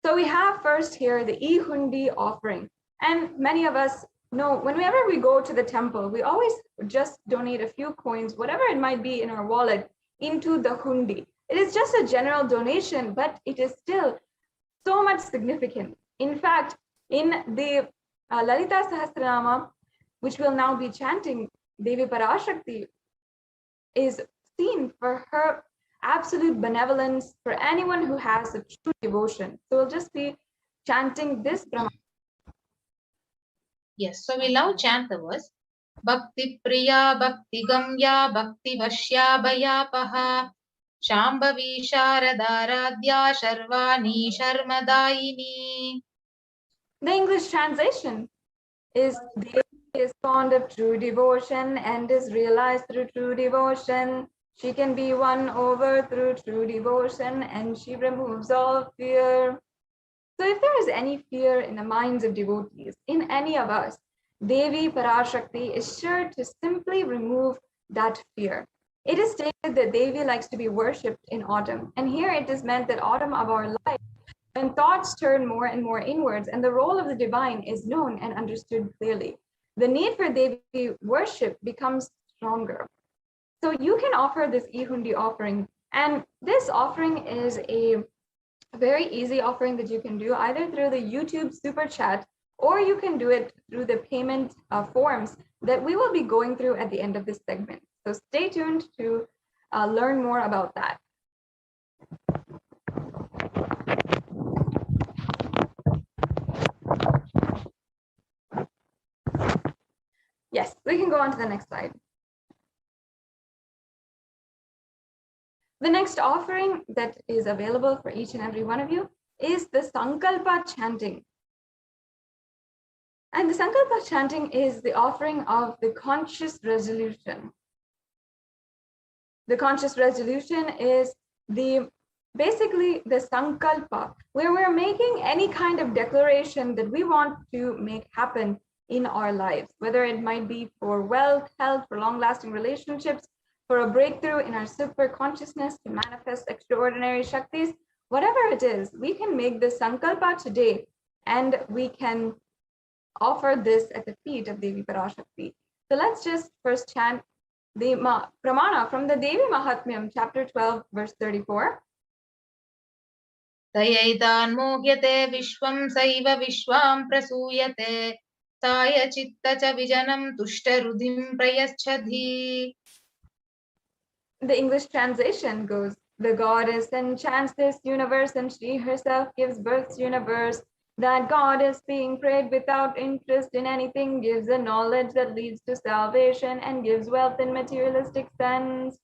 So we have first here the E-Hundi offering. And many of us know whenever we go to the temple, we always just donate a few coins, whatever it might be in our wallet, into the hundi. It is just a general donation, but it is still so much significant. In fact, in the Lalita Sahasranama, which we'll now be chanting, Devi Parashakti is seen for her absolute benevolence for anyone who has a true devotion. So we'll just be chanting this Brahma. Yes, so we now chant the verse. Bhakti Priya, Bhakti Gamya, Bhakti Vashya Bhayapaha, Shambhavi Sharadaradhya Sharvani Sharmadayini. The English translation is Devi is fond of true devotion and is realized through true devotion. She can be won over through true devotion and she removes all fear. So if there is any fear in the minds of devotees, in any of us, Devi Parashakti is sure to simply remove that fear. It is stated that Devi likes to be worshipped in autumn. And here it is meant that autumn of our life, when thoughts turn more and more inwards and the role of the divine is known and understood clearly. the need for Devi worship becomes stronger. So you can offer this e-hundi offering, and this offering is a very easy offering that you can do either through the YouTube super chat, or you can do it through the payment forms that we will be going through at the end of this segment. So stay tuned to learn more about that. Yes, we can go on to the next slide. The next offering that is available for each and every one of you is the Sankalpa chanting. And the Sankalpa chanting is the offering of the conscious resolution. The conscious resolution is basically the Sankalpa, where we're making any kind of declaration that we want to make happen in our lives, whether it might be for wealth, health, for long-lasting relationships, for a breakthrough in our super consciousness to manifest extraordinary Shaktis, whatever it is, we can make this Sankalpa today, and we can offer this at the feet of Devi Parashakti. So let's just first chant the Pramana from the Devi Mahatmyam, chapter 12, verse 34. Tayaitan mohyate vishwam saiva vishwam prasuyate Taya chitta cha vijanam tushta rudhim prayaschadhi. The English translation goes, the goddess enchants this universe, and she herself gives birth to universe. That goddess, being prayed without interest in anything, gives a knowledge that leads to salvation and gives wealth in materialistic sense.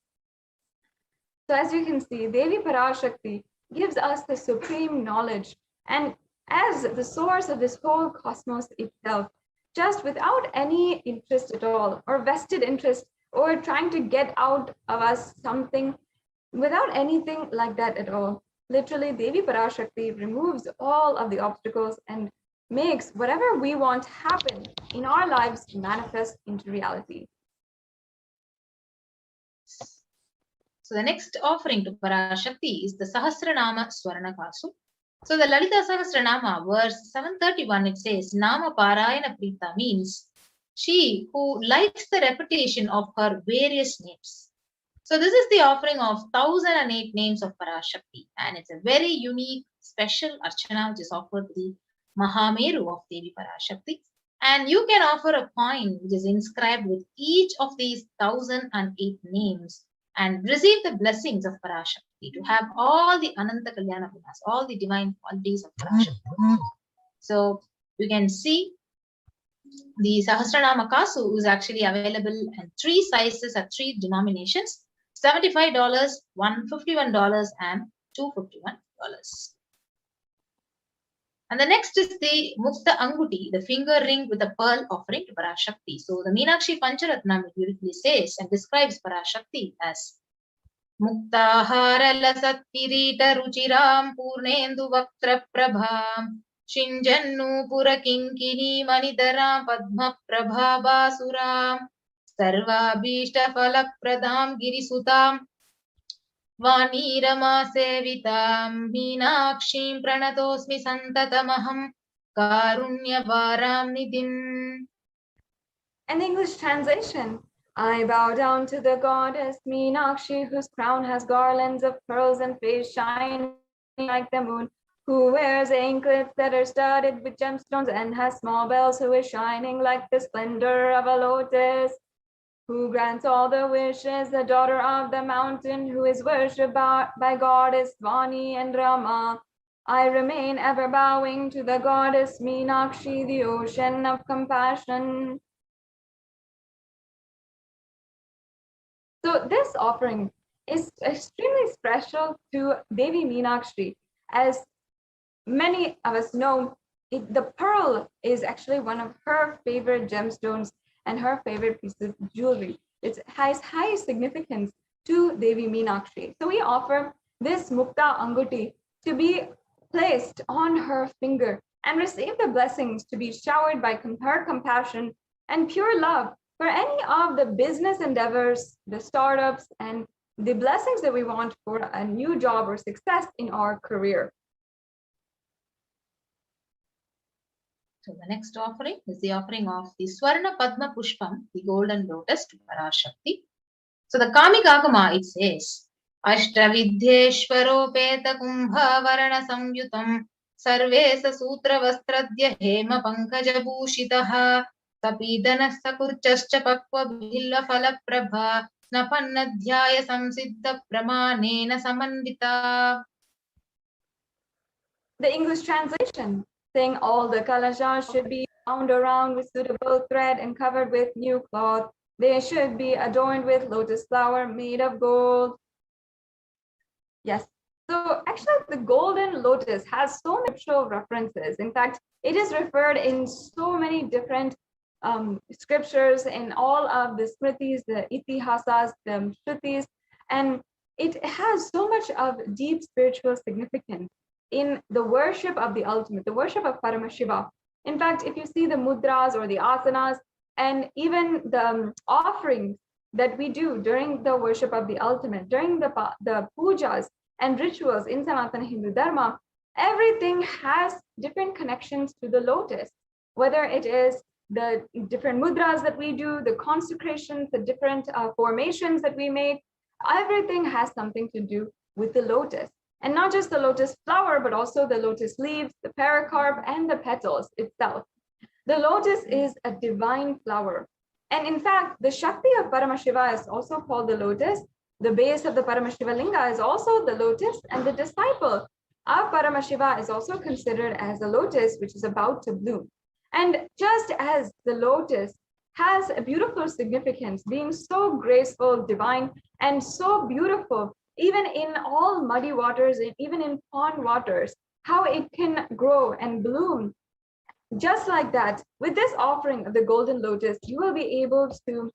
So as you can see, Devi Parashakti gives us the supreme knowledge, and as the source of this whole cosmos itself, just without any interest at all, or vested interest, or trying to get out of us something, without anything like that at all. Literally, Devi Parashakti removes all of the obstacles and makes whatever we want happen in our lives manifest into reality. So the next offering to Parashakti is the Sahasranama Swaranakasu. So the Lalita Sahasranama, verse 731, it says, Nama Parayana Prita means she who likes the repetition of her various names. So this is the offering of 1008 names of Parashakti, and it's a very unique, special Archana which is offered to the Mahameru of Devi Parashakti. And you can offer a coin which is inscribed with each of these 1008 names and receive the blessings of Parashakti to have all the Ananta Kalyana Gunas, all the divine qualities of Parashakti. So you can see the Sahasranama Kasu is actually available in 3 sizes at 3 denominations, $75, $151, and $251. And the next is the Mukta Anguti, the finger ring with a pearl offering to Parashakti. So the Meenakshi Pancharatnam beautifully says and describes Parashakti as Muktahara Lasat Kirita Ruchiram Purnendu Vaktra Prabham Shinjannu Pura Kinkini Manitaram Padma Prabha Basuram Sarva Bhishta Falak Pradam Girisutam Vanirama Sevitam Meenakshim Pranatosmi Santatamaham Karunya Varam Nidhim. An English translation. I bow down to the goddess Meenakshi, whose crown has garlands of pearls and face shining like the moon, who wears anklets that are studded with gemstones and has small bells, who is shining like the splendor of a lotus, who grants all the wishes, the daughter of the mountain, who is worshipped by goddess Vani and Rama. I remain ever bowing to the goddess Meenakshi, the ocean of compassion. So this offering is extremely special to Devi Meenakshi. As many of us know, the pearl is actually one of her favorite gemstones and her favorite piece of jewelry. It has high significance to Devi Meenakshi. So we offer this Mukta Anguti to be placed on her finger and receive the blessings to be showered by her compassion and pure love for any of the business endeavors, the startups, and the blessings that we want for a new job or success in our career. So the next offering is the offering of the Swarna Padma Pushpam, the golden lotus, to Parashakti. So the Kamika Agama, it says, Ashtavidheshwaropeta Kumbha Varana Samyutam Sarvesa Sutra Vastradya Hema Pankaja Bhushitaha Tapidana Sakurchascha Pakva Bhilla Phala Prabha Napannadhyaya Samsiddha Pramanena Samandita. The English translation, saying all the kalashas should be bound around with suitable thread and covered with new cloth. They should be adorned with lotus flower made of gold. Yes. So actually the golden lotus has so many scriptural references. In fact, it is referred in so many different scriptures in all of the smritis, the itihasas, the shrutis, and it has so much of deep spiritual significance in the worship of the ultimate, the worship of Paramashiva. In fact, if you see the mudras or the asanas, and even the offerings that we do during the worship of the ultimate, during the pujas and rituals in Sanatana Hindu Dharma, everything has different connections to the lotus, whether it is the different mudras that we do, the consecrations, the different formations that we make, everything has something to do with the lotus. And not just the lotus flower, but also the lotus leaves, the pericarp, and the petals itself. The lotus is a divine flower. And in fact, the Shakti of Paramashiva is also called the lotus. The base of the Paramashiva Linga is also the lotus, and the disciple of Paramashiva is also considered as a lotus, which is about to bloom. And just as the lotus has a beautiful significance, being so graceful, divine, and so beautiful, even in all muddy waters, even in pond waters, how it can grow and bloom. Just like that, with this offering of the golden lotus, you will be able to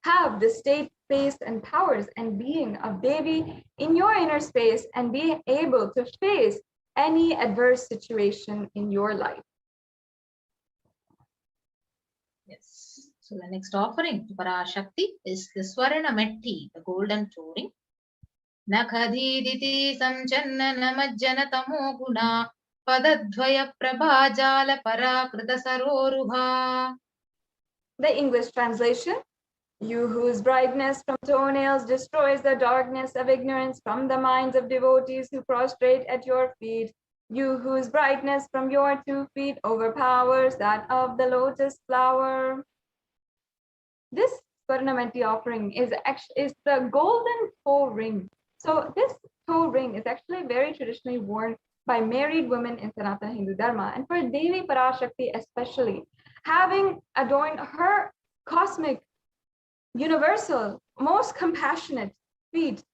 have the state, space, and powers and being of Devi in your inner space and be able to face any adverse situation in your life. Yes. So the next offering to Parashakti is the Swarna Metti, the golden touring. Nakhadiditi samchanna namajjana tamo guna padadvaya prabhajala parakrita saroruha. The English translation, you whose brightness from toenails destroys the darkness of ignorance from the minds of devotees who prostrate at your feet, you whose brightness from your 2 feet overpowers that of the lotus flower. This Swarnamati offering is the golden toe ring. So this toe ring is actually very traditionally worn by married women in Sanatana Hindu Dharma, and for Devi Parashakti especially, having adorned her cosmic, universal, most compassionate feet,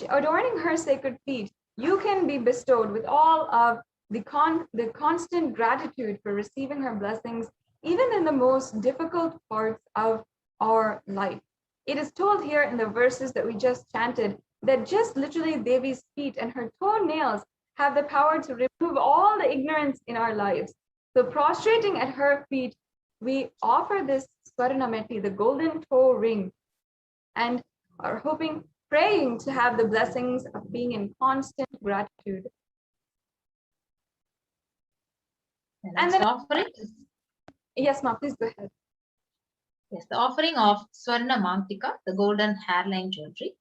adorning her sacred feet, you can be bestowed with all of the constant gratitude for receiving her blessings, even in the most difficult parts of our life. It is told here in the verses that we just chanted that just literally Devi's feet and her toenails have the power to remove all the ignorance in our lives. So prostrating at her feet, we offer this Swarnameti, the golden toe ring, and are hoping, praying to have the blessings of being in constant gratitude. And the offering? Yes, ma'am, please go ahead. Yes, the offering of Swarna Mantika, the golden hairline jewelry.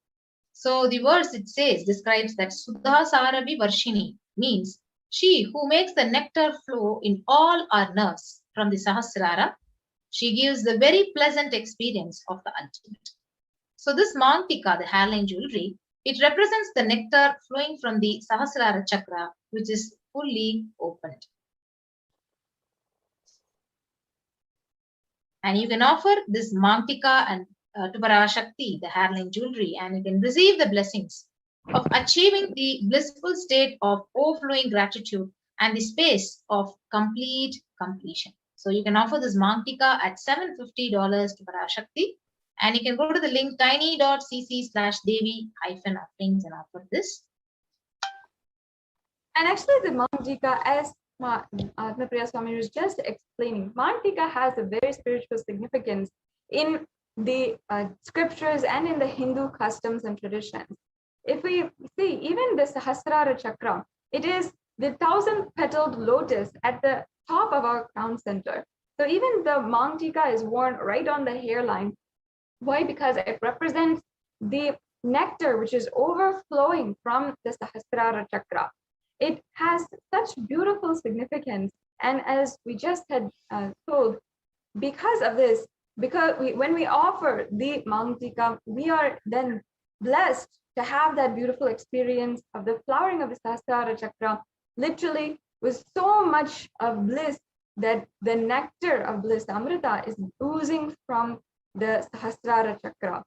So the verse it says describes that Sudha Sarabi Varshini means she who makes the nectar flow in all our nerves from the Sahasrara. She gives the very pleasant experience of the ultimate. So this Mantika, the hairline jewelry, it represents the nectar flowing from the Sahasrara chakra, which is fully opened. And you can offer this Mantika and to Parashakti, the hairline jewelry, and you can receive the blessings of achieving the blissful state of overflowing gratitude and the space of complete completion. So you can offer this Mantika at $750 to Parashakti, and you can go to the link tiny.cc/Devi-offerings and offer this. And actually the Mantika, as Atmapriya Swami was just explaining, Mantika has a very spiritual significance in the scriptures and in the Hindu customs and traditions. If we see even the Sahasrara chakra, it is the 1,000-petaled lotus at the top of our crown center. So even the Mangtika is worn right on the hairline. Why? Because it represents the nectar which is overflowing from the Sahasrara Chakra. It has such beautiful significance. And as we just had told, because of this, when we offer the Mangtika, we are then blessed to have that beautiful experience of the flowering of the Sahasrara Chakra, literally with so much of bliss that the nectar of bliss, Amrita, is oozing from the Sahasrara Chakra.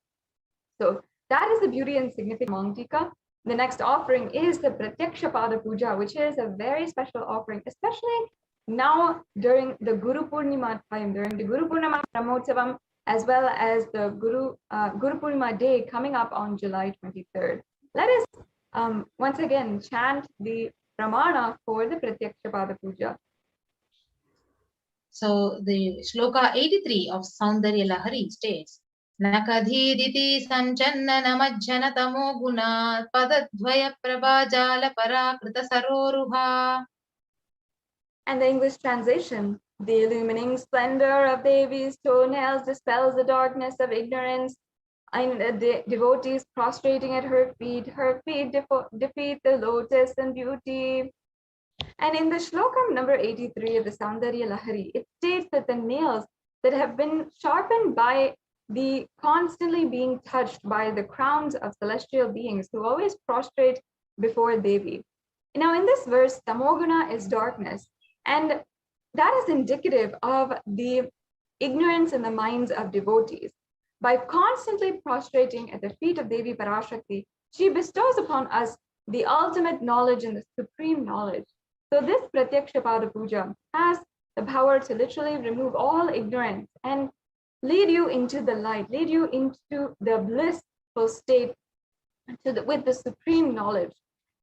So that is the beauty and significance of Mangtika. The next offering is the Pratyaksha Pada Puja, which is a very special offering, especially now during the Guru Purnima time, during the Guru Purnima Brahmotsavam, as well as the Guru Purnima day coming up on July 23rd. Let us once again chant the Pramana for the Pratyaksha Pada Puja. So the Shloka 83 of Saundarya Lahari states, Nakadhiditi Sanchannana Majjana Tamo Gunat Padadvaya Prabhajala Parakrita Saroruha. And the English translation, the illumining splendor of Devi's toenails dispels the darkness of ignorance, and the devotees prostrating at her feet defeat the lotus and beauty. And in the Shlokam number 83 of the Saundarya Lahari, it states that the nails that have been sharpened by the constantly being touched by the crowns of celestial beings who always prostrate before Devi. Now in this verse, Tamoguna is darkness, and that is indicative of the ignorance in the minds of devotees. By constantly prostrating at the feet of Devi Parashakti, she bestows upon us the ultimate knowledge and the supreme knowledge. So this Pratyaksha Pada Puja has the power to literally remove all ignorance and lead you into the light, lead you into the blissful state with the supreme knowledge.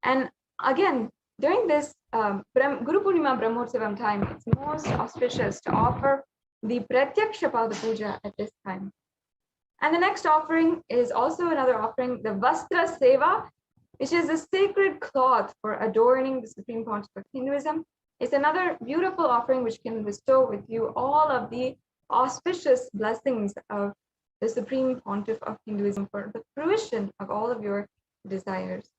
And again, during this Guru Purnima Brahmotsavam time, it's most auspicious to offer the Pratyaksha Pada Puja at this time. And the next offering is also another offering, the Vastra Seva, which is a sacred cloth for adorning the Supreme Pontiff of Hinduism. It's another beautiful offering which can bestow with you all of the auspicious blessings of the Supreme Pontiff of Hinduism for the fruition of all of your desires.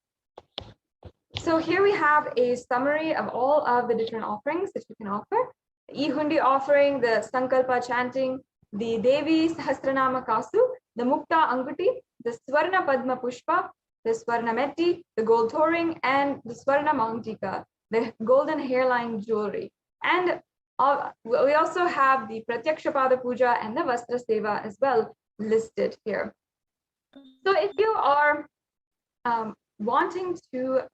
So here we have a summary of all of the different offerings that you can offer. The Ihundi offering, the Sankalpa chanting, the Devi Sahasranama Kasu, the Mukta Anguti, the Swarna Padma Pushpa, the Swarna Metti, the gold touring, and the Swarna Mangtika, the golden hairline jewelry. And we also have the Pratyaksha Pada Puja and the Vastra Seva as well listed here. So if you are wanting to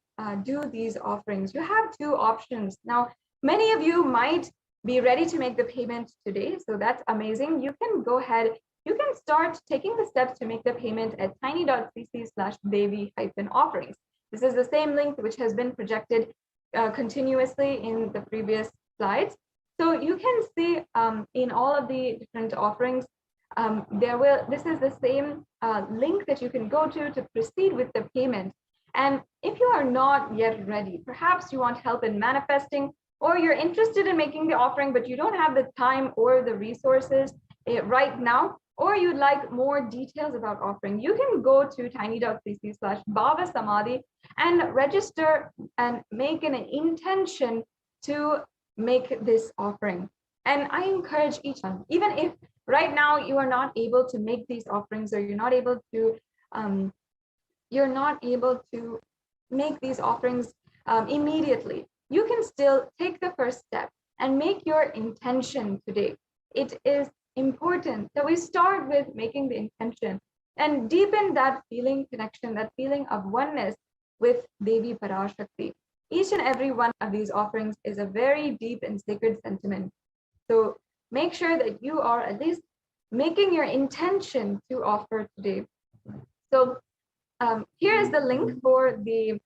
do these offerings, you have two options. Now, many of you might be ready to make the payment today, so that's amazing. You can go ahead, you can start taking the steps to make the payment at tiny.cc/Devi-offerings. This is the same link which has been projected continuously in the previous slides. So you can see in all of the different offerings, this is the same link that you can go to proceed with the payment. And if you are not yet ready, perhaps you want help in manifesting, or you're interested in making the offering, but you don't have the time or the resources right now, or you'd like more details about offering, you can go to tiny.cc/Bhava Samadhi and register and make an intention to make this offering. And I encourage each one, even if right now you are not able to make these offerings, or you're not able to make these offerings immediately, you can still take the first step and make your intention today. It is important that we start with making the intention and deepen that feeling connection, that feeling of oneness with Devi Parashakti. Each and every one of these offerings is a very deep and sacred sentiment. So make sure that you are at least making your intention to offer today. So here is the link for the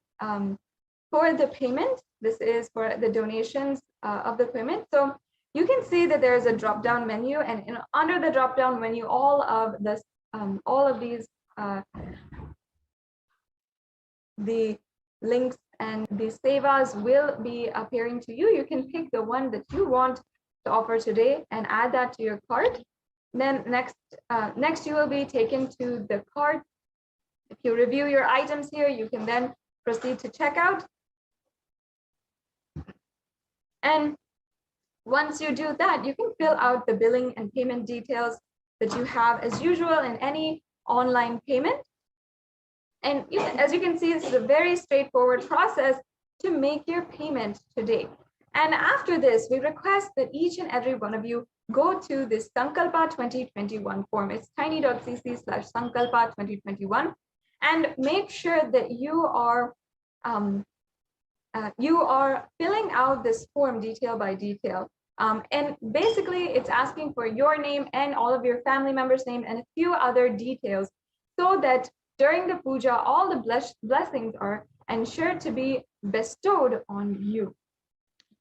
payment. This is for the donations of the payment. So you can see that there is a drop-down menu, and under the drop-down menu, all of these the links and the sevas will be appearing to you. You can pick the one that you want to offer today and add that to your cart. Then next you will be taken to the cart. If you review your items here, you can then proceed to checkout. And once you do that, you can fill out the billing and payment details that you have as usual in any online payment. And as you can see, this is a very straightforward process to make your payment today. And after this, we request that each and every one of you go to this Sankalpa 2021 form. It's tiny.cc/Sankalpa 2021, and make sure that you are filling out this form detail by detail. And basically, it's asking for your name and all of your family members' name and a few other details, so that during the puja, all the blessings are ensured to be bestowed on you.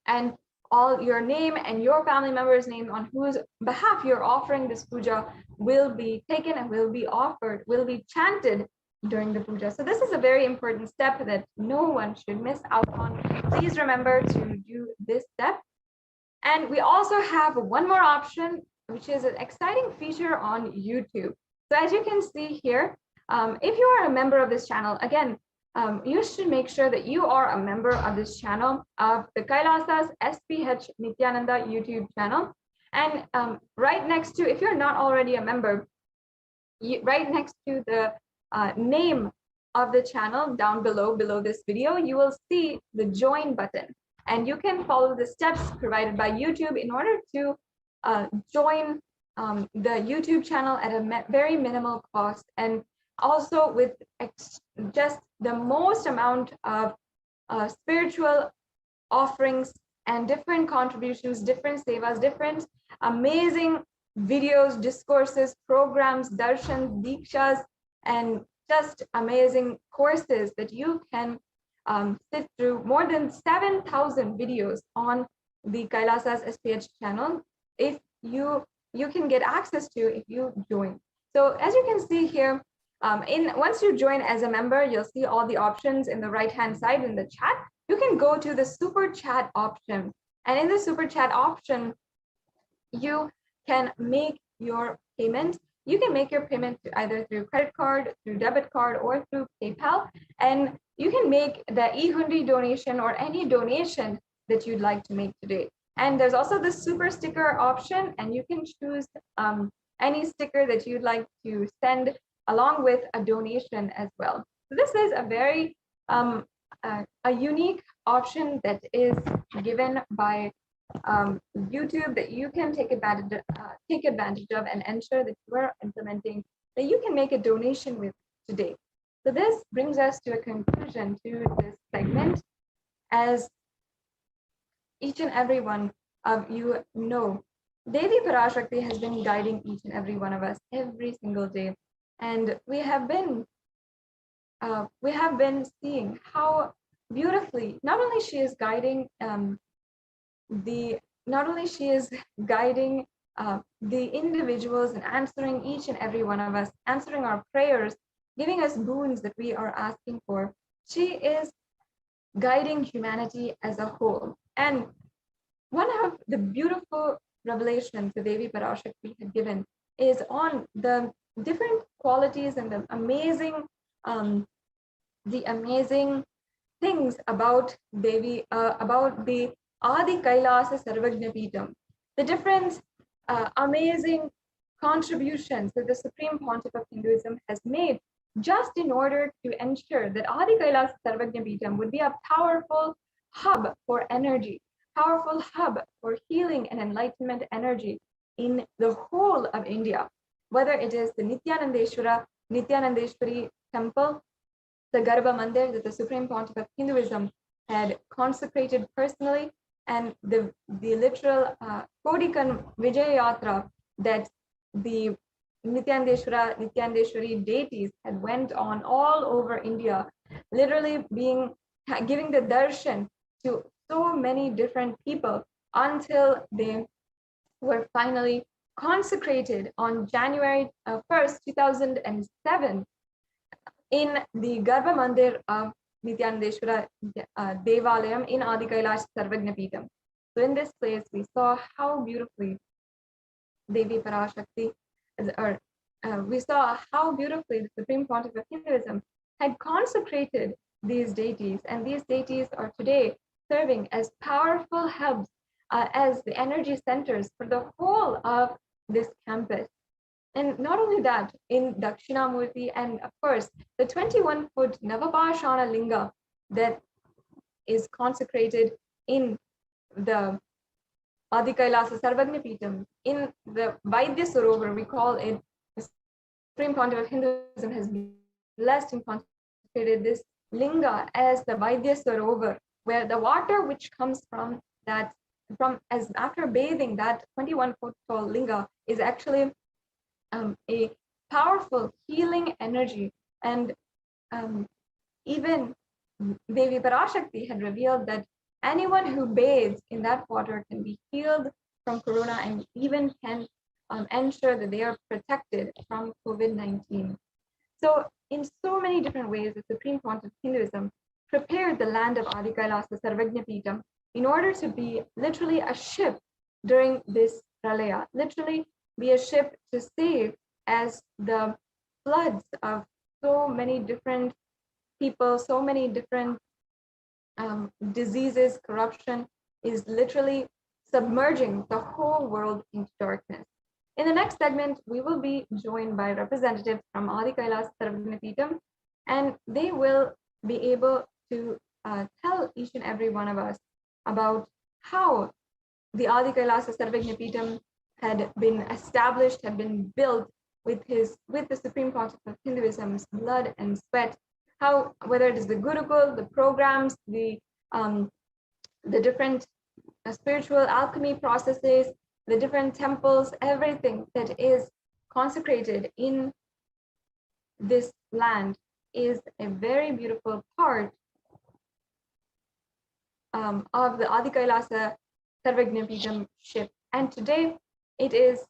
And all your name and your family members' name on whose behalf you're offering this puja will be taken and will be offered, will be chanted during the puja. So this is a very important step that no one should miss out on. Please remember to do this step. And we also have one more option, which is an exciting feature on YouTube. So as you can see here, if you are a member of this channel, again, you should make sure that you are a member of this channel, of the Kailasa's HDH Nithyananda YouTube channel. And right next to, if you're not already a member, right next to the name of the channel down below this video, you will see the join button. And you can follow the steps provided by YouTube in order to join the YouTube channel at a very minimal cost, and also with just the most amount of spiritual offerings and different contributions, different sevas, different amazing videos, discourses, programs, darshans, dikshas, and just amazing courses that you can sit through. More than 7,000 videos on the Kailasa's SPH channel, if you can get access to if you join. So as you can see here, once you join as a member, you'll see all the options in the right-hand side in the chat. You can go to the super chat option, and in the super chat option, you can make your payment. You can make your payment either through credit card, through debit card, or through PayPal, and you can make the e-hundi donation or any donation that you'd like to make today. And there's also the super sticker option, and you can choose any sticker that you'd like to send along with a donation as well. So this is a very a unique option that is given by YouTube that you can take advantage of and ensure that you are implementing, that you can make a donation with today. So this brings us to a conclusion to this segment. As each and every one of you know, Devi Parashakti has been guiding each and every one of us every single day. And we have been seeing how beautifully, not only she is guiding the individuals and answering each and every one of us, answering our prayers, giving us boons that we are asking for. She is guiding humanity as a whole. And one of the beautiful revelations the Devi Parashakti had given is on the different qualities and the amazing things about Devi, about the Adi Kailasa Sarvagna Peetham, the different amazing contributions that the Supreme Pontiff of Hinduism has made just in order to ensure that Adi Kailasa Sarvagna Peetham would be a powerful hub for energy, powerful hub for healing and enlightenment energy in the whole of India, whether it is the Nithyanandeshwari temple, the Garbha Mandir that the Supreme Pontiff of Hinduism had consecrated personally, and the literal Kodikan Vijay Yatra that the Nithyanandeshwari deities had went on all over India, literally giving the darshan to so many different people until they were finally consecrated on January 1st, 2007 in the Garbha Mandir of Nithyanandeshwara Devalayam in Adi Kailash Sarvagna Peetham. So in this place, we saw how beautifully Devi Parashakti, we saw how beautifully the Supreme Pontiff of Hinduism had consecrated these deities, and these deities are today serving as powerful hubs, as the energy centers for the whole of this campus. And not only that, in Dakshinamurti, and of course, the 21-foot Navapashana Linga that is consecrated in the Adi Kailasa Sarvagna Peetham, in the Vaidya Sarovar, we call it, the Supreme Pontiff of Hinduism has blessed and consecrated this Linga as the Vaidya Sarovar, where the water which comes from that, as after bathing that 21-foot tall Linga is actually a powerful healing energy. And even Devi Parashakti had revealed that anyone who bathes in that water can be healed from corona and even can ensure that they are protected from COVID-19. So in so many different ways, the Supreme Pontiff of Hinduism prepared the land of Adi Kailasa Sarvagna Peetham in order to be literally a ship during this pralaya, literally be a ship to save as the floods of so many different people, so many different diseases, corruption is literally submerging the whole world into darkness. In the next segment, we will be joined by representatives from Adi Kailas Sarvagna Peetham, and they will be able to tell each and every one of us about how the Adi Kailasa Sarvagna Peetham had been established, had been built with the Supreme Pontiff of Hinduism's blood and sweat. How, whether it is the Gurukul, the programs, the different spiritual alchemy processes, the different temples, everything that is consecrated in this land is a very beautiful part of the Adi Kailasa Sarvagna Peetham ship. And today it is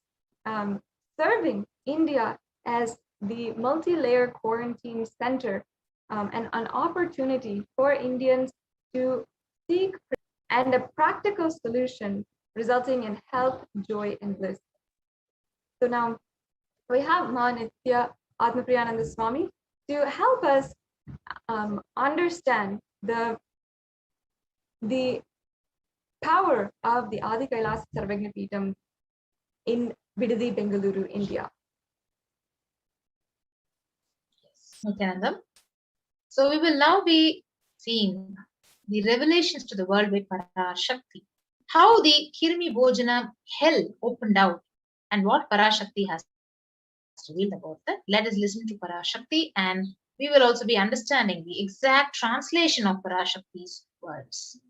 serving India as the multi-layer quarantine center, and an opportunity for Indians to seek and a practical solution resulting in health, joy, and bliss. So now we have Ma Nithya Atmapriyananda Swami to help us understand the power of the Adi Kailasa Sarvagna Peetham in Vidadi, Bengaluru, India. Nithyanandam. So we will now be seeing the revelations to the world by Parashakti. How the Kirmi Bhojana hell opened out and what Parashakti has revealed about that. Let us listen to Parashakti, and we will also be understanding the exact translation of Parashakti's words.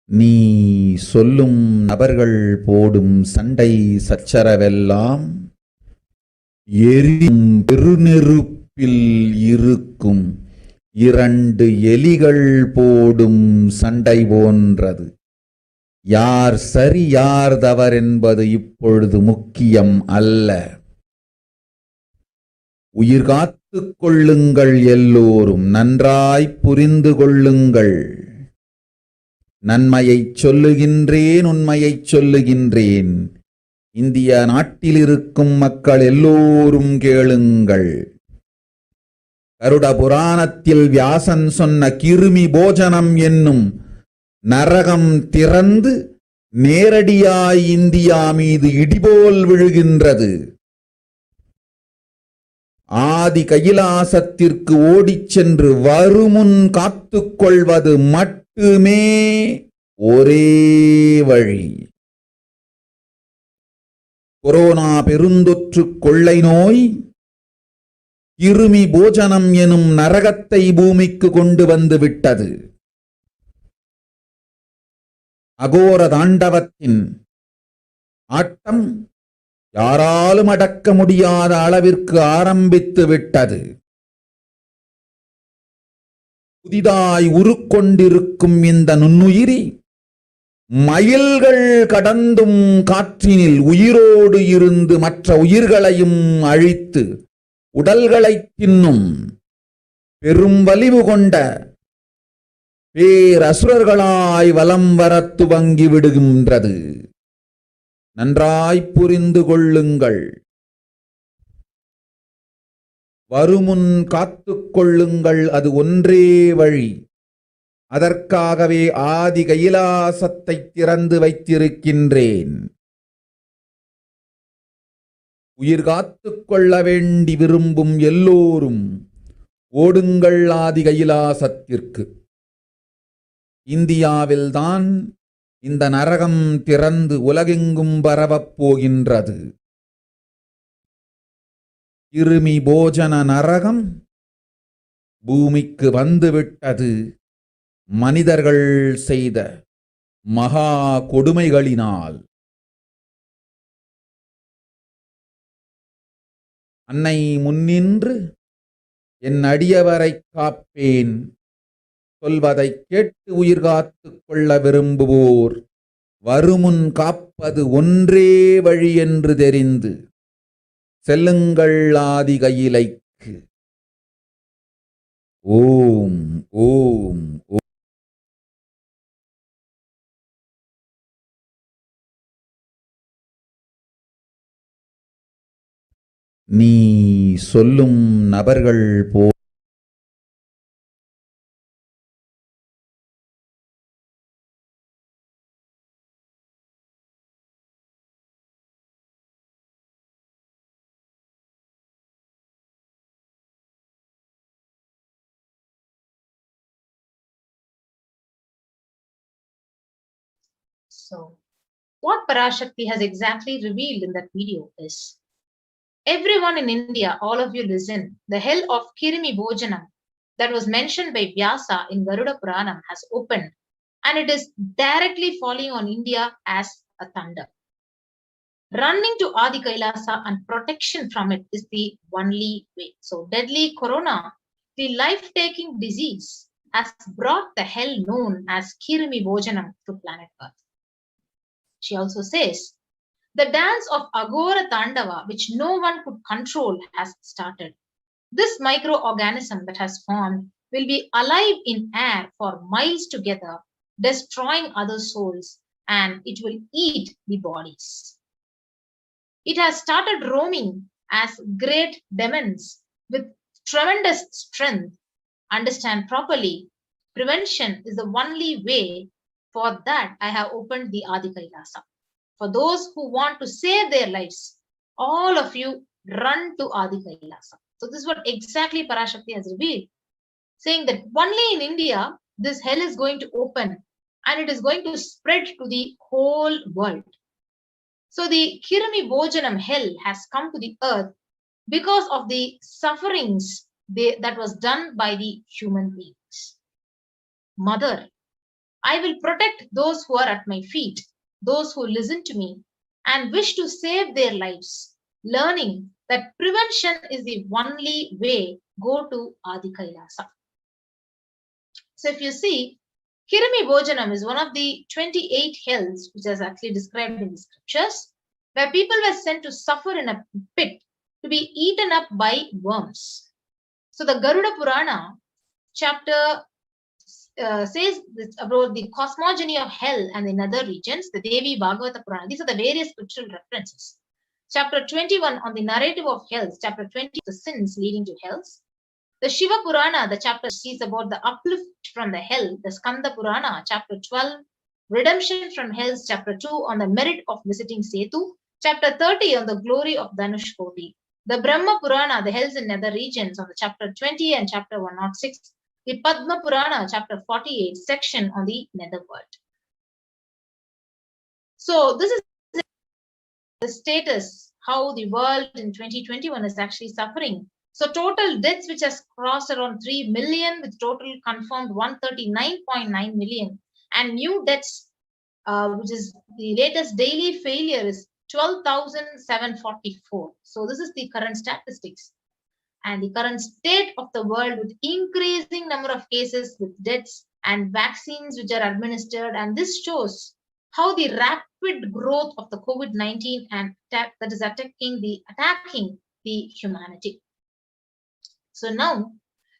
நீ சொல்லும் நபர்கள் போடும் சண்டை சச்சரவெல்லாம் எரியும் பெருநெருப்பில் இருக்கும் இரண்டு எலிகள் போடும் சண்டை போன்றது. யார் சரி யார் தவறென்பது இப்பொழுது முக்கியம் அல்ல. உயிர் காத்துக் கொள்ளுங்கள், எல்லோரும் நன்றாய் புரிந்து கொள்ளுங்கள். நன்மையைச் சொல்லுகின்றேன், உண்மையைச் சொல்லுகின்றேன். இந்திய நாட்டில் இருக்கும் மக்கள் எல்லோரும் கேளுங்கள். கருட புராணத்தில் வியாசன் சொன்ன கிருமி போஜனம் என்னும் நரகம் திறந்து நேரடியாய் இந்தியா மீது இடிபோல் விழுகின்றது. ஆதி கைலாசத்திற்கு ஓடிச் சென்று வருமுன் காத்துக்கொள்வது மட்டுமே ஒரே வழி. கொரோனா பெருந்தொற்று கொள்ளை நோய் கிருமி போஜனம் எனும் நரகத்தை பூமிக்கு கொண்டு வந்து விட்டது. அகோர தாண்டவத்தின் ஆட்டம் யாராலும் அடக்க முடியாத அளவிற்கு ஆரம்பித்து விட்டது. புதிதாய் உருக்கொண்டிருக்கும் இந்த நுண்ணுயிரி மைல்கள் கடந்தும் காற்றினில் உயிரோடு இருந்து மற்ற உயிர்களையும் அழித்து உடல்களைத் தின்னும் பெரும் வலிவு கொண்ட பேரசுரர்களாய் வலம் வரத் துவங்கி விடுகின்றது. நன்றாய் புரிந்து கொள்ளுங்கள். வருமுன் காத்துக் கொள்ளுங்கள், அது ஒன்றே வழி. அதற்காகவே ஆதி கைலாசத்தை திறந்து வைத்திருக்கின்றேன். உயிர் காத்துக் கொள்ள வேண்டி விரும்பும் எல்லோரும் ஓடுங்கள் ஆதி கைலாசத்திற்கு. இந்தியாவில்தான் இந்த நரகம் திறந்து உலகெங்கும் பரவப் போகின்றது. கிருமி போஜன நரகம் பூமிக்கு வந்துவிட்டது. மனிதர்கள் செய்த மகா கொடுமைகளினால். அன்னை முன்னின்று என் அடியவரை காப்பேன் சொல்வதை கேட்டு உயிர் காத்துக் கொள்ள விரும்புவோர் வருமுன் காப்பது ஒன்றே வழி என்று தெரிந்து செல்லுங்கள் ஆதி கையிலைக்கு. ஓம் ஓம் ஓம். நீ சொல்லும் நபர்கள் போ So, what Parashakti has exactly revealed in that video is, everyone in India, all of you listen, the hell of Kirimi Bhojanam that was mentioned by Vyasa in Garuda Puranam has opened, and it is directly falling on India as a thunder. Running to Adi Kailasa and protection from it is the only way. So, deadly corona, the life-taking disease, has brought the hell known as Kirimi Bhojanam to planet Earth. She also says, the dance of Agora Tandava, which no one could control, has started. This microorganism that has formed will be alive in air for miles together, destroying other souls, and it will eat the bodies. It has started roaming as great demons with tremendous strength. Understand properly, prevention is the only way. For that, I have opened the Adi Kailasa. For those who want to save their lives, all of you run to Adi Kailasa. So this is what exactly Parashakti has revealed, saying that only in India, this hell is going to open and it is going to spread to the whole world. So the Kirimi Bhojanam hell has come to the earth because of the sufferings that was done by the human beings. Mother, I will protect those who are at my feet, those who listen to me and wish to save their lives, learning that prevention is the only way. Go to Adi Kailasa. So if you see, Kirimi Bhojanam is one of the 28 hells which is actually described in the scriptures, where people were sent to suffer in a pit to be eaten up by worms. So the Garuda Purana chapter says about the cosmogony of hell and in other regions, the Devi Bhagavata Purana. These are the various scriptural references. Chapter 21 on the narrative of hells, chapter 20 the sins leading to hells. The Shiva Purana, the chapter sees about the uplift from the hell. The Skanda Purana, chapter 12, redemption from hells, chapter 2 on the merit of visiting Setu, chapter 30 on the glory of Dhanushkoti. The Brahma Purana, the hells in nether regions, on the chapter 20 and chapter 106. The Padma Purana, chapter 48, section on the netherworld. So this is the status, how the world in 2021 is actually suffering. So total deaths which has crossed around 3 million, with total confirmed 139.9 million, and new deaths, which is the latest daily failure, is 12,744. So this is the current statistics. And the current state of the world, with increasing number of cases, with deaths and vaccines which are administered, and this shows how the rapid growth of the COVID-19 and that is attacking the humanity. So now,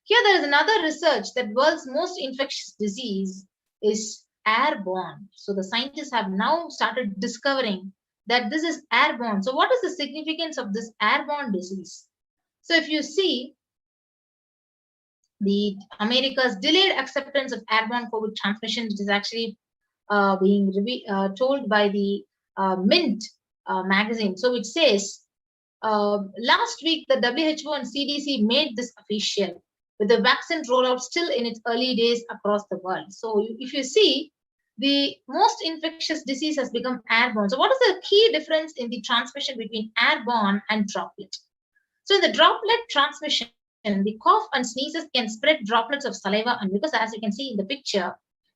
here there is another research that world's most infectious disease is airborne. So the scientists have now started discovering that this is airborne. So what is the significance of this airborne disease? So if you see, the America's delayed acceptance of airborne COVID transmission, which is actually being told by the Mint magazine. So it says, last week the WHO and CDC made this official, with the vaccine rollout still in its early days across the world. So if you see, the most infectious disease has become airborne. So what is the key difference in the transmission between airborne and droplet? So in the droplet transmission, the cough and sneezes can spread droplets of saliva and mucus, as you can see in the picture,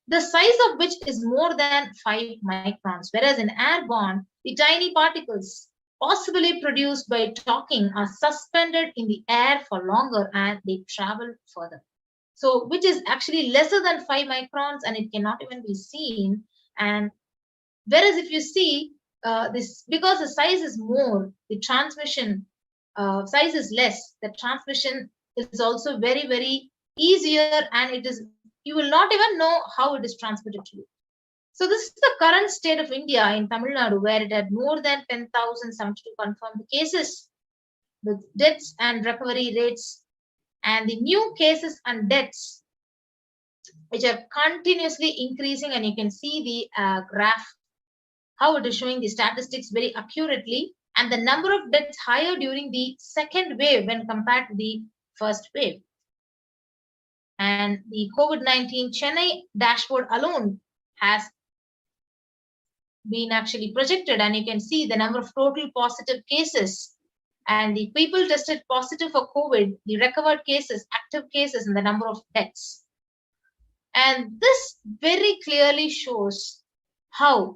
the size of which is more than 5 microns, whereas in airborne, the tiny particles possibly produced by talking are suspended in the air for longer and they travel further. So which is actually lesser than 5 microns and it cannot even be seen. And whereas if you see this, because the size is more, the transmission size is less, the transmission is also very, very easier, and it is, you will not even know how it is transmitted to you. So this is the current state of India in Tamil Nadu, where it had more than 10,072 confirmed cases, with deaths and recovery rates, and the new cases and deaths which are continuously increasing. And you can see the graph, how it is showing the statistics very accurately, and the number of deaths higher during the second wave when compared to the first wave. And the COVID-19 Chennai dashboard alone has been actually projected, and you can see the number of total positive cases and the people tested positive for COVID, the recovered cases, active cases, and the number of deaths. And this very clearly shows how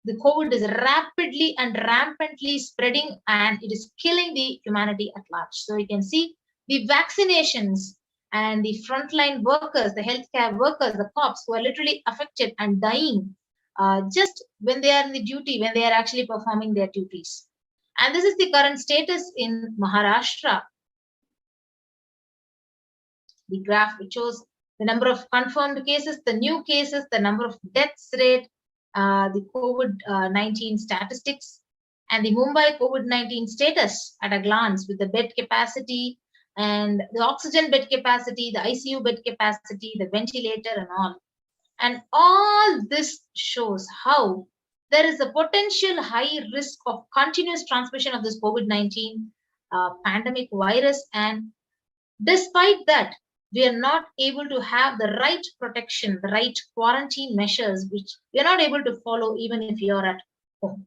the COVID is rapidly and rampantly spreading, and it is killing the humanity at large. So you can see the vaccinations and the frontline workers, the healthcare workers, the cops who are literally affected and dying just when they are in the duty, when they are actually performing their duties. And this is the current status in Maharashtra. The graph which shows the number of confirmed cases, the new cases, the number of deaths rate, the COVID-19 statistics, and the Mumbai COVID-19 status at a glance, with the bed capacity and the oxygen bed capacity, the ICU bed capacity, the ventilator and all. And all this shows how there is a potential high risk of continuous transmission of this COVID-19 pandemic virus. And despite that, we are not able to have the right protection, the right quarantine measures, which we are not able to follow even if you are at home.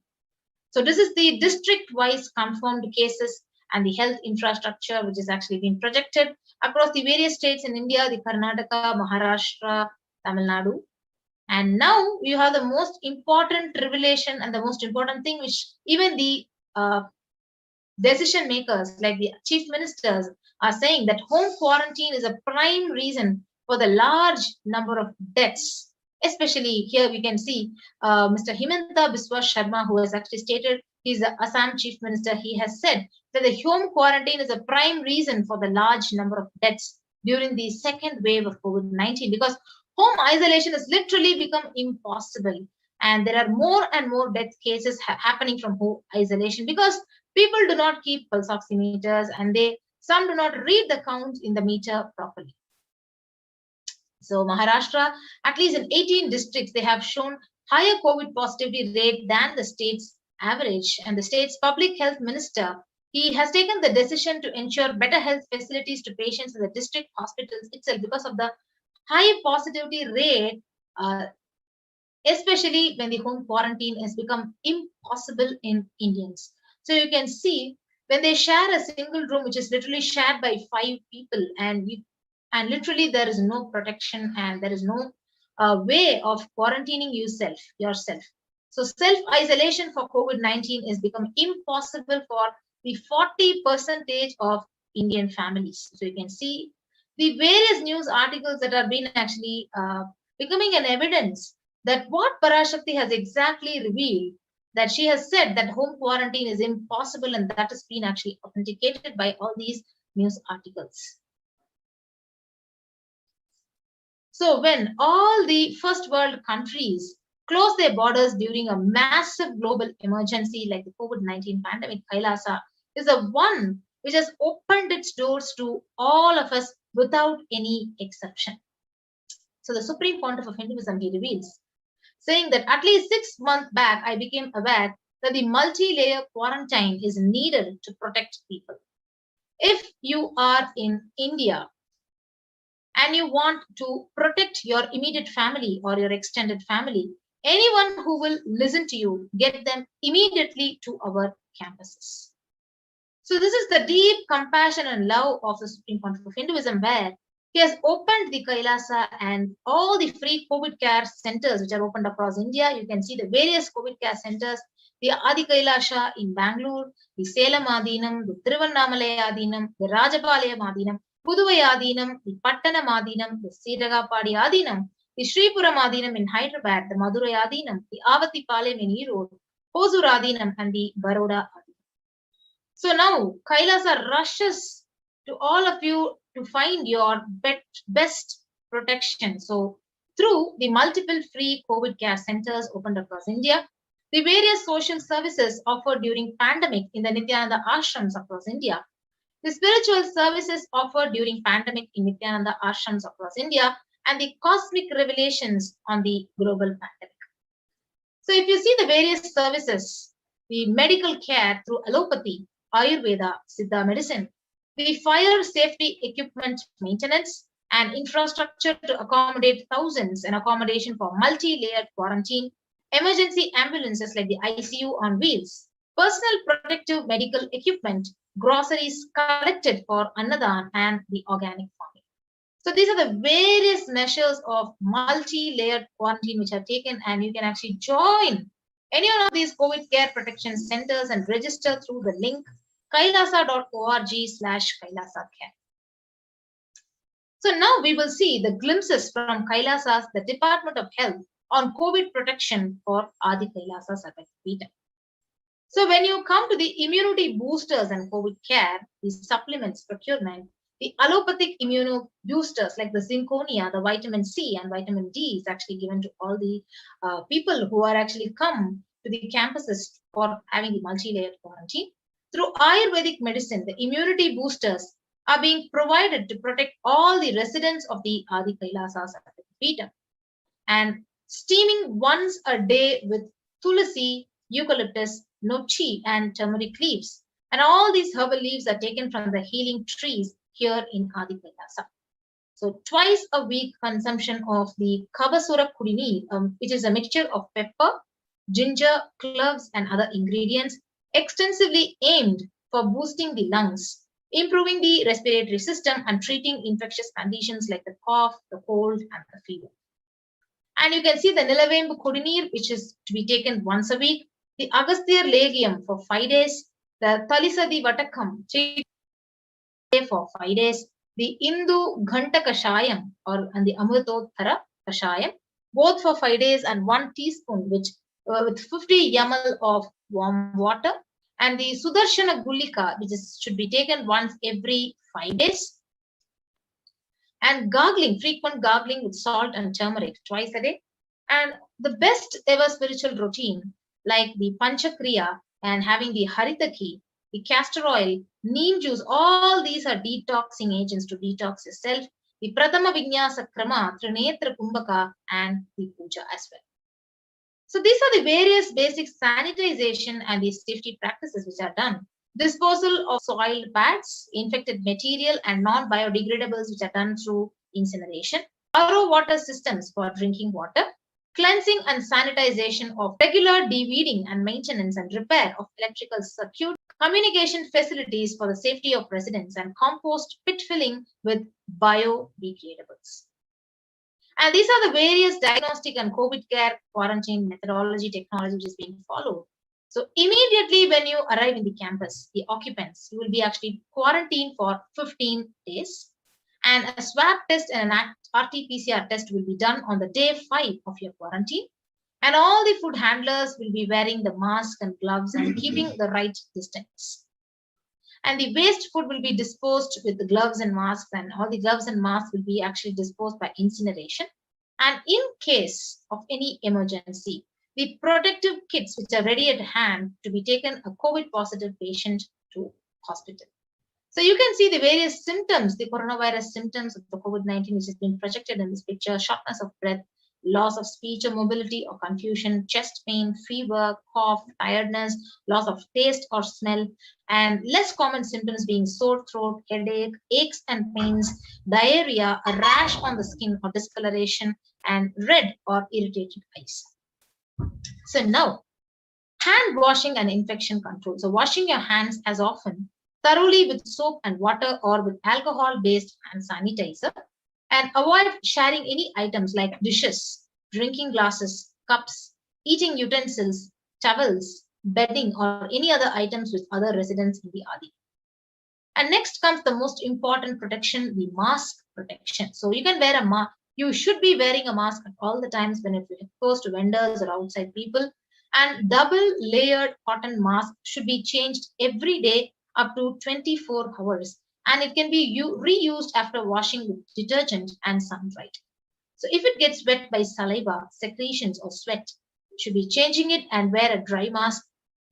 So this is the district-wise confirmed cases and the health infrastructure, which is actually being projected across the various states in India, the Karnataka, Maharashtra, Tamil Nadu. And now you have the most important revelation and the most important thing, which even the decision makers, like the chief ministers, are saying that home quarantine is a prime reason for the large number of deaths. Especially here we can see Mr. Himanta Biswa Sharma, who has actually stated, he's the Assam chief minister, he has said that the home quarantine is a prime reason for the large number of deaths during the second wave of COVID-19, because home isolation has literally become impossible. And there are more and more death cases happening from home isolation because people do not keep pulse oximeters, and some do not read the count in the meter properly. So Maharashtra, at least in 18 districts, they have shown higher COVID positivity rate than the state's average. And the state's public health minister, he has taken the decision to ensure better health facilities to patients in the district hospitals itself because of the high positivity rate, especially when the home quarantine has become impossible in Indians. So you can see when they share a single room, which is literally shared by 5 people, and literally there is no protection and there is no way of quarantining yourself. So self-isolation for COVID-19 is become impossible for the 40% of Indian families. So you can see the various news articles that have been actually becoming an evidence that what Parashakti has exactly revealed, that she has said that home quarantine is impossible, and that has been actually authenticated by all these news articles. So when all the first world countries closed their borders during a massive global emergency like the COVID-19 pandemic, Kailasa is the one which has opened its doors to all of us without any exception. So the Supreme Pontiff of Hinduism, he reveals, saying that at least 6 months back, I became aware that the multi-layer quarantine is needed to protect people. If you are in India and you want to protect your immediate family or your extended family, anyone who will listen to you, get them immediately to our campuses. So this is the deep compassion and love of the Supreme Pontiff of Hinduism, where he has opened the Kailasa and all the free COVID care centers which are opened across India. You can see the various COVID care centers, the Adi Kailasha in Bangalore, the Salem Adinam, the Tiruvannamalai Adinam, the Rajapalayam Adinam, Puduvai Adinam, the Pattanam Adinam, the Siragapadi Adinam, the Sripuram Adinam in Hyderabad, the Madurai Adinam, the Avatipalayam in Erode, Hosur Adinam, and the Baroda Adinam. So now Kailasa rushes to all of you to find your best protection. So through the multiple free COVID care centers opened across India, the various social services offered during pandemic in the Nithyananda ashrams across India, the spiritual services offered during pandemic in Nithyananda ashrams across India, and the cosmic revelations on the global pandemic. So if you see the various services, the medical care through allopathy, Ayurveda, Siddha medicine, the fire safety equipment maintenance, and infrastructure to accommodate thousands and accommodation for multi-layered quarantine, emergency ambulances like the ICU on wheels, personal protective medical equipment, groceries collected for Annadan, and the organic farming. So these are the various measures of multi-layered quarantine which are taken, and you can actually join any one of these COVID care protection centers and register through the link kailasa.org/kailasacare. So now we will see the glimpses from Kailasa's, the Department of Health, on COVID protection for Adi Kailasa Sarvapita. So when you come to the immunity boosters and COVID care, the supplements procurement, the allopathic immuno boosters like the zinconia, the vitamin C and vitamin D is actually given to all the people who are actually come to the campuses for having the multi-layered quarantine. Through Ayurvedic medicine, the immunity boosters are being provided to protect all the residents of the Adi Kailasa Sarvapita. And steaming once a day with tulasi, eucalyptus, nochi, and turmeric leaves. And all these herbal leaves are taken from the healing trees here in Adi Kailasa. So twice a week consumption of the Kavasura Kudini, which is a mixture of pepper, ginger, cloves, and other ingredients, extensively aimed for boosting the lungs, improving the respiratory system, and treating infectious conditions like the cough, the cold, and the fever. And you can see the Nilavembu Kudineer, which is to be taken once a week, the Agasthyar Legium for 5 days, the Talisadi Vatakam for 5 days, the Indu Ghanta Kashayam and the Amritottara Kashayam, both for 5 days, and 1 teaspoon with 50 ml of warm water, and the Sudarshana Gulika, which should be taken once every 5 days, and gargling, frequent gargling with salt and turmeric twice a day, and the best ever spiritual routine like the Panchakriya and having the Haritaki, the castor oil, neem juice, all these are detoxing agents to detox yourself, the Prathama Vinyasa Krama, Trinetra Kumbhaka, and the Puja as well. So these are the various basic sanitization and the safety practices which are done. Disposal of soiled pads, infected material, and non-biodegradables which are done through incineration. RO water systems for drinking water. Cleansing and sanitization of regular de-weeding and maintenance and repair of electrical circuit. Communication facilities for the safety of residents, and compost pit filling with biodegradables. And these are the various diagnostic and COVID care quarantine methodology technology which is being followed. So immediately when you arrive in the campus, the occupants, you will be actually quarantined for 15 days. And a swab test and an RT-PCR test will be done on the day 5 of your quarantine. And all the food handlers will be wearing the mask and gloves and keeping the right distance. And the waste food will be disposed with the gloves and masks, and all the gloves and masks will be actually disposed by incineration. And in case of any emergency, the protective kits which are ready at hand to be taken a COVID positive patient to hospital. So you can see the various symptoms, the coronavirus symptoms of the COVID-19, which has been projected in this picture: shortness of breath, loss of speech or mobility or confusion, chest pain, fever, cough, tiredness, loss of taste or smell, and less common symptoms being sore throat, headache, aches and pains, diarrhea, a rash on the skin or discoloration, and red or irritated eyes. So now, hand washing and infection control. So washing your hands as often thoroughly with soap and water or with alcohol-based hand sanitizer, and avoid sharing any items like dishes, drinking glasses, cups, eating utensils, towels, bedding, or any other items with other residents in the Adi. And next comes the most important protection, the mask protection. So you can wear a mask. You should be wearing a mask at all the times when you're exposed to vendors or outside people. And double layered cotton mask should be changed every day up to 24 hours. And it can be reused after washing with detergent and sun-dried. So if it gets wet by saliva, secretions, or sweat, you should be changing it and wear a dry mask.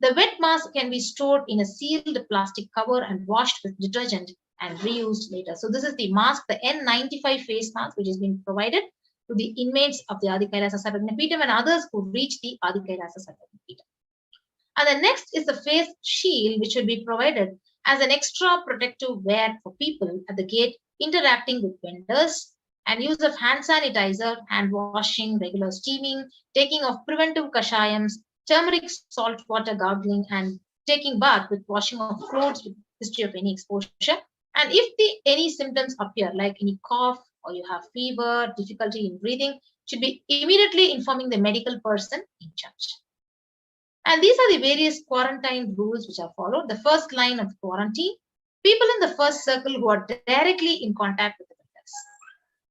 The wet mask can be stored in a sealed plastic cover and washed with detergent and reused later. So this is the mask, the N95 face mask, which is being provided to the inmates of the Adi Kailasa Sarvagnapeetham and others who reach the Adi Kailasa Sarvagnapeetham. And the next is the face shield, which will be provided as an extra protective wear for people at the gate interacting with vendors, and use of hand sanitizer, hand washing, regular steaming, taking of preventive kashayams, turmeric salt water gargling, and taking bath with washing of clothes with history of any exposure. And if any symptoms appear, like any cough or you have fever, difficulty in breathing, should be immediately informing the medical person in charge. And these are the various quarantine rules which are followed. The first line of quarantine: people in the first circle who are directly in contact with the vendors.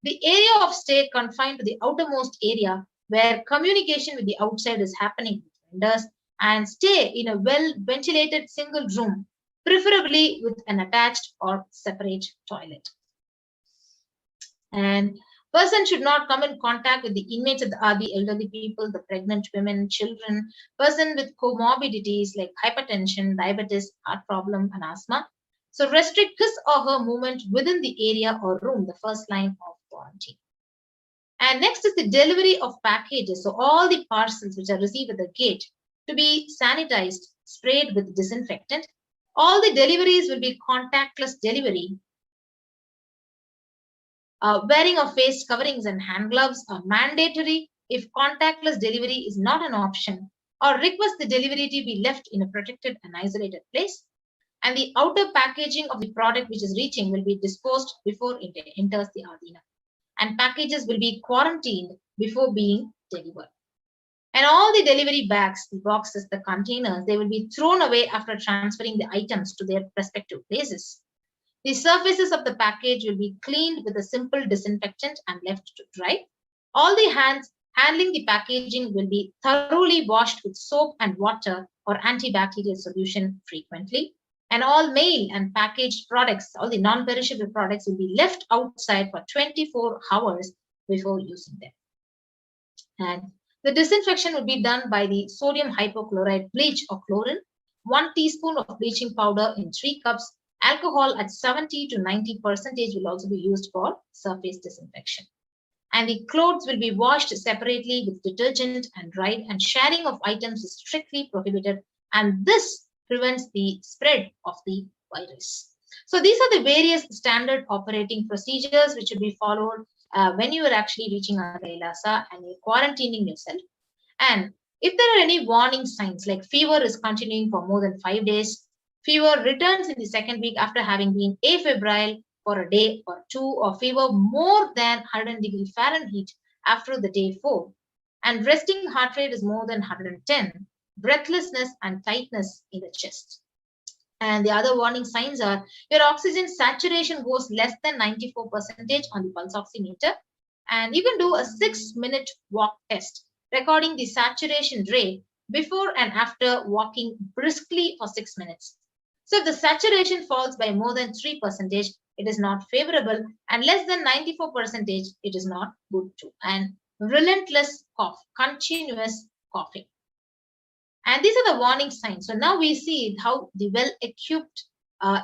The area of stay confined to the outermost area where communication with the outside is happening with vendors, and stay in a well-ventilated single room, preferably with an attached or separate toilet. And person should not come in contact with the inmates of the Adi, elderly people, the pregnant women, children, person with comorbidities like hypertension, diabetes, heart problem, and asthma. So restrict his or her movement within the area or room, the first line of quarantine. And next is the delivery of packages. So all the parcels which are received at the gate to be sanitized, sprayed with disinfectant. All the deliveries will be contactless delivery. Wearing of face coverings and hand gloves are mandatory if contactless delivery is not an option, or request the delivery to be left in a protected and isolated place. And the outer packaging of the product which is reaching will be disposed before it enters the Adina. And packages will be quarantined before being delivered. And all the delivery bags, the boxes, the containers, they will be thrown away after transferring the items to their respective places. The surfaces of the package will be cleaned with a simple disinfectant and left to dry. All the hands handling the packaging will be thoroughly washed with soap and water or antibacterial solution frequently. And all mail and packaged products, all the non-perishable products, will be left outside for 24 hours before using them. And the disinfection will be done by the sodium hypochlorite bleach or chlorine, 1 teaspoon of bleaching powder in 3 cups, alcohol at 70 to 90% will also be used for surface disinfection. And the clothes will be washed separately with detergent and dried, and sharing of items is strictly prohibited, and this prevents the spread of the virus. So these are the various standard operating procedures which will be followed when you are actually reaching Kailasa and you're quarantining yourself. And if there are any warning signs like fever is continuing for more than 5 days, fever returns in the second week after having been afebrile for a day or 2, or fever more than 100 degrees Fahrenheit after the day 4, and resting heart rate is more than 110, breathlessness and tightness in the chest. And the other warning signs are your oxygen saturation goes less than 94% on the pulse oximeter, and you can do a 6-minute walk test recording the saturation rate before and after walking briskly for 6 minutes. So if the saturation falls by more than 3%, it is not favorable, and less than 94%, it is not good too. And relentless cough, continuous coughing. And these are the warning signs. So now we see how the well-equipped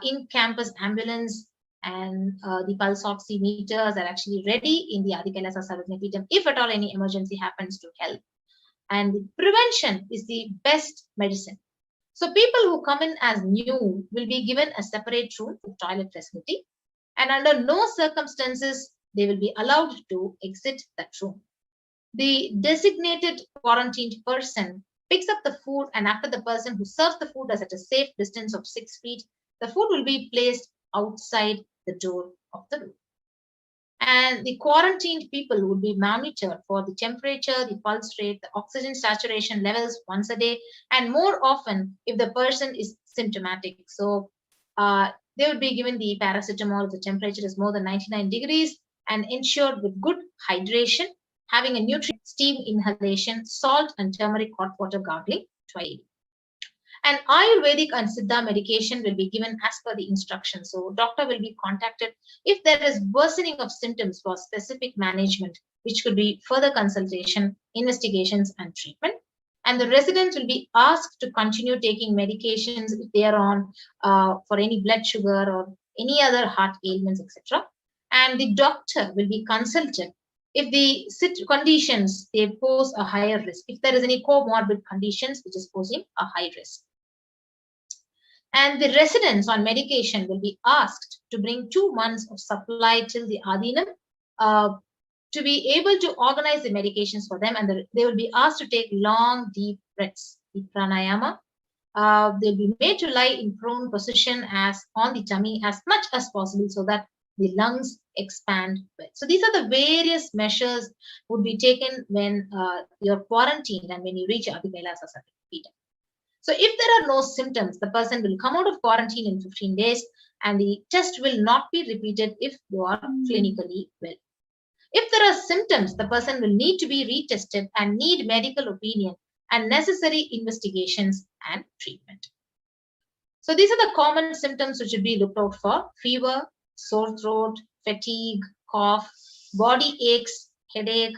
in-campus ambulance and the pulse oximeters are actually ready in the Adi Kailasa Sarvagna if at all any emergency happens to help. And the prevention is the best medicine. So people who come in as new will be given a separate room with toilet facility, and under no circumstances they will be allowed to exit that room. The designated quarantined person picks up the food, and after the person who serves the food is at a safe distance of 6 feet, the food will be placed outside the door of the room. And the quarantined people would be monitored for the temperature, the pulse rate, the oxygen saturation levels once a day, and more often if the person is symptomatic. So they would be given the paracetamol if the temperature is more than 99 degrees, and ensured with good hydration, having a nutrient steam inhalation, salt and turmeric hot water gargling twice. And Ayurvedic and Siddha medication will be given as per the instructions. So doctor will be contacted if there is worsening of symptoms for specific management, which could be further consultation, investigations and treatment. And the residents will be asked to continue taking medications if they are on for any blood sugar or any other heart ailments, etc. And the doctor will be consulted if the conditions they pose a higher risk, if there is any comorbid conditions which is posing a high risk. And the residents on medication will be asked to bring 2 months of supply till the Adhinam to be able to organize the medications for them, and they will be asked to take long, deep breaths, the pranayama. They'll be made to lie in prone position as on the tummy as much as possible so that the lungs expand well. So these are the various measures would be taken when you're quarantined and when you reach Adi Kailasa Sarvagna. So if there are no symptoms, the person will come out of quarantine in 15 days, and the test will not be repeated if you are clinically well. If there are symptoms, the person will need to be retested and need medical opinion and necessary investigations and treatment. So these are the common symptoms which should be looked out for: fever, sore throat, fatigue, cough, body aches, headache,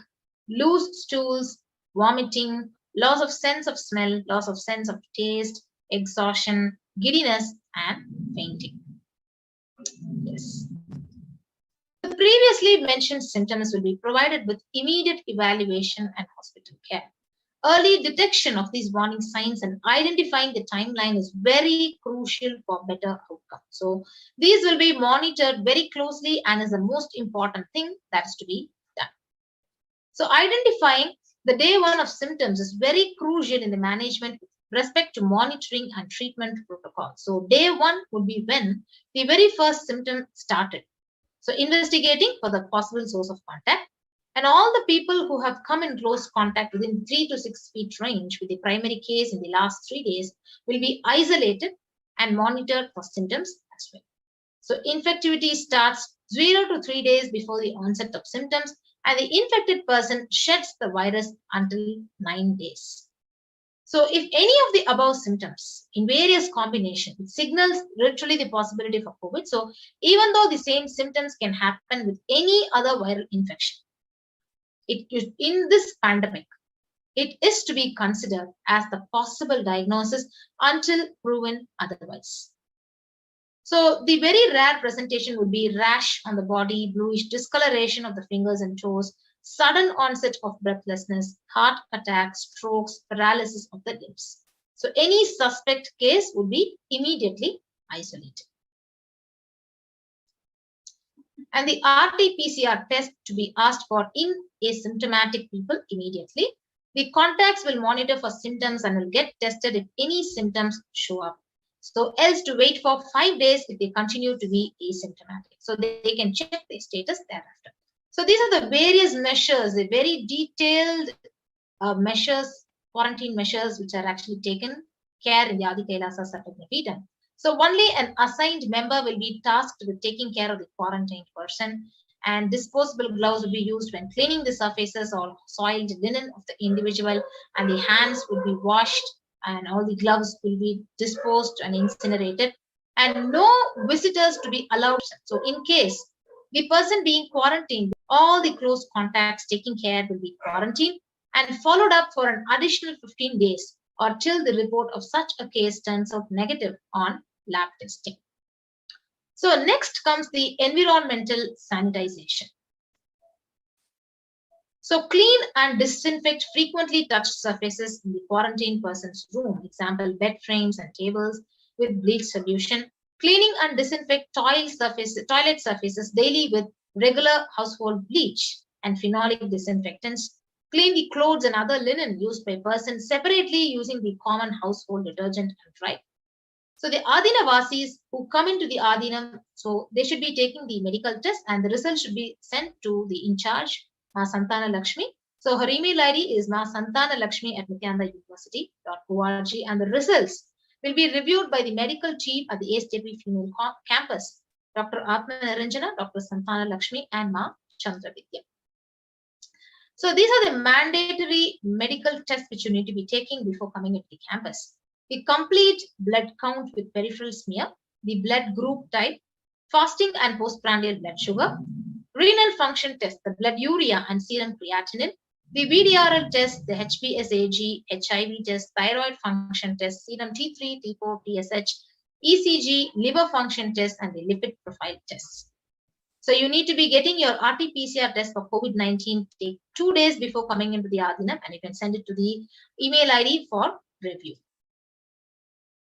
loose stools, vomiting, loss of sense of smell, loss of sense of taste, exhaustion, giddiness, and fainting. Yes. The previously mentioned symptoms will be provided with immediate evaluation and hospital care. Early detection of these warning signs and identifying the timeline is very crucial for better outcome. So these will be monitored very closely and is the most important thing that is to be done. So identifying the day one of symptoms is very crucial in the management with respect to monitoring and treatment protocol. So day one would be when the very first symptom started. So investigating for the possible source of contact, and all the people who have come in close contact within 3 to 6 feet range with the primary case in the last 3 days will be isolated and monitored for symptoms as well. So infectivity starts 0 to 3 days before the onset of symptoms, and the infected person sheds the virus until 9 days. So if any of the above symptoms in various combinations, it signals literally the possibility for COVID. So even though the same symptoms can happen with any other viral infection, in this pandemic, it is to be considered as the possible diagnosis until proven otherwise. So the very rare presentation would be rash on the body, bluish discoloration of the fingers and toes, sudden onset of breathlessness, heart attack, strokes, paralysis of the limbs. So any suspect case would be immediately isolated. And the RT-PCR test to be asked for in asymptomatic people immediately. The contacts will monitor for symptoms and will get tested if any symptoms show up. So else to wait for 5 days if they continue to be asymptomatic. So they can check their status thereafter. So these are the various measures, the very detailed measures, quarantine measures, which are actually taken care in the Adi Kailasa Sarvagna. So only an assigned member will be tasked with taking care of the quarantined person, and disposable gloves will be used when cleaning the surfaces or soiled linen of the individual, and the hands will be washed and all the gloves will be disposed and incinerated. and no visitors to be allowed. So in case the person being quarantined, all the close contacts taking care will be quarantined and followed up for an additional 15 days or till the report of such a case turns out negative on lab testing. So next comes the environmental sanitization. So clean and disinfect frequently touched surfaces in the quarantine person's room, example bed frames and tables with bleach solution. Cleaning and disinfect toilet surfaces daily with regular household bleach and phenolic disinfectants. Clean the clothes and other linen used by persons separately using the common household detergent and dry. So the Adina Vasis who come into the Adinam, so they should be taking the medical test and the result should be sent to the in charge, Ma Santana Lakshmi. So her email ID is Ma Santana Lakshmi at nithyanandauniversity.org and the results will be reviewed by the medical team at the ASTP female campus, Dr. Atma Niranjana, Dr. Santana Lakshmi and Ma Chandra Vidya. So these are the mandatory medical tests which you need to be taking before coming into the campus. The complete blood count with peripheral smear, the blood group type, fasting and postprandial blood sugar, renal function test, the blood urea and serum creatinine, the VDRL test, the HbSAg, HIV test, thyroid function test, serum T3, T4, TSH, ECG, liver function test, and the lipid profile tests. So you need to be getting your RT-PCR test for COVID-19 take 2 days before coming into the Adinam, and you can send it to the email ID for review.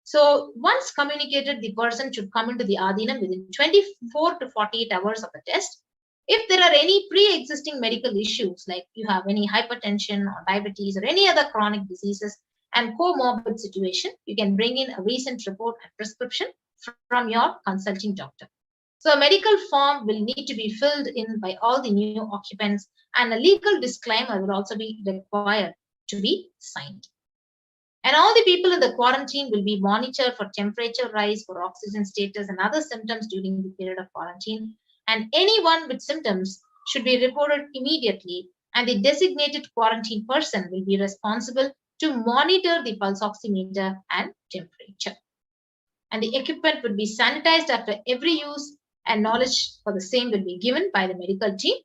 So once communicated, the person should come into the Adinam within 24 to 48 hours of the test. If there are any pre-existing medical issues, like you have any hypertension or diabetes or any other chronic diseases and comorbid situation, you can bring in a recent report and prescription from your consulting doctor. So a medical form will need to be filled in by all the new occupants and a legal disclaimer will also be required to be signed. And all the people in the quarantine will be monitored for temperature rise, for oxygen status and other symptoms during the period of quarantine. And anyone with symptoms should be reported immediately and the designated quarantine person will be responsible to monitor the pulse oximeter and temperature. And the equipment would be sanitized after every use and knowledge for the same will be given by the medical team.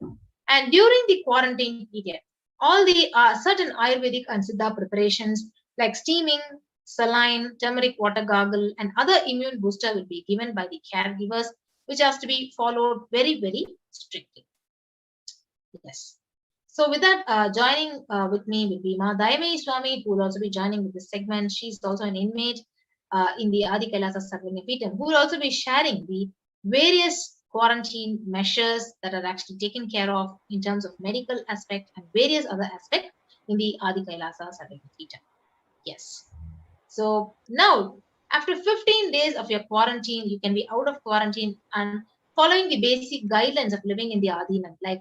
And during the quarantine period, all the certain Ayurvedic and Siddha preparations like steaming, saline, turmeric water gargle, and other immune booster will be given by the caregivers, which has to be followed very, very strictly. Yes. So with that, joining with me will be Ma Dayamai Swami, who will also be joining with this segment. She's also an inmate in the Adi Kailasa Sarvanya Peetham, who will also be sharing the various quarantine measures that are actually taken care of in terms of medical aspect and various other aspects in the Adi Kailasa Sarvanya Peetham. Yes. So now, after 15 days of your quarantine, you can be out of quarantine and following the basic guidelines of living in the Adinam, like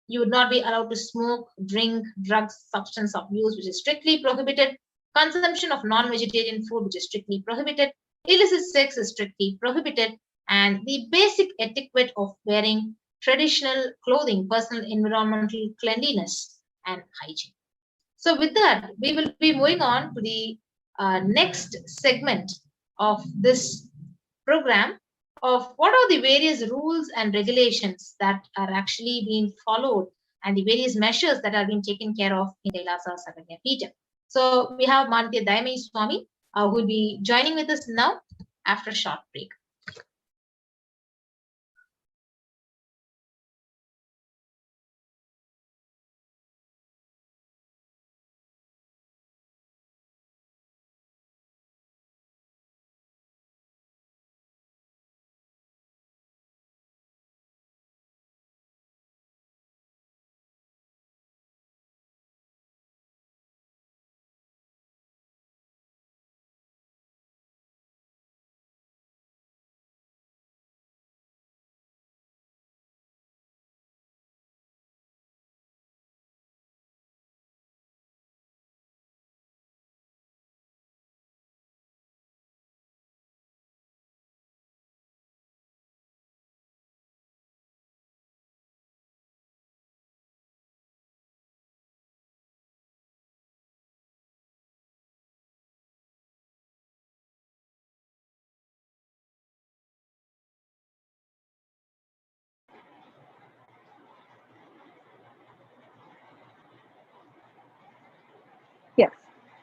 you would not be allowed to smoke, drink, drugs, substance abuse, which is strictly prohibited. Consumption of non-vegetarian food, which is strictly prohibited. Illicit sex is strictly prohibited. And the basic etiquette of wearing traditional clothing, personal environmental cleanliness, and hygiene. So with that, we will be moving on to the next segment of this program of what are the various rules and regulations that are actually being followed and the various measures that are being taken care of in Kailasa Sarvanya Peetham. So we have Manitya Dayamai Swami who will be joining with us now after a short break.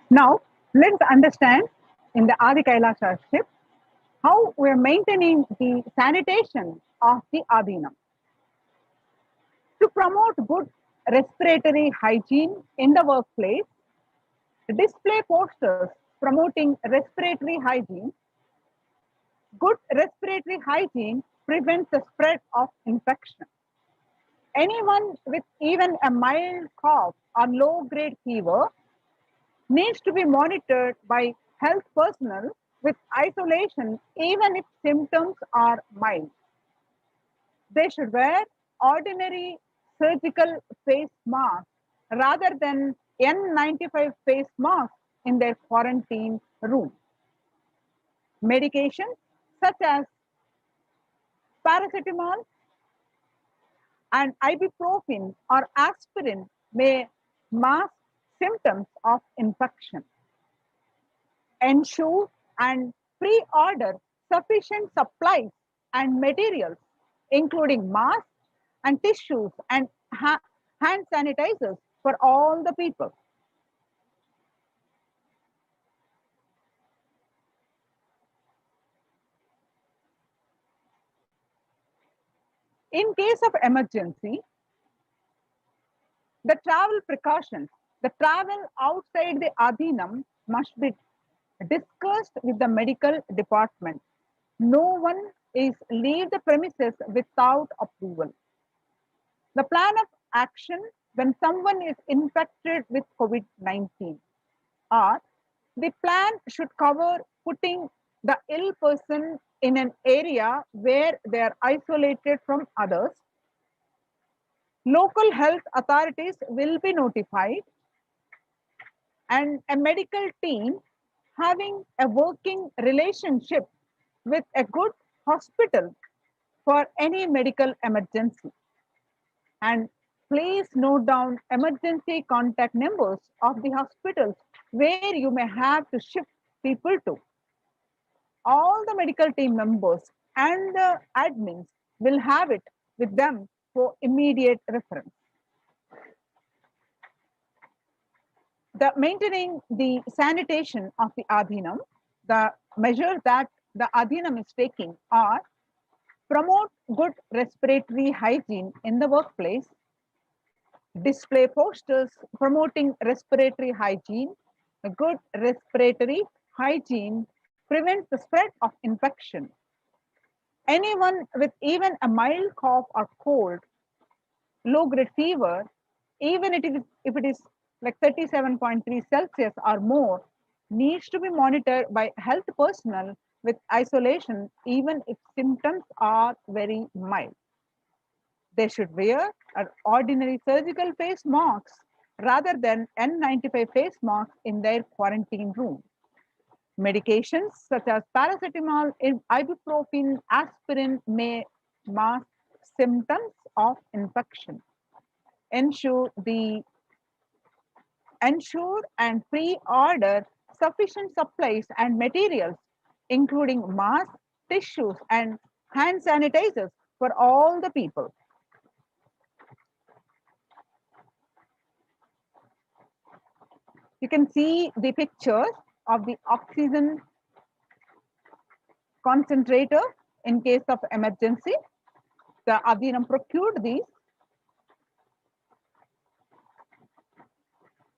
Now, let's understand in the Adi Kailasa ship how we are maintaining the sanitation of the Adinam. To promote good respiratory hygiene in the workplace, display posters promoting respiratory hygiene. Good respiratory hygiene prevents the spread of infection. Anyone with even a mild cough or low-grade fever needs to be monitored by health personnel with isolation even if symptoms are mild. They should wear ordinary surgical face masks rather than N95 face masks in their quarantine room. Medications such as paracetamol and ibuprofen or aspirin may mask symptoms of infection. Ensure and pre-order sufficient supplies and materials, including masks and tissues and hand sanitizers for all the people. In case of emergency, the travel precautions, the travel outside the Adhinam must be discussed with the medical department. No one is leave the premises without approval. The plan of action when someone is infected with COVID-19, or the plan should cover putting the ill person in an area where they are isolated from others. Local health authorities will be notified, and a medical team having a working relationship with a good hospital for any medical emergency. And please note down emergency contact numbers of the hospitals where you may have to shift people to. All the medical team members and the admins will have it with them for immediate reference. Maintaining the sanitation of the Adhinam, the measures that the Adhinam is taking are promote good respiratory hygiene in the workplace, display posters promoting respiratory hygiene. A good respiratory hygiene prevents the spread of infection. Anyone with even a mild cough or cold, low-grade fever, even if it is like 37.3 Celsius or more, needs to be monitored by health personnel with isolation, even if symptoms are very mild. They should wear an ordinary surgical face masks rather than N95 face masks in their quarantine room. Medications such as paracetamol, ibuprofen, aspirin may mask symptoms of infection. Ensure and pre-order sufficient supplies and materials, including masks, tissues, and hand sanitizers for all the people. You can see the pictures of the oxygen concentrator in case of emergency. The Adhinam procured these.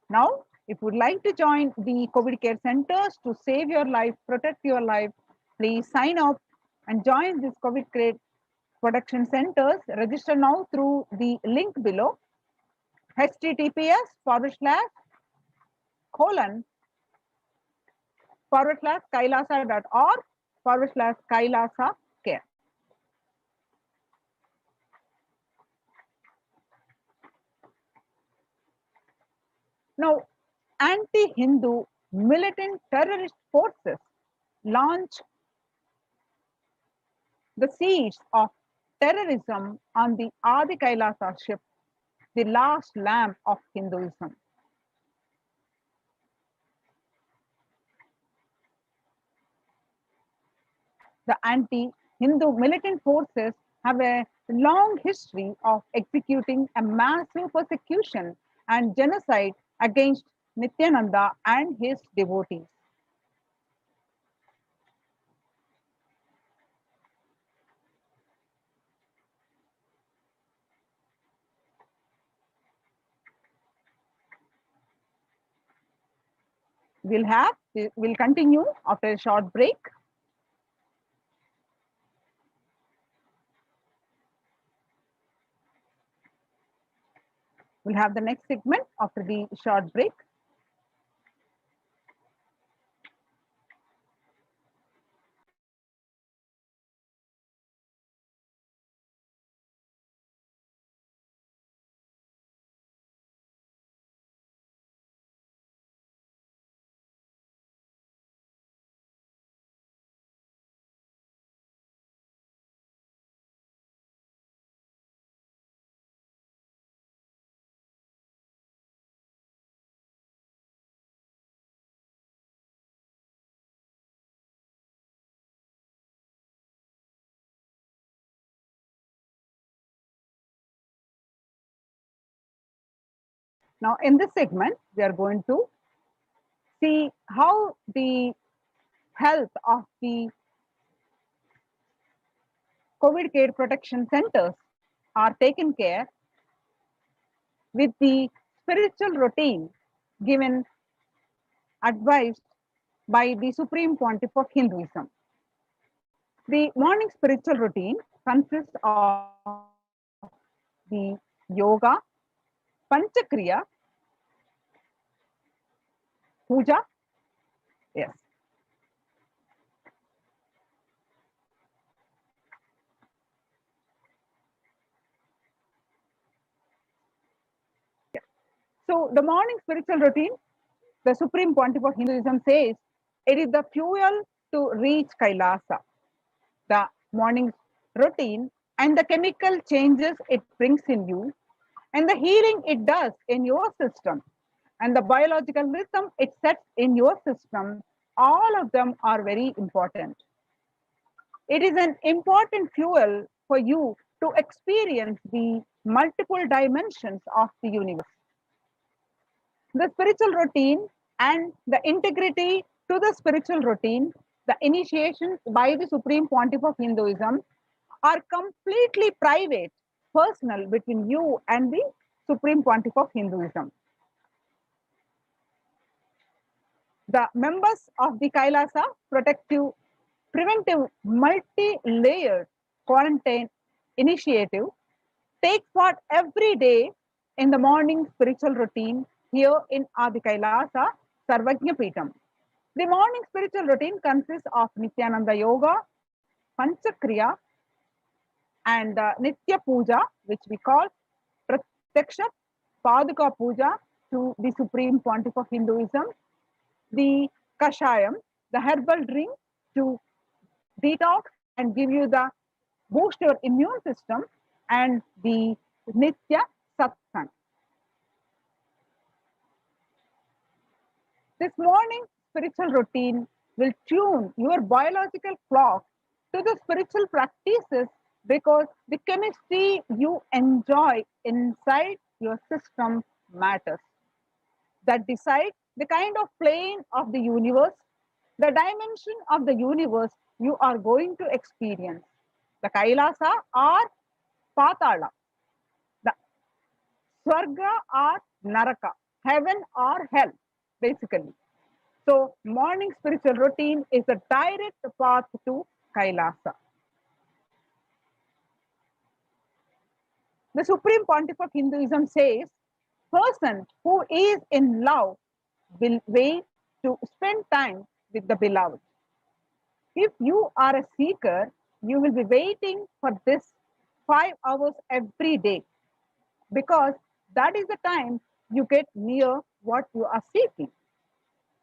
Now, if you would like to join the COVID care centers to save your life, protect your life, please sign up and join this COVID care protection centers. Register now through the link below, https://kailasa.org/kailasa care. Now, anti-Hindu militant terrorist forces launched the siege of terrorism on the Adi Kailasa ship, the last lamp of Hinduism. The anti-Hindu militant forces have a long history of executing a massive persecution and genocide against Nithyananda and his devotees. We'll continue after a short break. We'll have the next segment after the short break. Now, in this segment, we are going to see how the health of the COVID care protection centers are taken care with the spiritual routine given advised by the Supreme Pontiff of Hinduism. The morning spiritual routine consists of the yoga, panchakriya, puja, yes. So the morning spiritual routine, the Supreme Pontiff of Hinduism says, it is the fuel to reach Kailasa. The morning routine and the chemical changes it brings in you and the healing it does in your system and the biological rhythm it sets in your system, all of them are very important. It is an important fuel for you to experience the multiple dimensions of the universe. The spiritual routine and the integrity to the spiritual routine, the initiations by the Supreme Pontiff of Hinduism are completely private, personal between you and the Supreme Pontiff of Hinduism. The members of the Kailasa preventive multi-layered quarantine initiative take part every day in the morning spiritual routine here in Adi Kailasa, Sarvajna Peetham. The morning spiritual routine consists of Nithyananda Yoga, Panchakriya, and Nitya Puja, which we call Pratyaksha Paduka Puja to the Supreme Pontiff of Hinduism, the Kashayam, the herbal drink to detox and give you the boost your immune system, and the Nitya Satsang. This morning spiritual routine will tune your biological clock to the spiritual practices because the chemistry you enjoy inside your system matters. That decide the kind of plane of the universe, the dimension of the universe you are going to experience. The Kailasa or Patala, the Swarga or Naraka, heaven or hell, basically. So morning spiritual routine is a direct path to Kailasa. The Supreme Pontiff of Hinduism says, person who is in love will wait to spend time with the beloved. If you are a seeker, you will be waiting for this 5 hours every day because that is the time you get near what you are seeking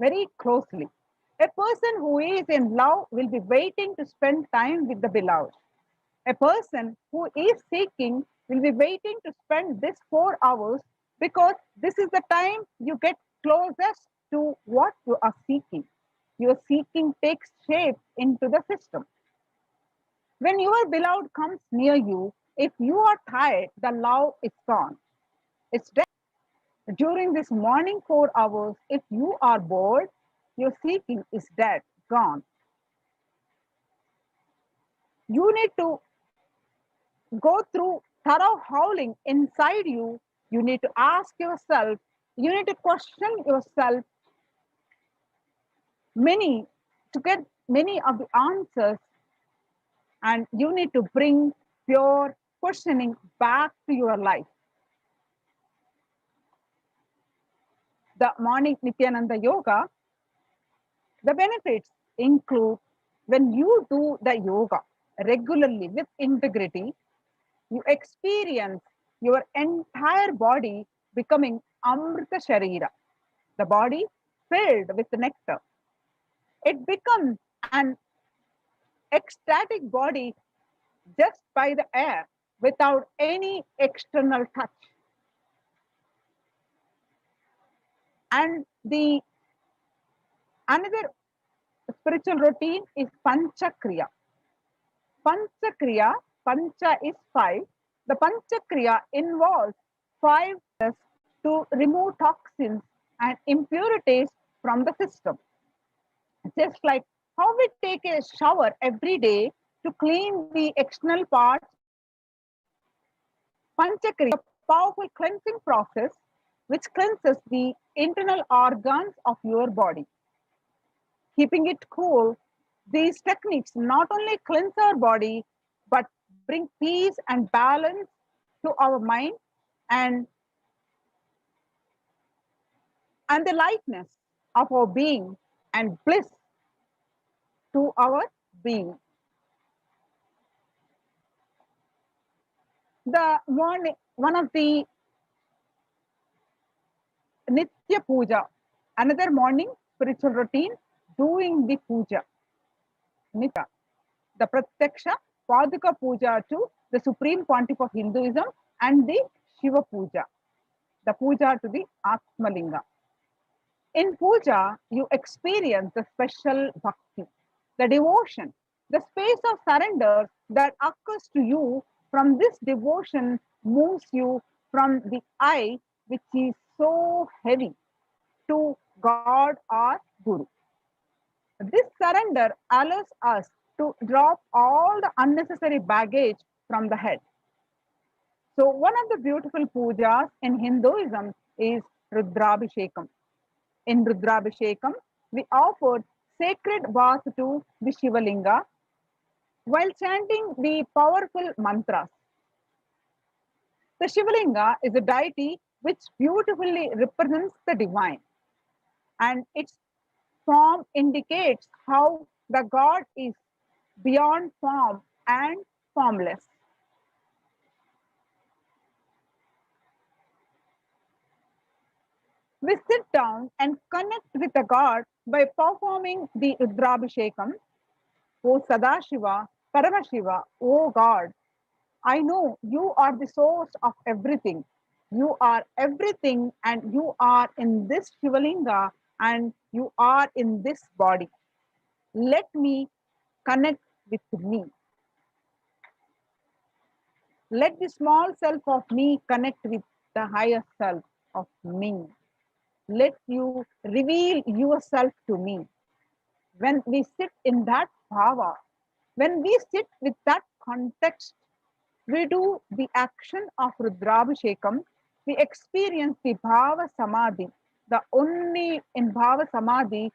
very closely. A person who is in love will be waiting to spend time with the beloved. A person who is seeking will be waiting to spend this 4 hours because this is the time you get closest to what you are seeking. Your seeking takes shape into the system. When your beloved comes near you, if you are tired, the love is gone. It's dead. During this morning 4 hours, if you are bored, your seeking is dead, gone. You need to go through thorough howling inside you. You need to ask yourself, you need to question yourself many to get many of the answers, and you need to bring pure questioning back to your life. The morning Nithyananda Yoga, the benefits include when you do the yoga regularly with integrity, you experience your entire body becoming Amrita Sharira, the body filled with nectar. It becomes an ecstatic body just by the air without any external touch. And the another spiritual routine is Panchakriya. Panchakriya, Pancha is 5. The Panchakriya involves 5 steps to remove toxins and impurities from the system. Just like how we take a shower every day to clean the external parts, Panchakriya, a powerful cleansing process which cleanses the internal organs of your body. Keeping it cool, these techniques not only cleanse our body, but bring peace and balance to our mind and the lightness of our being and bliss to our being. The morning, one of the Nitya Puja, another morning spiritual routine, doing the puja. Nitya, the Pratyaksha Paduka Puja to the Supreme Pontiff of Hinduism, and the Shiva Puja, the puja to the Atmalinga. In puja, you experience the special bhakti, the devotion, the space of surrender that occurs to you. From this devotion moves you from the I, which is so heavy, to God or Guru. This surrender allows us to drop all the unnecessary baggage from the head. So one of the beautiful pujas in Hinduism is Rudrabhishekam. In Rudrabhishekam, we offered sacred bath to the Shivalinga while chanting the powerful mantras. The Shivalinga is a deity which beautifully represents the divine, and its form indicates how the God is beyond form and formless. We sit down and connect with the God by performing the Rudrabhishekam. O Sadashiva, Paramashiva, O God, I know you are the source of everything. You are everything, and you are in this Shivalinga, and you are in this body. Let me connect with me. Let the small self of me connect with the higher self of me. Let you reveal yourself to me. When we sit in that bhava, when we sit with that context, we do the action of Rudrabhishekam, we experience the Bhava Samadhi. The only in Bhava Samadhi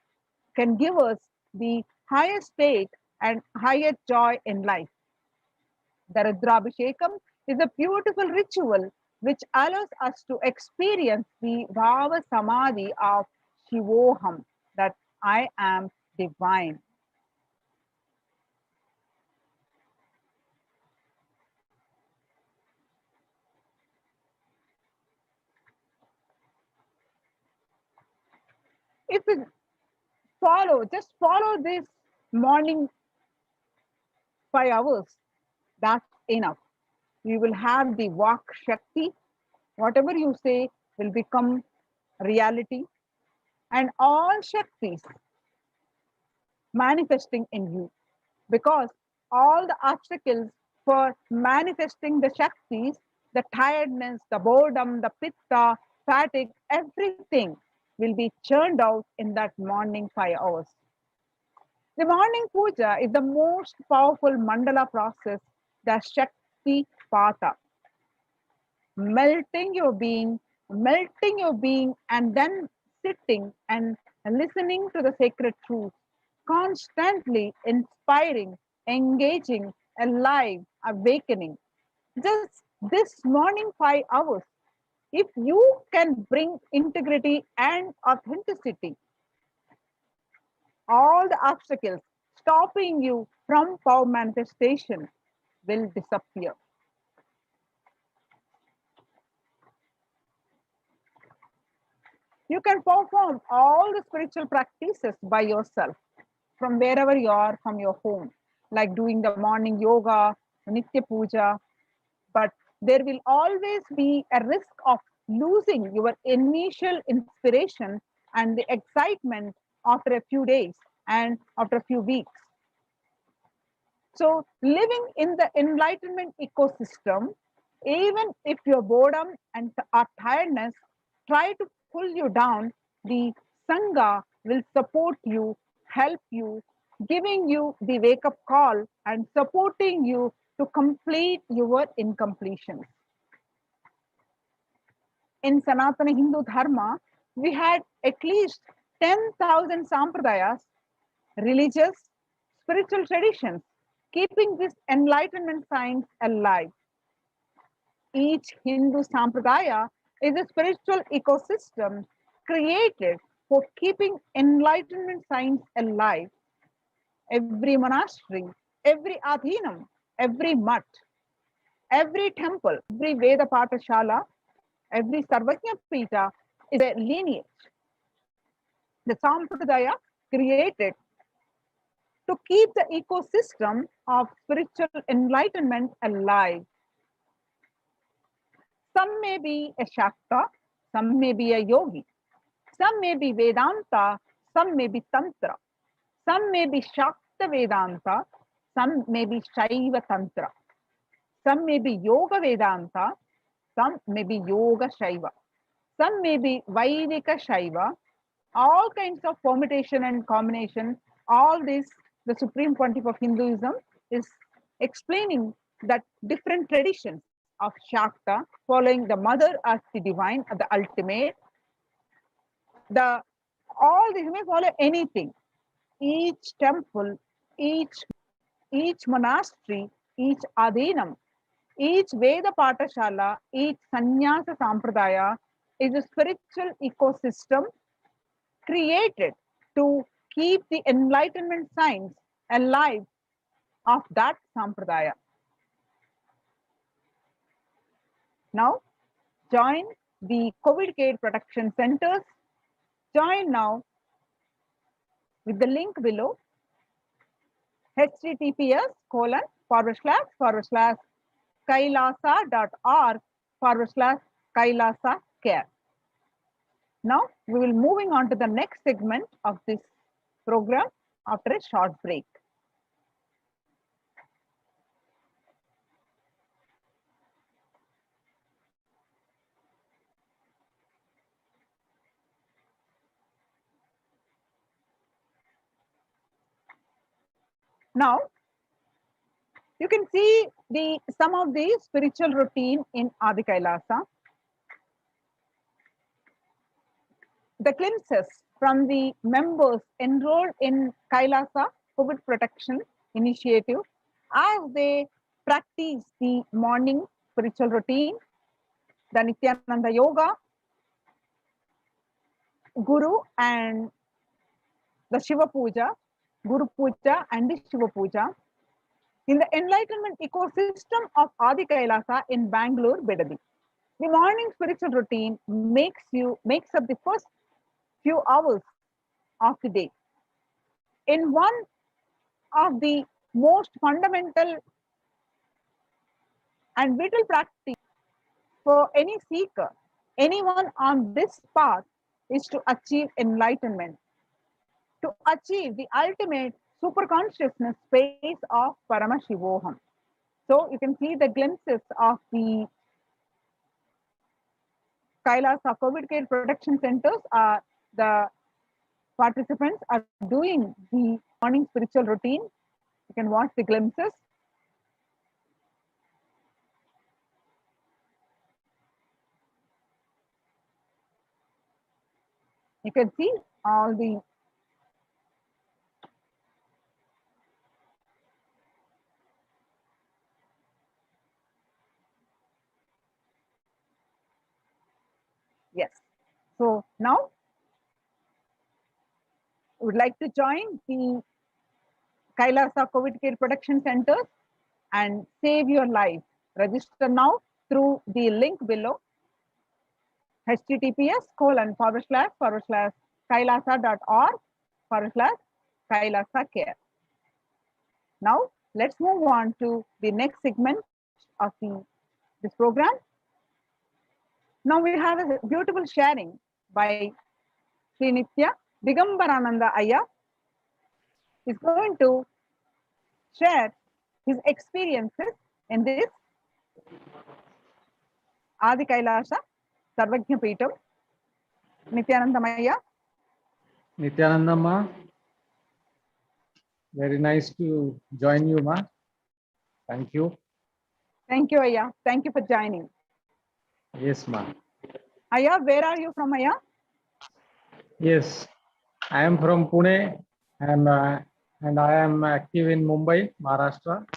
can give us the higher state and higher joy in life. The Rudrabhishekam is a beautiful ritual which allows us to experience the Bhava Samadhi of Shivoham, that I am divine. If we just follow this morning 5 hours, that's enough. You will have the Vak Shakti. Whatever you say will become reality, and all Shaktis manifesting in you, because all the obstacles for manifesting the Shaktis, the tiredness, the boredom, the pitta, fatigue, everything will be churned out in that morning 5 hours. The morning puja is the most powerful mandala process, the Shakti Pata. Melting your being, and then sitting and listening to the sacred truth, constantly inspiring, engaging, alive, awakening. Just this morning 5 hours, if you can bring integrity and authenticity, all the obstacles stopping you from power manifestation will disappear. You can perform all the spiritual practices by yourself from wherever you are, from your home, like doing the morning yoga, Nitya Puja, but there will always be a risk of losing your initial inspiration and the excitement after a few days and after a few weeks. So living in the enlightenment ecosystem, even if your boredom and tiredness try to pull you down, the Sangha will support you, help you, giving you the wake up call and supporting you to complete your incompletions. In Sanatana Hindu Dharma, we had at least 10,000 sampradayas, religious, spiritual traditions, keeping this enlightenment science alive. Each Hindu sampradaya is a spiritual ecosystem created for keeping enlightenment science alive. Every monastery, every adhinam, every mutt, every temple, every Veda Patashala, every Sarvajna Pita is a lineage. The sampradaya created to keep the ecosystem of spiritual enlightenment alive. Some may be a Shakta, some may be a yogi, some may be Vedanta, some may be Tantra, some may be Shakta Vedanta, some may be Shaiva Tantra, some may be Yoga Vedanta, some may be Yoga Shaiva, some may be Vaidika Shaiva, all kinds of permutation and combination. All this, the Supreme Pontiff of Hinduism is explaining that different traditions of Shakta, following the mother as the divine, the ultimate. All this may follow anything. Each temple, each monastery, each adhinam, each Veda Patashala, each Sannyasa Sampradaya is a spiritual ecosystem created to keep the enlightenment science alive of that Sampradaya. Now, join the COVID care protection centers. Join now with the link below, https://kailasa.org/kailasa care. Now we will moving on to the next segment of this program after a short break. Now you can see some of the spiritual routine in Adi Kailasa. The glimpses from the members enrolled in Kailasa COVID protection initiative as they practice the morning spiritual routine, the Nithyananda Yoga, Guru and the Shiva Puja, Guru Puja and the Shiva Puja in the enlightenment ecosystem of Adi Kailasa in Bangalore, Bedadi. The morning spiritual routine makes up the first few hours of the day. In one of the most fundamental and vital practice for any seeker, anyone on this path, is to achieve enlightenment, to achieve the ultimate super consciousness space of Paramashivoham. So you can see the glimpses of the Kailasa COVID care protection centers are the participants are doing the morning spiritual routine. You can watch the glimpses. You can see all the yes. So now would like to join the Kailasa COVID care protection centers and save your life. Register now through the link below https://kailasa.org/kailasa care. Now let's move on to the next segment of this program. Now we have a beautiful sharing by Sri Nithya Digambarananda Ayya. Is going to share his experiences in this Adi Kailasa Sarvajna Peetam. Nithyanandamaya. Nithyanandama, very nice to join you, ma. Thank you. Thank you, Ayya. Thank you for joining. Yes, ma. Ayya, where are you from, Ayya? Yes, I am from Pune, and I am active in Mumbai, Maharashtra,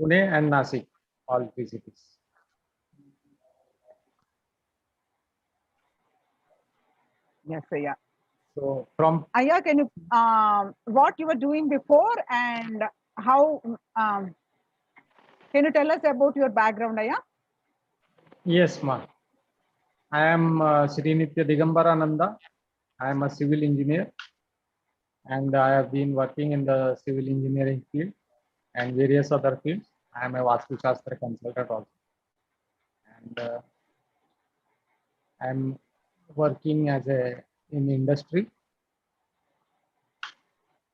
Pune, and Nasik, all three cities. Yes, Ayya. So from Ayya, can you what you were doing before and how? Can you tell us about your background, Ayya? yes, ma. I am Sri Nithya Digambarananda. I am a civil engineer, and I have been working in the civil engineering field and various other fields. I am a Vastu Shastra consultant also, and I am working as in industry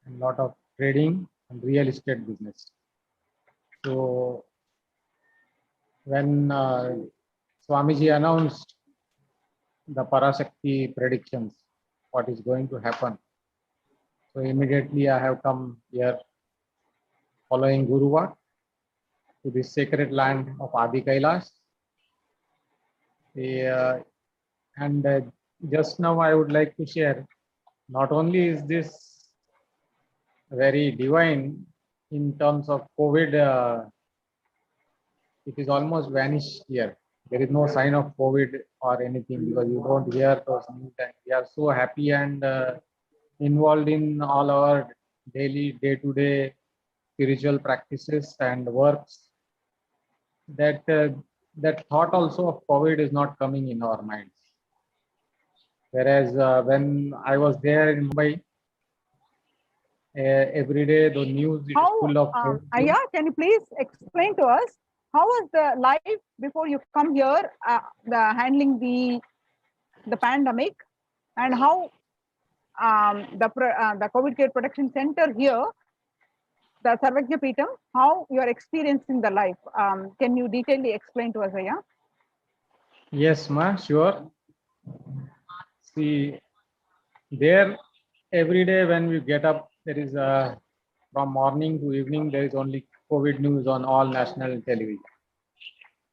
and lot of trading and real estate business. So when Swamiji announced the Parashakti predictions, what is going to happen, so immediately I have come here following Guruvar to this sacred land of Adi Kailash. And just now I would like to share, not only is this very divine in terms of COVID, it is almost vanished here. There is no sign of COVID or anything because you don't hear those news, and we are so happy and involved in all our daily day-to-day spiritual practices and works that that thought also of COVID is not coming in our minds. Whereas when I was there in Mumbai, every day the news is full of. Ayya, can you please explain to us how was the life before you come here, handling the pandemic, and how the COVID care protection center here, the Sarvajna Peetam, how you are experiencing the life? Can you detailedly explain to us, Ayya? Yes, ma, sure. See, there every day when we get up, there is from morning to evening, there is only COVID news on all national television.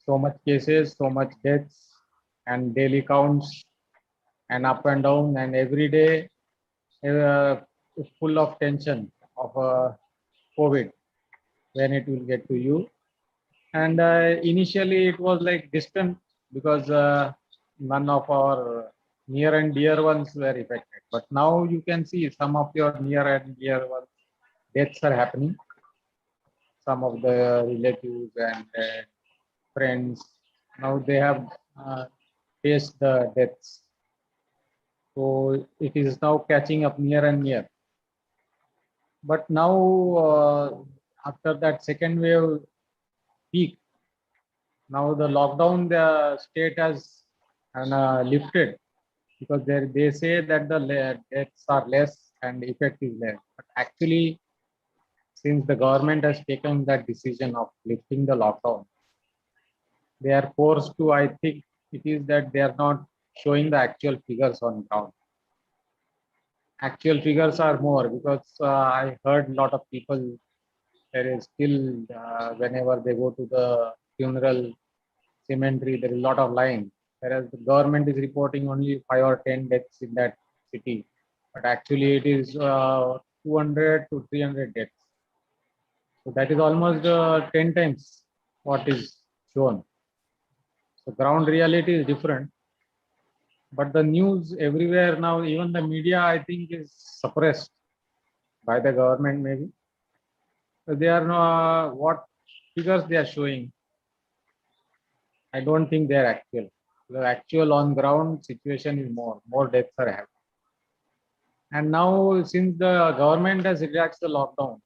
So much cases, so much deaths, and daily counts, and up and down, and every day full of tension of COVID, when it will get to you. And initially it was like distant because none of our near and dear ones were affected. But now you can see some of your near and dear ones, deaths are happening. Some of the relatives and friends, now they have faced the deaths. So it is now catching up near and near. But now after that second wave peak, now the lockdown, the state has lifted because they say that the deaths are less and effect is less. But actually, since the government has taken that decision of lifting the lockdown, they are forced to, I think it is that they are not showing the actual figures on ground. Actual figures are more because I heard a lot of people, there is still, whenever they go to the funeral cemetery, there is a lot of line. Whereas the government is reporting only 5 or 10 deaths in that city. But actually it is 200 to 300 deaths. So that is almost 10 times what is shown. So ground reality is different. But the news everywhere now, even the media, I think, is suppressed by the government maybe. So they are no, what figures they are showing. I don't think they are actual. The actual on ground situation is more deaths are happening. And now since the government has relaxed the lockdown,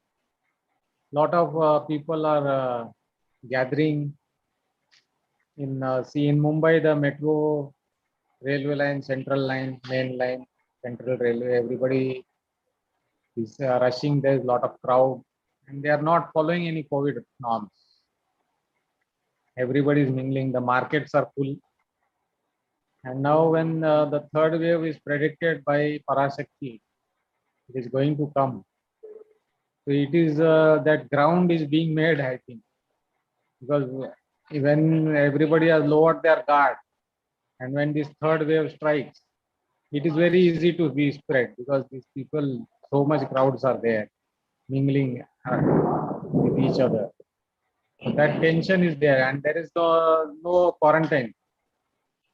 lot of people are gathering in in Mumbai, the metro railway line, central line, main line, central railway, everybody is rushing. There is a lot of crowd and they are not following any COVID norms. Everybody is mingling, the markets are full. And now when the third wave is predicted by Parashakti, it is going to come. So it is that ground is being made, I think, because when everybody has lowered their guard and when this third wave strikes, it is very easy to be spread because these people, so much crowds are there mingling with each other. So that tension is there and there is no quarantine.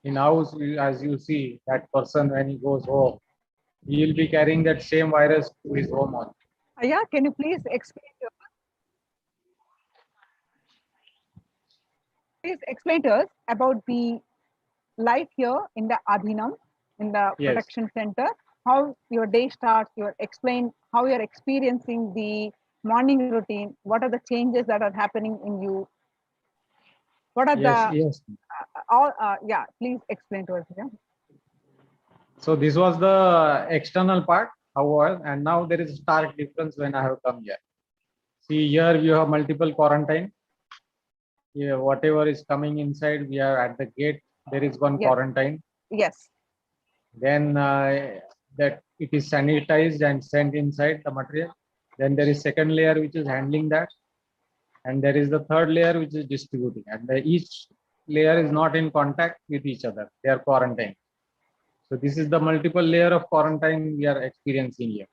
In house, as you see, that person when he goes home, he will be carrying that same virus to his home on. Yeah, can you please explain to us about the life here in the Adhinam, in the Yes. production center, how your day starts, explain how you're experiencing the morning routine, what are the changes that are happening in you, what are Yes. yeah, please explain to us. Yeah. So this was the external part, however, and now there is a stark difference when I have come here. See, here you have multiple quarantine. Yeah, whatever is coming inside, we are at the gate. There is one quarantine. Yes. Then that it is sanitized and sent inside the material. Then there is second layer which is handling that, and there is the third layer which is distributing. And each layer is not in contact with each other. They are quarantined. So this is the multiple layer of quarantine we are experiencing here.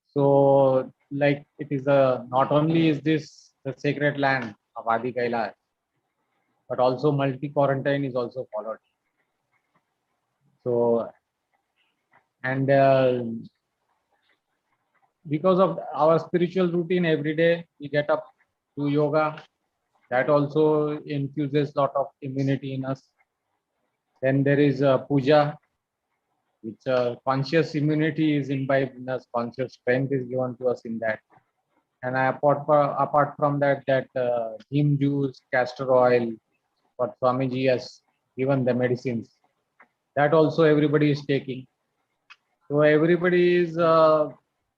So like it is not only is this the sacred land of Adi Kailash, but also multi-quarantine is also followed. So, and because of our spiritual routine every day, we get up to yoga. That also infuses a lot of immunity in us. Then there is puja, which conscious immunity is imbibed in us, conscious strength is given to us in that. And apart from that, neem juice, castor oil, what Swamiji has given the medicines, that also everybody is taking. So everybody is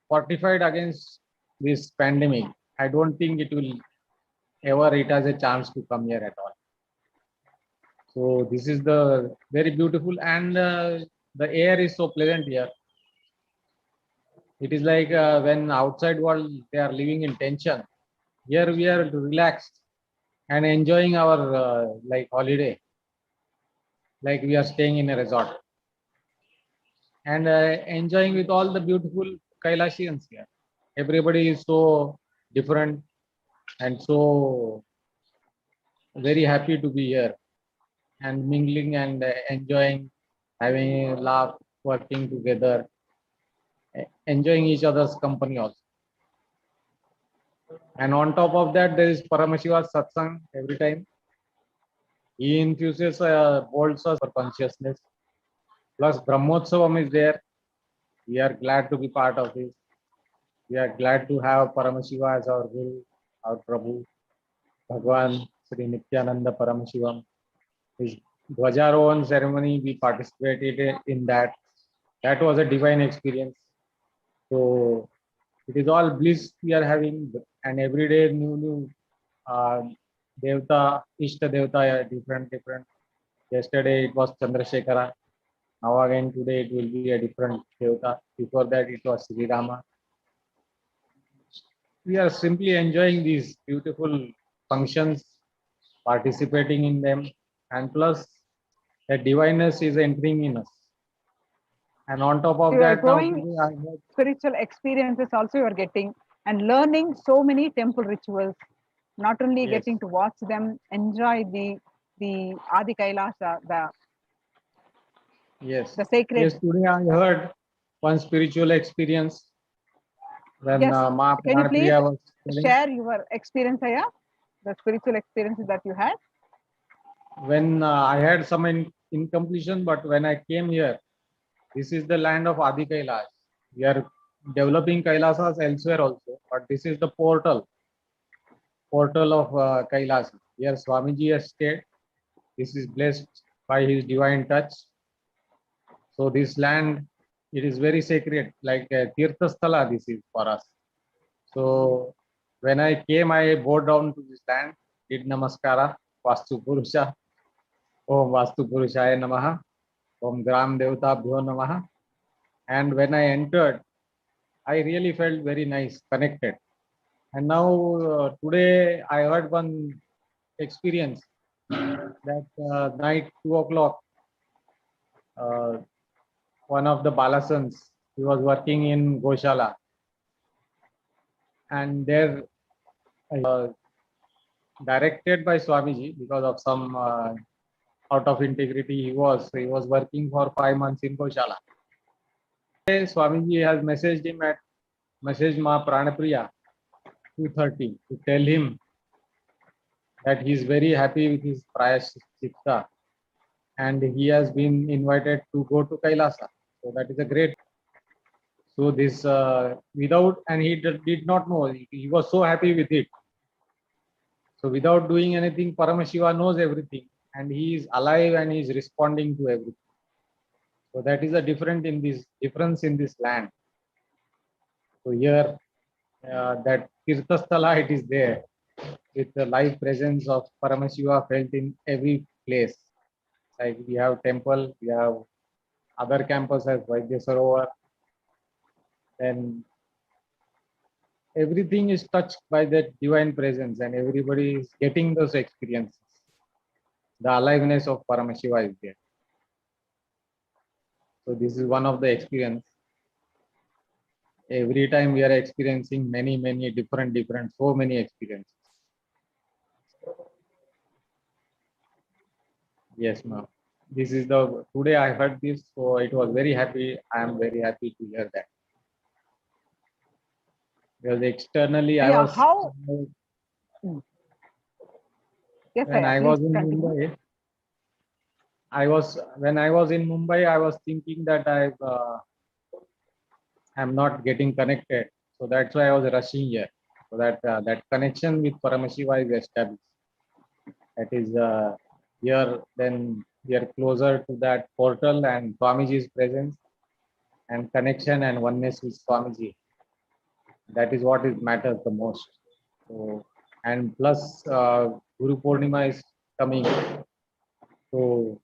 fortified against this pandemic. I don't think it has a chance to come here at all. So this is the very beautiful, and the air is so pleasant here. It is like when outside world they are living in tension. Here we are relaxed and enjoying our like holiday, like we are staying in a resort and enjoying with all the beautiful Kailashians here. Everybody is so different and so very happy to be here and mingling and enjoying, having a laugh, working together, enjoying each other's company also. And on top of that, there is Paramashiva's satsang every time. He infuses bolts us for consciousness. Plus Brahmotsavam is there. We are glad to be part of this. We are glad to have Paramashiva as our Guru, our Prabhu, Bhagwan Sri Nithyananda Paramashivam. His Dwajarohan ceremony, we participated in that. That was a divine experience. So it is all bliss we are having, and every day new Devta, Ishta Devta, different. Yesterday it was Chandrasekhara. Now again today it will be a different Devata. Before that it was Sri Rama. We are simply enjoying these beautiful functions, participating in them, and plus the divineness is entering in us. And on top of You are that, now growing today I have spiritual experiences also you are getting and learning so many temple rituals. Not only Yes. getting to watch them, enjoy the Adi Kailasa, Yes. the sacred. Yes, today I heard one spiritual experience when Yes. Ma Can you please Pranapriya was telling. share your experience, Aya? The spiritual experiences that you had? When I had some incompletion, but when I came here, this is the land of Adi Kailash. We are developing Kailasas elsewhere also, but this is the portal of Kailas. Here Swamiji has stayed. This is blessed by his divine touch. So this land, it is very sacred, like a Tirthasthala this is for us. So when I came, I bowed down to this land, did Namaskara, Vastu Purusha, Om Vastu Purushaya Namaha, Om Gram Devata Bhyo Namaha. And when I entered, I really felt very nice, connected. And now today I heard one experience that night 2 o'clock, one of the Balasans, he was working in Goshala, and there directed by Swamiji because of some out of integrity he was working for 5 months in Goshala. Swamiji has messaged him at message Ma Pranapriya 2:30 to tell him that he is very happy with his Parashakti and he has been invited to go to Kailasa. So that is a great. So this without, and he did not know, he was so happy with it. So without doing anything, Paramashiva knows everything and he is alive and he is responding to everything. So that is a difference in this land. So here that Tirthasthala, it is there with the live presence of Paramashiva felt in every place. Like we have temple, we have other campus as Vaidya Sarovar, then everything is touched by that divine presence and everybody is getting those experiences. The aliveness of Paramashiva is there. So this is one of the experience. Every time we are experiencing many different, so many experiences. Yes, ma'am. This is today I heard this, so it was very happy. I am very happy to hear that. Because externally I was How? Yes, when I was in continue. Mumbai, when I was in Mumbai, I was thinking that I'm not getting connected. So that's why I was rushing here. So that that connection with Paramashiva is established. That is here, then we are closer to that portal and Swamiji's presence and connection and oneness with Swamiji. That is what it matters the most. So, and plus Guru Purnima is coming. So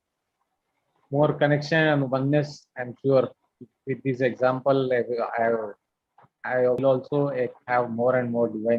more connection and oneness, I'm sure with this example, I will also have more and more divine